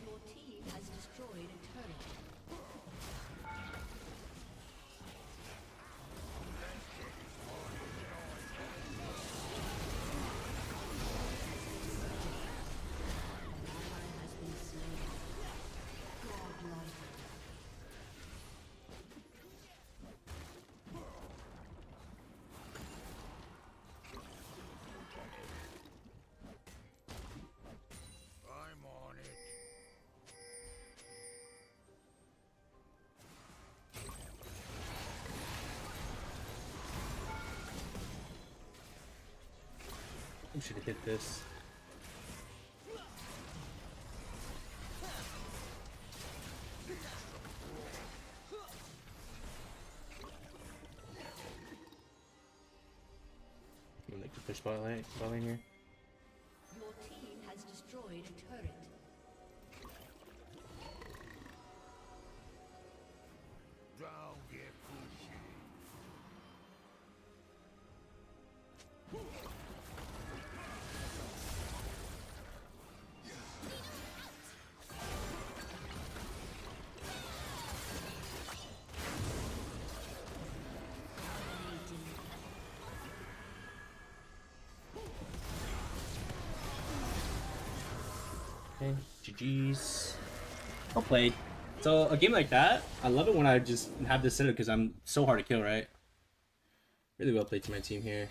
Your team has destroyed a turret. I should have hit this. I'm like to push spotlight here. Your team has destroyed a turret. Don't get pushy. Okay, GG's. I'll play. So a game like that, I love it when I just have this setup because I'm so hard to kill, right? Really well played to my team here.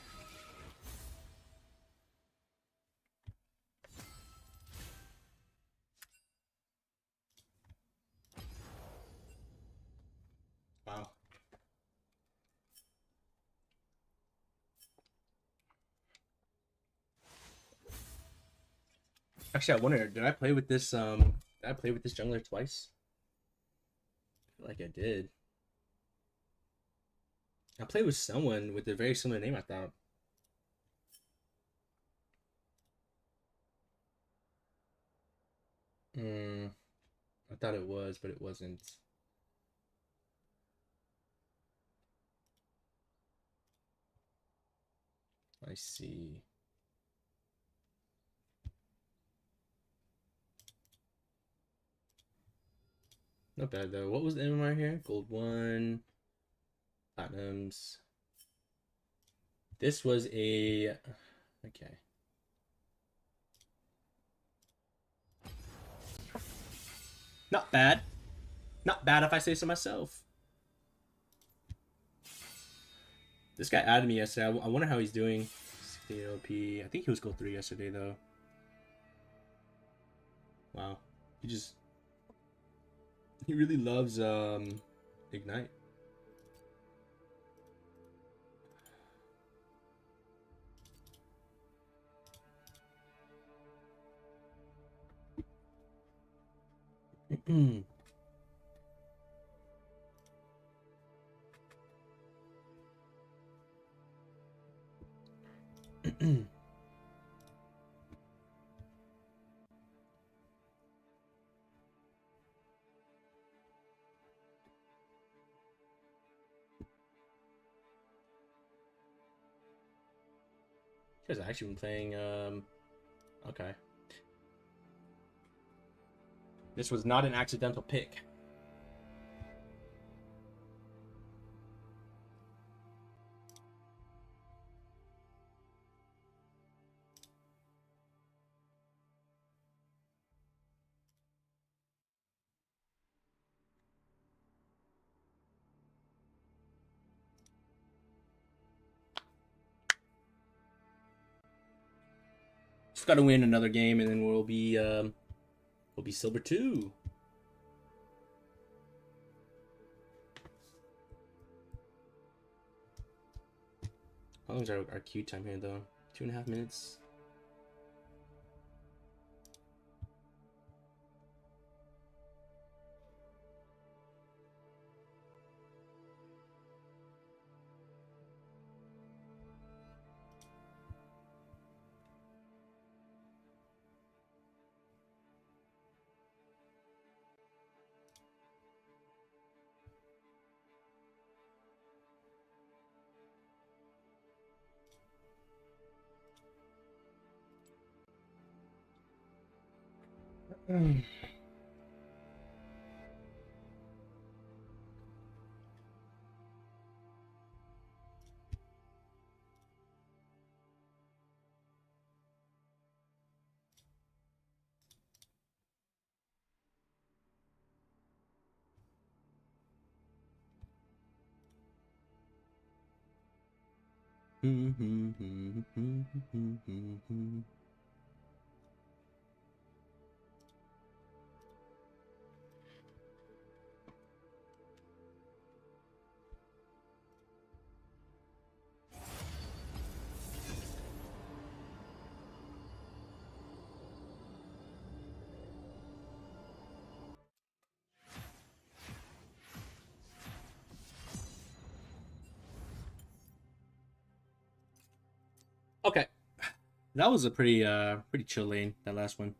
Wow. Actually, I wonder, did I play with this jungler twice? I feel like I did. I played with someone with a very similar name, I thought. I thought it was, but it wasn't. I see. Not bad though. What was the MMR here? Gold 1, platinums. This was a okay. Not bad. Not bad if I say so myself. This guy added me yesterday. I wonder how he's doing. 68 OP. I think he was gold 3 yesterday though. Wow. He really loves Ignite. You guys have actually been playing okay. This was not an accidental pick. Just gotta win another game and then we'll be silver 2. How long is our queue time here though? 2.5 minutes. Okay. That was a pretty chill lane, that last one.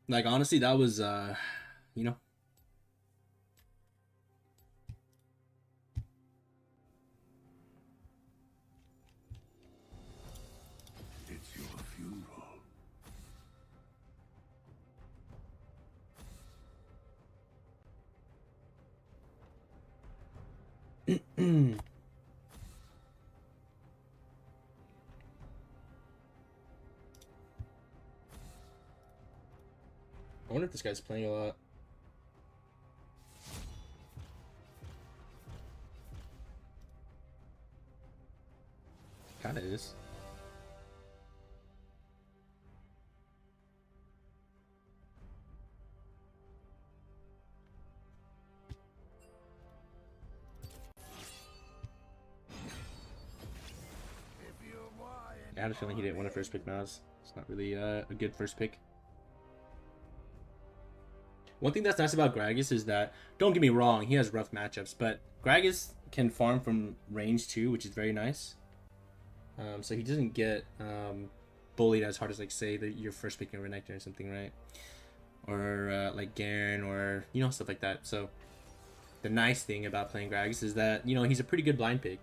Like honestly, that was you know. It's your funeral. I wonder if this guy's playing a lot. Kinda is. I had a feeling he didn't want a first pick mouse. It's not really a good first pick. One thing that's nice about Gragas is that, don't get me wrong, he has rough matchups, but Gragas can farm from range too, which is very nice. So he doesn't get bullied as hard as, like, say, your first pick in Renekton or something, right? Or like Garen or, you know, stuff like that. So the nice thing about playing Gragas is that, you know, he's a pretty good blind pick.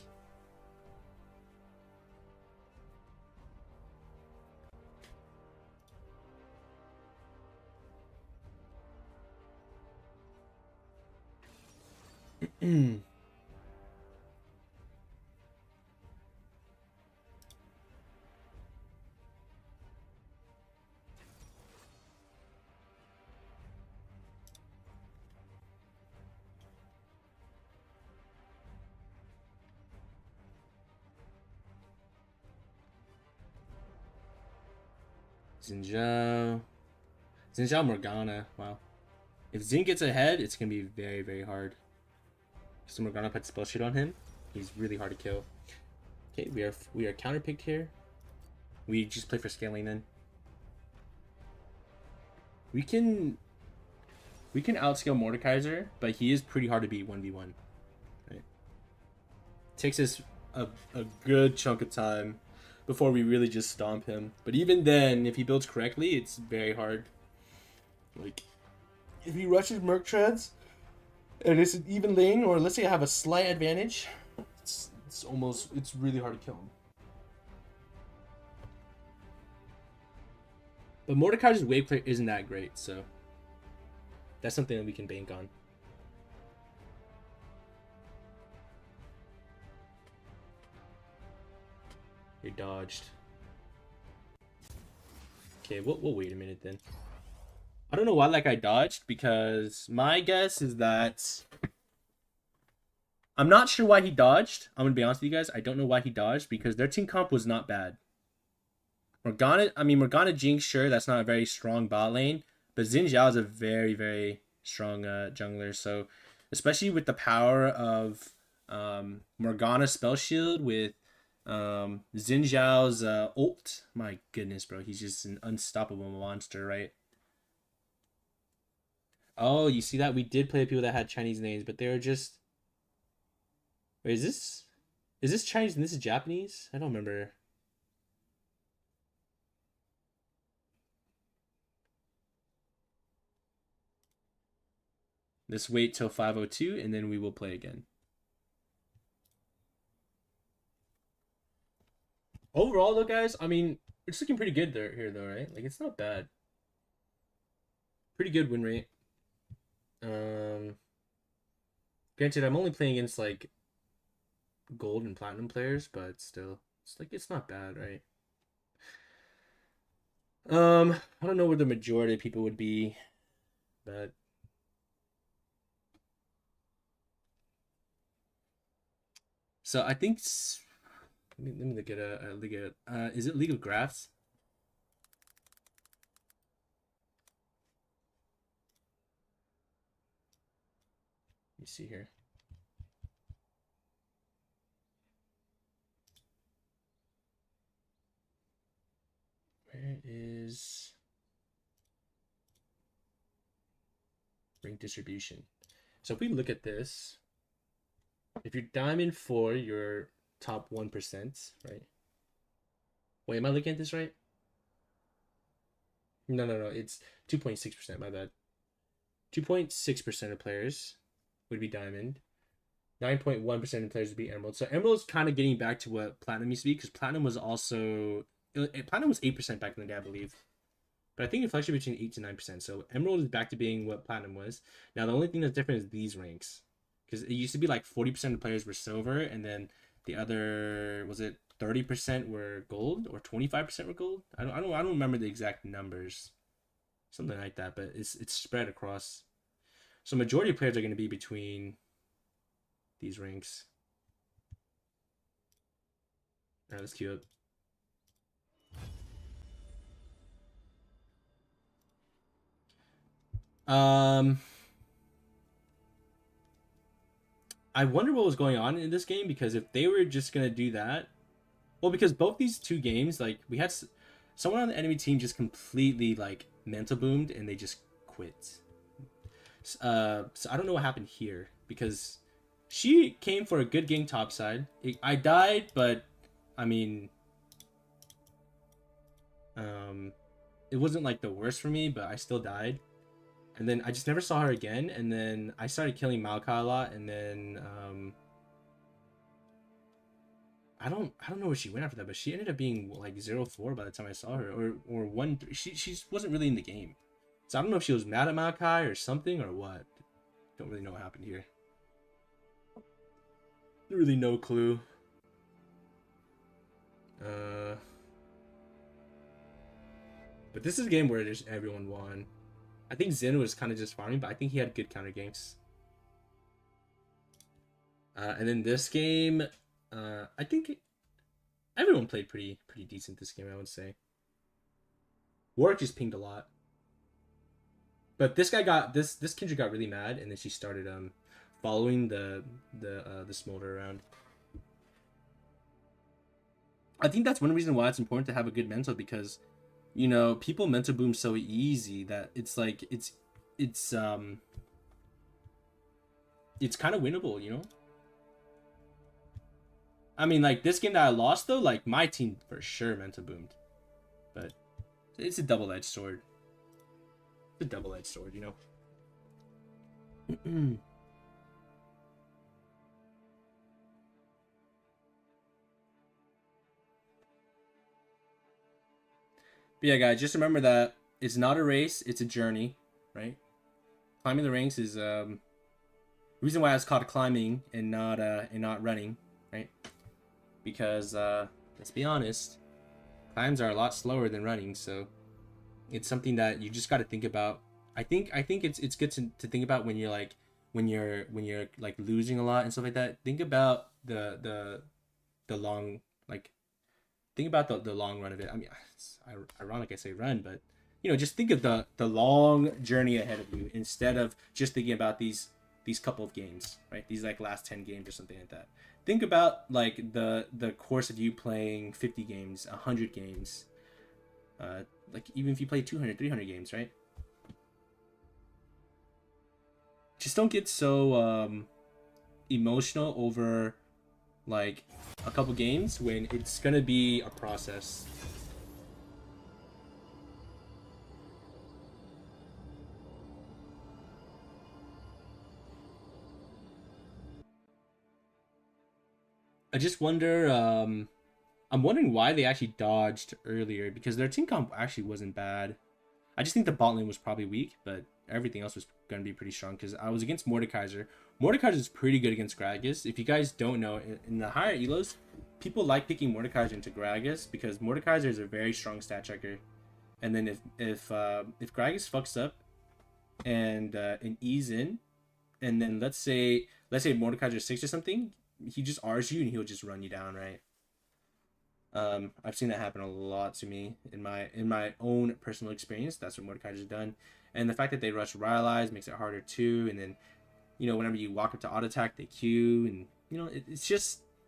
Xin Morgana. Wow. If Xin gets ahead, it's gonna be very, very hard. So Morgana put spell shit on him. He's really hard to kill. Okay, we are counter picked here. We just play for scaling then. We can outscale Mordekaiser, but he is pretty hard to beat 1v1. Right? Takes us a good chunk of time before we really just stomp him. But even then, if he builds correctly, it's very hard. Like, if he rushes Merc Treads, and it's an even lane, or let's say I have a slight advantage, it's really hard to kill him. But Mordekaiser's wave clear isn't that great, so that's something that we can bank on. You're dodged. Okay, we'll wait a minute then. I don't know why I dodged, because my guess is that I'm not sure why he dodged. I'm gonna be honest with you guys. I don't know why he dodged, because their team comp was not bad. Morgana Jinx, sure, that's not a very strong bot lane, but Xin Zhao is a very, very strong jungler. So, especially with the power of Morgana spell shield with Xin Zhao's ult, my goodness, bro, he's just an unstoppable monster, right? Oh, you see that? We did play with people that had Chinese names, but they were just... Wait, is this Chinese and this is Japanese? I don't remember. Let's wait till 5:02 and then we will play again. Overall, though, guys, I mean, it's looking pretty good here, though, right? Like, it's not bad. Pretty good win rate. Granted, I'm only playing against, like, gold and platinum players, but still, it's not bad, right? I don't know where the majority of people would be, but so I think let me look at is it League of Graphs? Let me see here. Where is rank distribution? So if we look at this, if you're Diamond 4, you're top 1%, right? Wait, am I looking at this right? No, it's 2.6%, my bad. 2.6% of players would be diamond. 9.1% of players would be emerald. So emerald's kind of getting back to what platinum used to be, because platinum was also platinum was 8% back in the day, I believe. But I think it fluctuated between 8 to 9%. So emerald is back to being what platinum was. Now the only thing that's different is these ranks, because it used to be like 40% of players were silver, and then the other, was it 30% were gold or 25% were gold? I don't remember the exact numbers, something like that. But it's spread across. So majority of players are going to be between these ranks. All right, let's queue up. I wonder what was going on in this game, because if they were just gonna do that, well, because both these two games, like, we had someone on the enemy team just completely like mental boomed and they just quit. So I don't know what happened here, because she came for a good game topside. I died, but I mean, it wasn't like the worst for me, but I still died. And then I just never saw her again. And then I started killing Maokai a lot. And then I don't know where she went after that, but she ended up being like 0-4 by the time I saw her, or 1-3. She wasn't really in the game. So I don't know if she was mad at Maokai or something or what. Don't really know what happened here. Really no clue. But this is a game where just everyone won. I think Zen was kind of just farming, but I think he had good counter games. And then this game, I think everyone played pretty decent this game, I would say. Warwick just pinged a lot. But this guy got this Kindred got really mad, and then she started following the smolder around. I think that's one reason why it's important to have a good mental, because you know, people mental boom so easy that it's like it's kind of winnable, you know? I mean, like this game that I lost though, like my team for sure mental boomed. But it's a double-edged sword. It's a double-edged sword, you know? But yeah, guys, just remember that it's not a race, it's a journey, right? Climbing the ranks is reason why it's called climbing and not running, right? Because let's be honest, climbs are a lot slower than running, so it's something that you just got to think about. I think it's good to think about when you're like when you're like losing a lot and stuff like that. Think about the long, like, think about the long run of it. I mean, it's ironic I say run, but you know, just think of the long journey ahead of you instead of just thinking about these couple of games, right? These like last 10 games or something like that. Think about like the course of you playing 50 games, 100 games, like even if you play 200, 300 games, right? Just don't get so emotional over like a couple games when it's gonna be a process. I just wonder, I'm wondering why they actually dodged earlier, because their team comp actually wasn't bad. I just think the bot lane was probably weak, but everything else was going to be pretty strong, because I was against Mordekaiser. Mordekaiser is pretty good against Gragas. If you guys don't know, in the higher elos, people like picking Mordekaiser into Gragas, because Mordekaiser is a very strong stat checker. And then if Gragas fucks up and E's in, and then let's say Mordekaiser 6 or something, he just R's you and he'll just run you down, right? I've seen that happen a lot to me in my own personal experience. That's what Mordekaiser's done. And the fact that they rush Rylai's makes it harder too. And then, you know, whenever you walk up to auto attack, they Q, and you know,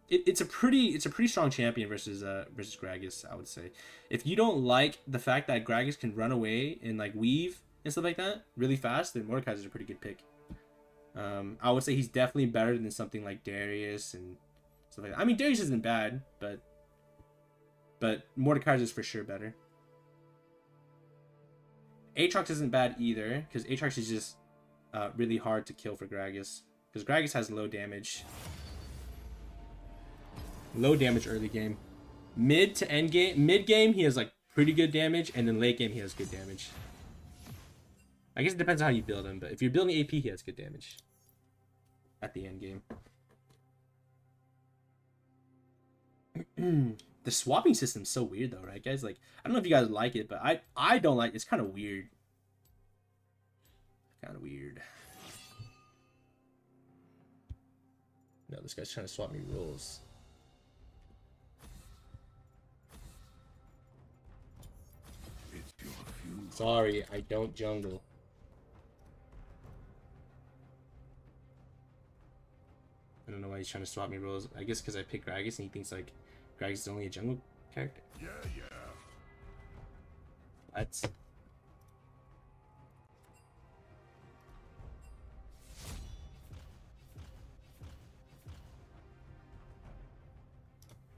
it's a pretty strong champion versus Gragas, I would say. If you don't like the fact that Gragas can run away and like weave and stuff like that really fast, then Mordekaiser's a pretty good pick. I would say he's definitely better than something like Darius and stuff like that. I mean, Darius isn't bad, but Mordekaiser's is for sure better. Aatrox isn't bad either, because Aatrox is just really hard to kill for Gragas. Because Gragas has low damage. Low damage early game. Mid to end game, mid game he has like pretty good damage, and then late game he has good damage. I guess it depends on how you build him, but if you're building AP, he has good damage at the end game. The swapping system's so weird though, right, guys? Like, I don't know if you guys like it, but I don't like it. It's kind of weird. Kind of weird. No, this guy's trying to swap me roles. It's your funeral. Sorry, I don't jungle. I don't know why he's trying to swap me roles. I guess because I picked Gragas and he thinks like Gragas is only a jungle character. Yeah. What?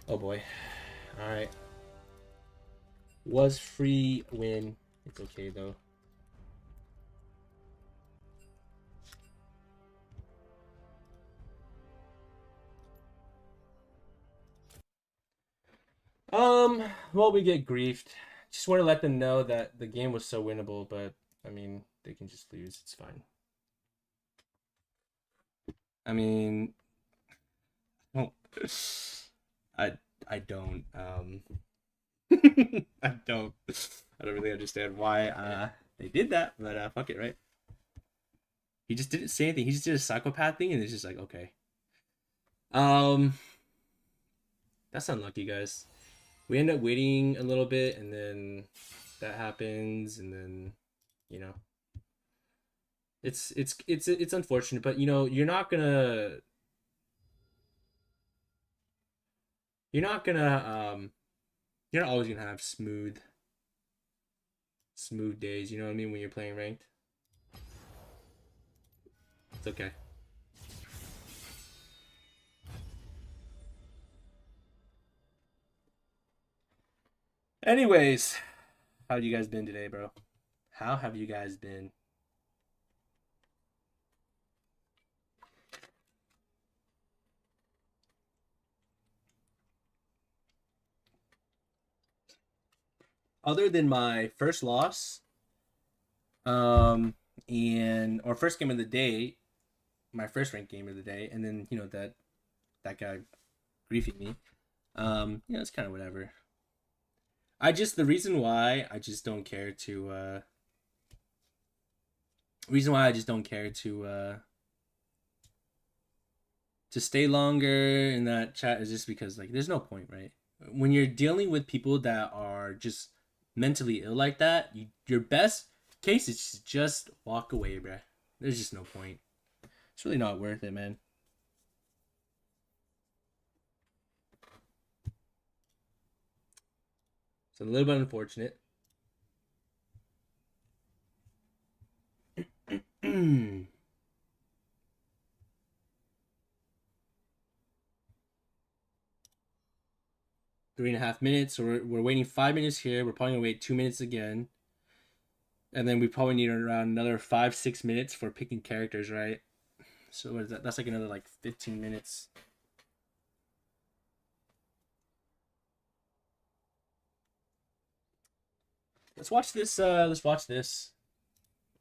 Oh boy. Alright. Was free win. It's okay though. Well, we get griefed. Just want to let them know that the game was so winnable, but I mean, they can just lose. It's fine. I mean, oh, I don't I don't really understand why they did that, but fuck it, right? He just didn't say anything. He just did a psychopath thing, and it's just like, okay. That's unlucky, guys. We end up waiting a little bit, and then that happens, and then, you know, it's unfortunate, but you know, you're not always gonna have smooth days, you know what I mean, when you're playing ranked. It's okay. Anyways, how have you guys been today, bro? How have you guys been? Other than my first loss, or first game of the day, my first ranked game of the day, and then, you know, that guy griefing me, you know, it's kind of whatever. The reason why I just don't care to stay longer in that chat is just because, like, there's no point, right? When you're dealing with people that are just mentally ill like that, your best case is to just walk away, bruh. There's just no point. It's really not worth it, man. It's a little bit unfortunate. 3.5 minutes. So we're waiting 5 minutes here. We're probably gonna wait 2 minutes again. And then we probably need around another 5-6 minutes for picking characters, right? So what is that? That's like another like 15 minutes. Let's watch this.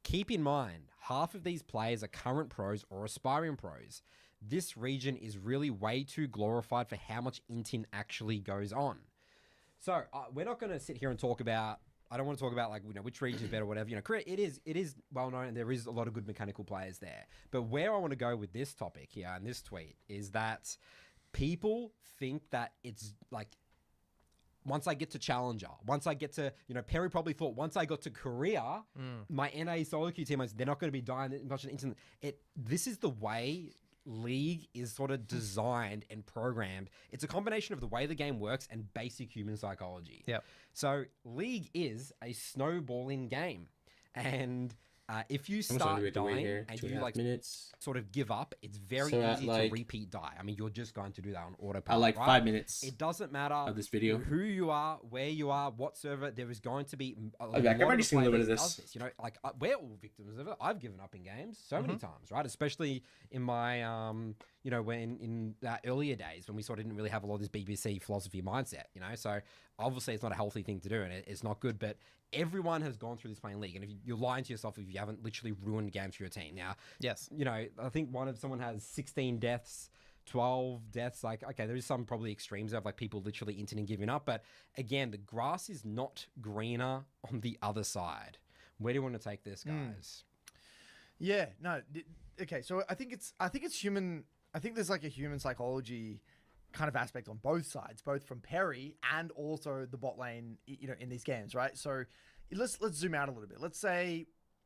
Keep in mind, half of these players are current pros or aspiring pros. This region is really way too glorified for how much inting actually goes on. So we're not going to sit here and talk about, I don't want to talk about, like, you know, which region is better or whatever. You know, Korea, it is well known and there is a lot of good mechanical players there. But where I want to go with this topic here and this tweet is that people think that it's like, once I get to Challenger, once I get to, you know, Perry probably thought once I got to Korea, my NA solo queue teammates, they're not going to be dying much on internet. This is the way League is sort of designed and programmed. It's a combination of the way the game works and basic human psychology. Yep. So League is a snowballing game. And If you How much longer do we start have to wait dying here? and 2.5 you like minutes. sort of give up, it's very So at, easy like- to repeat die. I mean, you're just going to do that on autopilot. At like right? 5 minutes It doesn't matter of this video. who you are, where you are, what server. There is going to be. I've already seen a little bit of this. You know, like we're all victims of it. I've given up in games so many times, right? Especially in my, you know, when in earlier days when we sort of didn't really have a lot of this BBC philosophy mindset. You know, so obviously it's not a healthy thing to do, and it's not good. But everyone has gone through this playing League, and if you're lying to yourself if you haven't literally ruined games for your team. Now, Yes. you know, I think someone has 16 deaths, 12 deaths. Like, okay, there's some probably extremes of like people literally inting and giving up. But again, the grass is not greener on the other side. Where do you want to take this, guys? Yeah, no. Okay, so I think it's human. I think there's like a human psychology kind of aspect on both sides, both from Perry and also the bot lane, you know, in these games, right? So let's zoom out a little bit. Let's say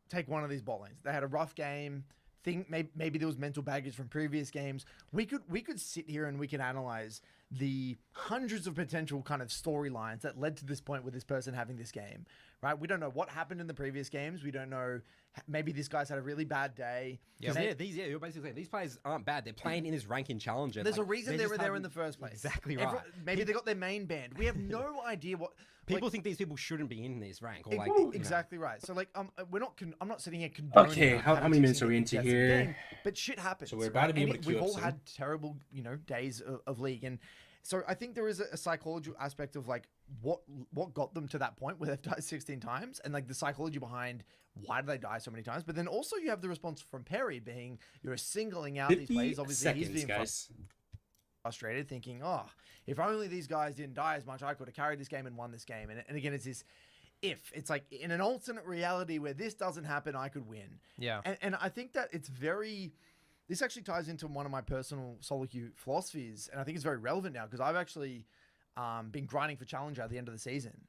take one of these bot lanes. They had a rough game. Think maybe there was mental baggage from previous games. We could sit here and we can analyze the hundreds of potential kind of storylines that led to this point with this person having this game, right? We don't know what happened in the previous games. We don't know. Maybe this guy's had a really bad day. Yeah, you're basically saying these players aren't bad. They're playing in this ranking challenger. There's like, a reason they're they just were there having- in the first place. Exactly right. Maybe they got their main banned. We have no idea what People think these people shouldn't be in this rank, or like exactly right. So like, we're not. I'm not sitting here condoning. Okay, how having many minutes 16 are we into deaths in the here? game, but shit happens. So we're about to be right? able And to queue We've up all soon. had terrible, days of League, and so I think there is a psychological aspect of like what got them to that point where they've died 16 times, and like the psychology behind why do they die so many times. But then also you have the response from Perry being you're singling out these 50 plays. Obviously, he's seconds, being guys. frustrated, thinking, oh, if only these guys didn't die as much, I could have carried this game and won this game. And again, it's this if. It's like in an alternate reality where this doesn't happen, I could win. Yeah. And I think that it's very... This actually ties into one of my personal solo queue philosophies, and I think it's very relevant now because I've actually been grinding for Challenger at the end of the season.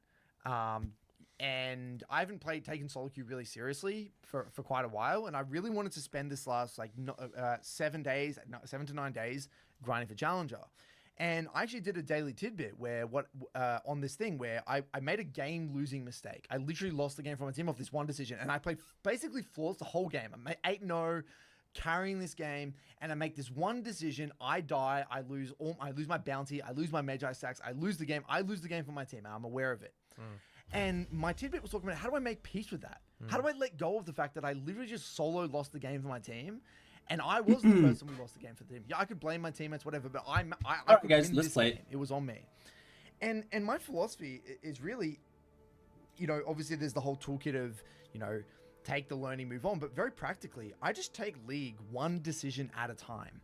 And I haven't taken solo queue really seriously for quite a while, and I really wanted to spend this last 7 to 9 days grinding for Challenger. And I actually did a daily tidbit where on this thing where I made a game losing mistake. I literally lost the game from my team off this one decision, and I played basically flawless the whole game. I made 8-0, carrying this game, and I make this one decision. I die. I lose my bounty. I lose my Magi stacks. I lose the game. I lose the game for my team. I'm aware of it. And my tidbit was talking about how do I make peace with that? How do I let go of the fact that I literally just solo lost the game for my team? And I was the person who lost the game for the team. Yeah, I could blame my teammates, whatever, but I could guys, win let's this play it. game. It was on me. And my philosophy is really, obviously there's the whole toolkit of, take the learning, move on. But very practically, I just take League one decision at a time.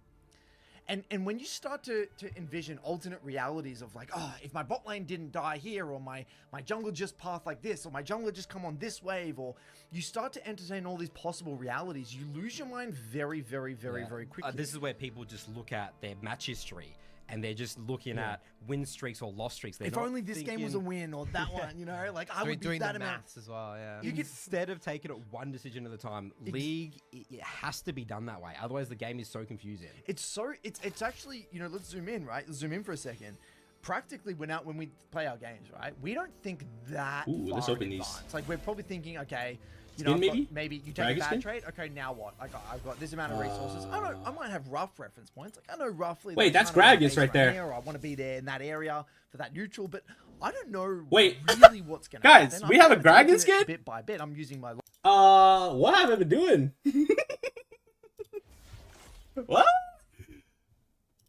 And when you start to envision alternate realities of like, oh, if my bot lane didn't die here, or my jungler just path like this, or my jungler just come on this wave, or you start to entertain all these possible realities, you lose your mind very, very, very, very quickly. This is where people just look at their match history and they're just looking at win streaks or loss streaks. They're if not only this game was a thinking- win, or that one, like I would Doing beat that the amount. maths as well, yeah. Instead of taking it one decision at a time, League, it has to be done that way. Otherwise, the game is so confusing. It's actually, let's zoom in, right? Let's zoom in for a second. Practically, when we play our games, right? We don't think that Ooh, far let's in open these. advance. Like we're probably thinking, okay, Skin, maybe you take Gragas a bad skin? trade. Okay, now what? I've got this amount of resources. I might have rough reference points. Like I know roughly. Wait, like, that's kind of my Gragas base right there. here, or I want to be there in that area for that neutral, but I don't know Wait, really what's going to happen. guys, I'm we have a kinda taking Gragas it skin? bit by bit. I'm using my What have I been doing? What?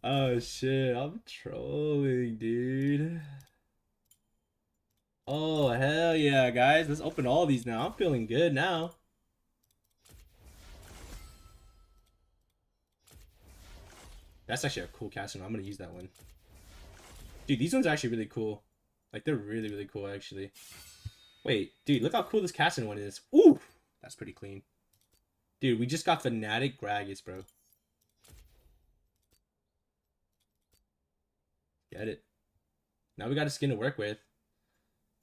Oh shit, I'm trolling, dude. Oh hell yeah, guys. Let's open all these now. I'm feeling good now. That's actually a cool casting. I'm gonna use that one. Dude, these ones are actually really cool. Like they're really, really cool actually. Wait, dude, look how cool this casting one is. Ooh, that's pretty clean. Dude, we just got Fnatic Gragas, bro. Get it. Now we got a skin to work with.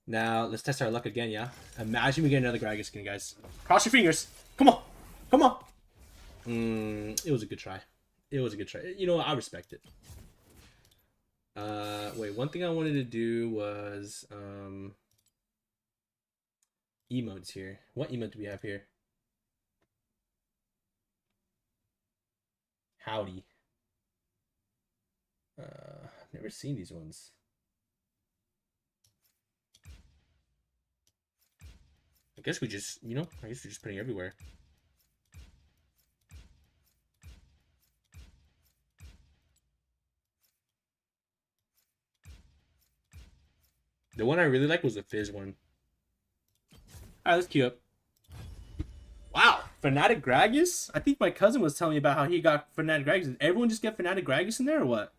Now, let's test our luck again, yeah? Imagine we get another Gragas skin, guys. Cross your fingers. Come on. Come on. It was a good try. It was a good try. You know what? I respect it. Wait, one thing I wanted to do was, emotes here. What emote do we have here? Howdy. Never seen these ones. I guess we just, you know, I guess we're just putting everywhere. The one I really like was the Fizz one. Alright, let's queue up. Wow, Fnatic Gragas? I think my cousin was telling me about how he got Fnatic Gragas. Did everyone just get Fnatic Gragas in there or what?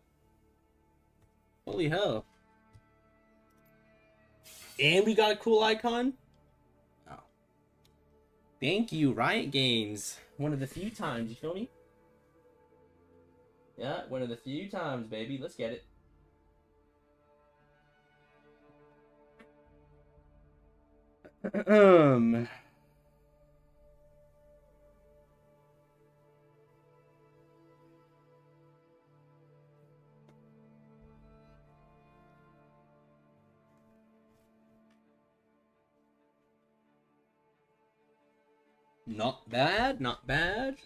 Holy hell. And we got a cool icon? Oh. Thank you, Riot Games. One of the few times, you feel me? Yeah, one of the few times, baby. Let's get it. Not bad, not bad.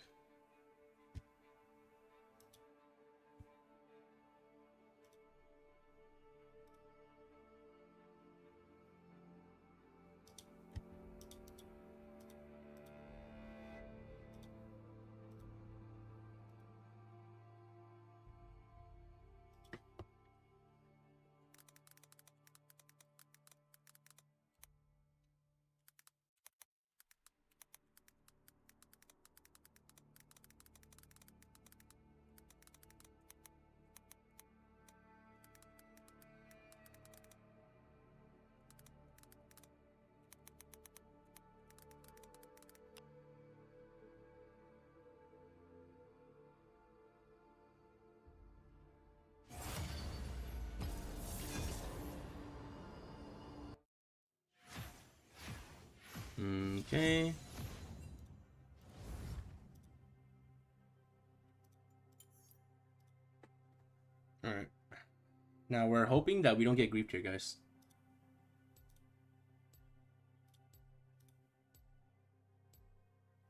Okay. Alright. Now we're hoping that we don't get griefed here, guys.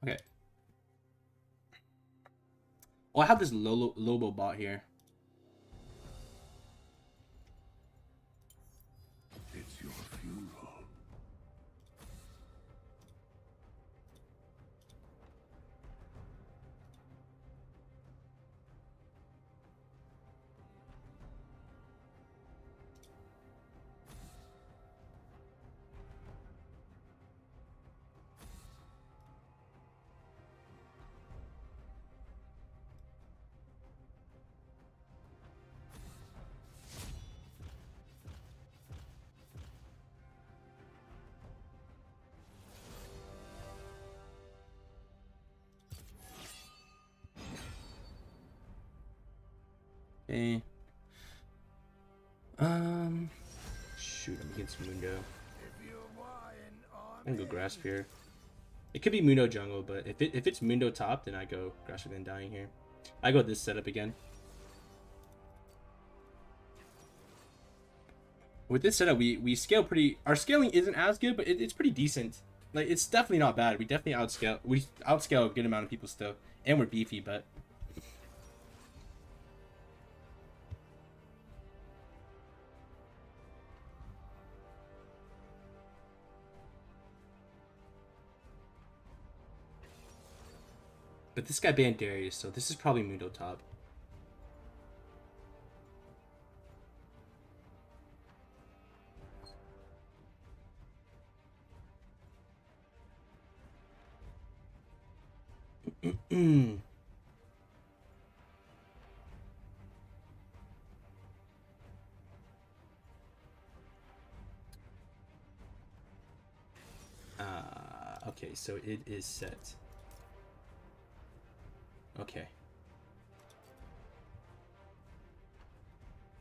Okay. Oh, I have this Lobo bot here. It's your funeral. Okay. Shoot, I'm against Mundo. I'm gonna go Grasp here. It could be Mundo jungle, but if it's Mundo top, then I go Grasp and then dying here. I go this setup again. With this setup, we scale pretty. Our scaling isn't as good, but it's pretty decent. Like, it's definitely not bad. We definitely outscale. We outscale a good amount of people still, and we're beefy, but. But this guy banned Darius, so this is probably Mundo top. Okay, so it is set. Okay.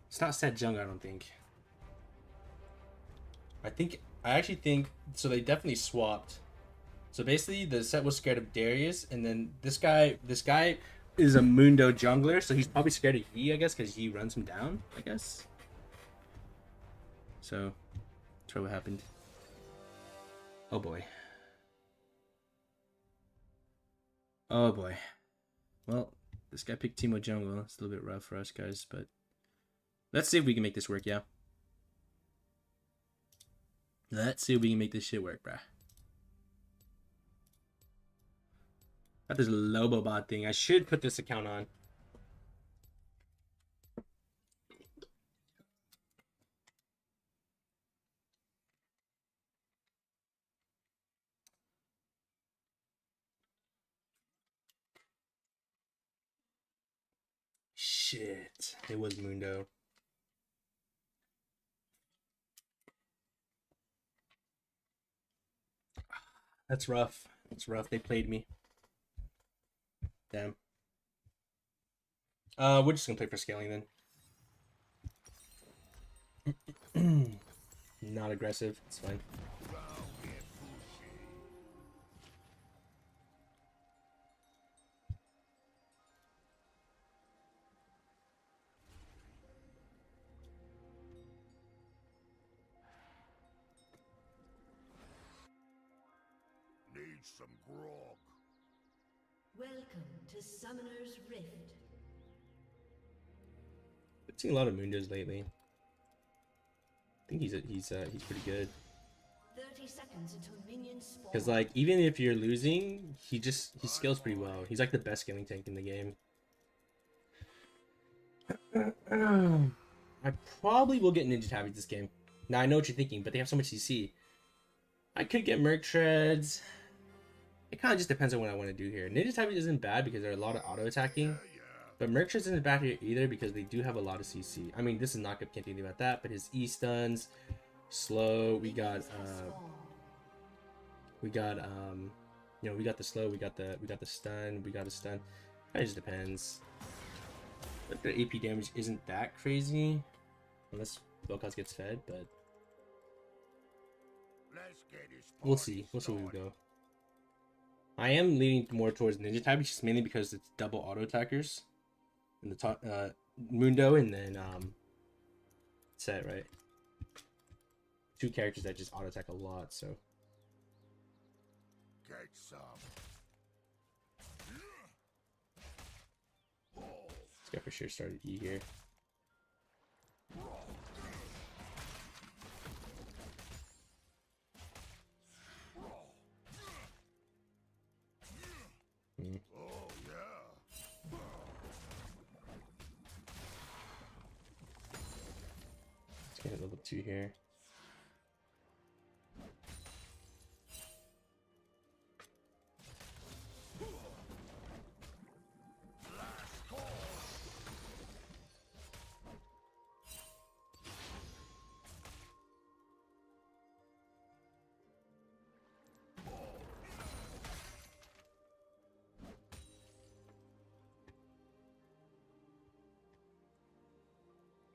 It's not set jungle, I don't think. I actually think, so they definitely swapped. So basically the set was scared of Darius, and then this guy is a Mundo jungler, so he's probably scared of Yi, I guess, because Yi runs him down, I guess. So, that's what happened. Oh boy. Oh boy. Well, This guy picked Teemo Jungle. It's a little bit rough for us guys, but let's see if we can make this work, yeah? Let's see if we can make this shit work, bruh. Got this Lobo bot thing. I should put this account on. Shit. It was Mundo. That's rough. That's rough. They played me. Damn. We're just gonna play for scaling then. Not aggressive. It's fine. Need some grog. Welcome to Summoner's Rift. I've seen a lot of Mundos lately. I think he's pretty good. 30 seconds until minions spawn. Cause like even if you're losing, he scales pretty well. He's like the best scaling tank in the game. I probably will get Ninja Tabbies this game. Now I know what you're thinking, but they have so much CC. I could get Merc Treads. It kind of just depends on what I want to do here. Ninja Tabbies isn't bad because there are a lot of auto attacking. But Merc Treads isn't bad here either because they do have a lot of CC. I mean, this is not good, can't do anything about that, but his E stuns, slow, we got you know, we got the slow, we got the stun, we got a stun. It just depends. But their AP damage isn't that crazy. Unless Vel'Koz gets fed, but Let's get this we'll see. We'll see where we go. I am leaning more towards Ninja Tabbies just mainly because it's double auto attackers. In the top, Mundo and then Set, right? Two characters that just auto attack a lot, so Get some. this guy for sure started E here. Oh yeah. Let's get a level 2 here.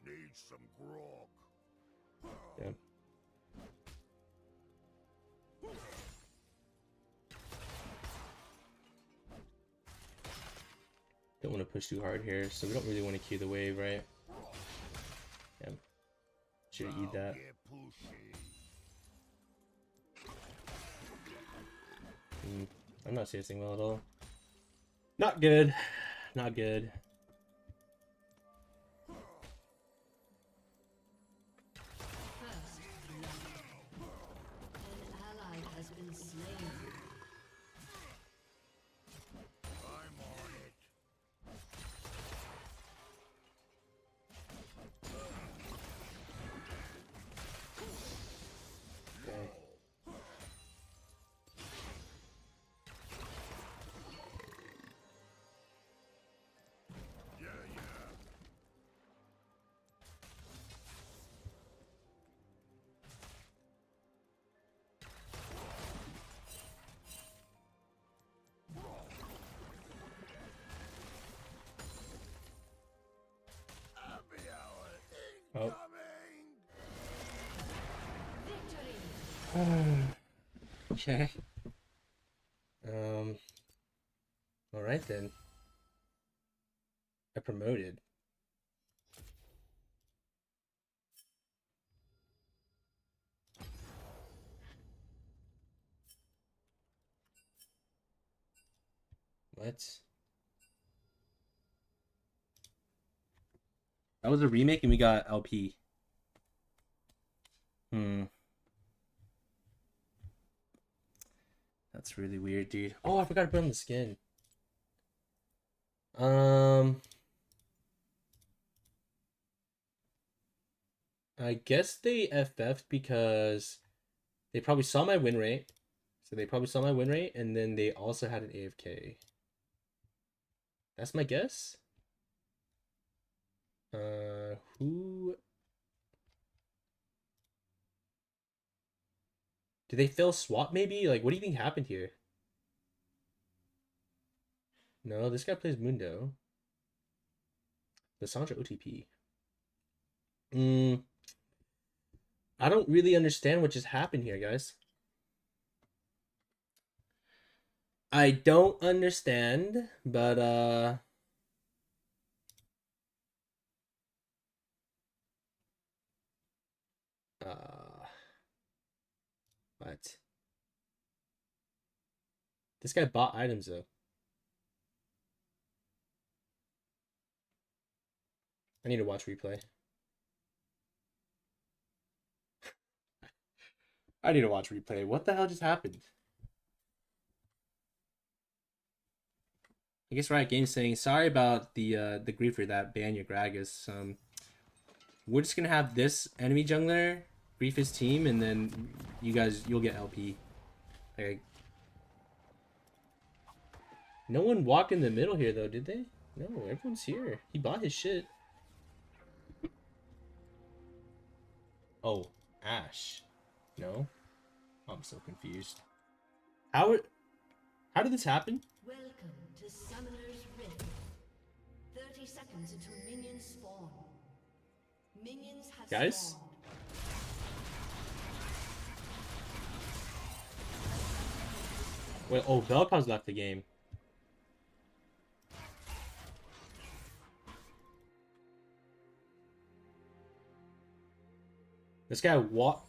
Need some grog. Yeah. Don't want to push too hard here, so we don't really want to queue the wave, right? Yeah. Should eat that. Get pushy. I'm not CSing well at all. Not good. Not good. First blood. An ally has been slain. I'm on it. Okay. Yeah, yeah. Happy hour Oh. incoming. Victory! Okay. All right then. I promoted. What? That was a remake and we got LP. That's really weird, dude. Oh, I forgot to put on the skin. I guess they FF'd because they probably saw my win rate. So they probably saw my win rate, and then they also had an AFK. That's my guess. Who? Did they fail swap maybe? Like, what do you think happened here? No, this guy plays Mundo. The Sandra OTP. I don't really understand what just happened here, guys. I don't understand, but what? This guy bought items though. I need to watch replay. I need to watch replay. What the hell just happened? I guess Riot Games saying sorry about the griefer that banned your Gragas. We're just gonna have this enemy jungler grief his team, and then you'll get LP. Like, no one walked in the middle here though, did they? No, everyone's here. He bought his shit. Oh, Ash. No? I'm so confused. How did this happen? Welcome to Summoner's Rift. 30 seconds until minions spawn. Minions have Guys? spawned. Wait, oh, Vel'Koz left the game. This guy what?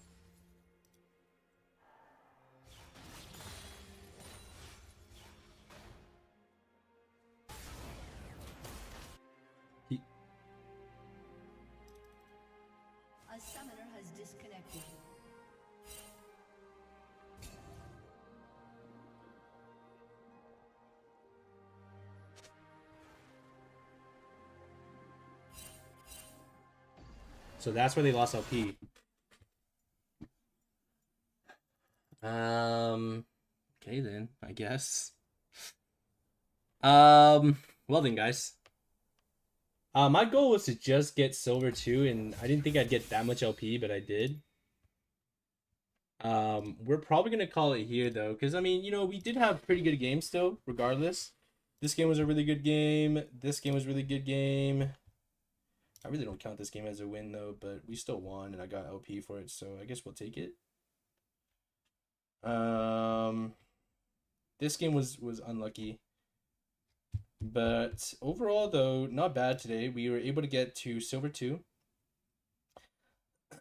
A summoner has disconnected. So that's where they lost LP. Okay then, I guess. Well then, guys. My goal was to just get silver 2, and I didn't think I'd get that much LP, but I did. We're probably gonna call it here though, because I mean, you know, we did have pretty good games still, regardless. This game was a really good game. This game was a really good game. I really don't count this game as a win though, but we still won, and I got LP for it, so I guess we'll take it. This game was unlucky, but overall though, not bad today. We were able to get to silver 2.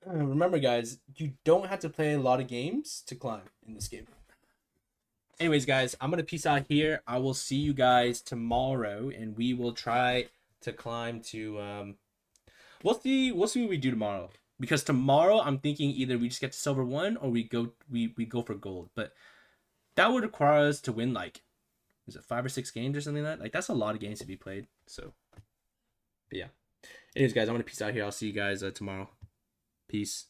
Remember guys, you don't have to play a lot of games to climb in this game. Anyways guys, I'm gonna peace out here. I will see you guys tomorrow, and we will try to climb to we'll see what we do tomorrow, because tomorrow I'm thinking either we just get to silver 1 or we go for gold, but that would require us to win, like, is it 5 or 6 games or something like that? Like, that's a lot of games to be played. So, but yeah. Anyways, guys, I'm gonna peace out here. I'll see you guys tomorrow. Peace.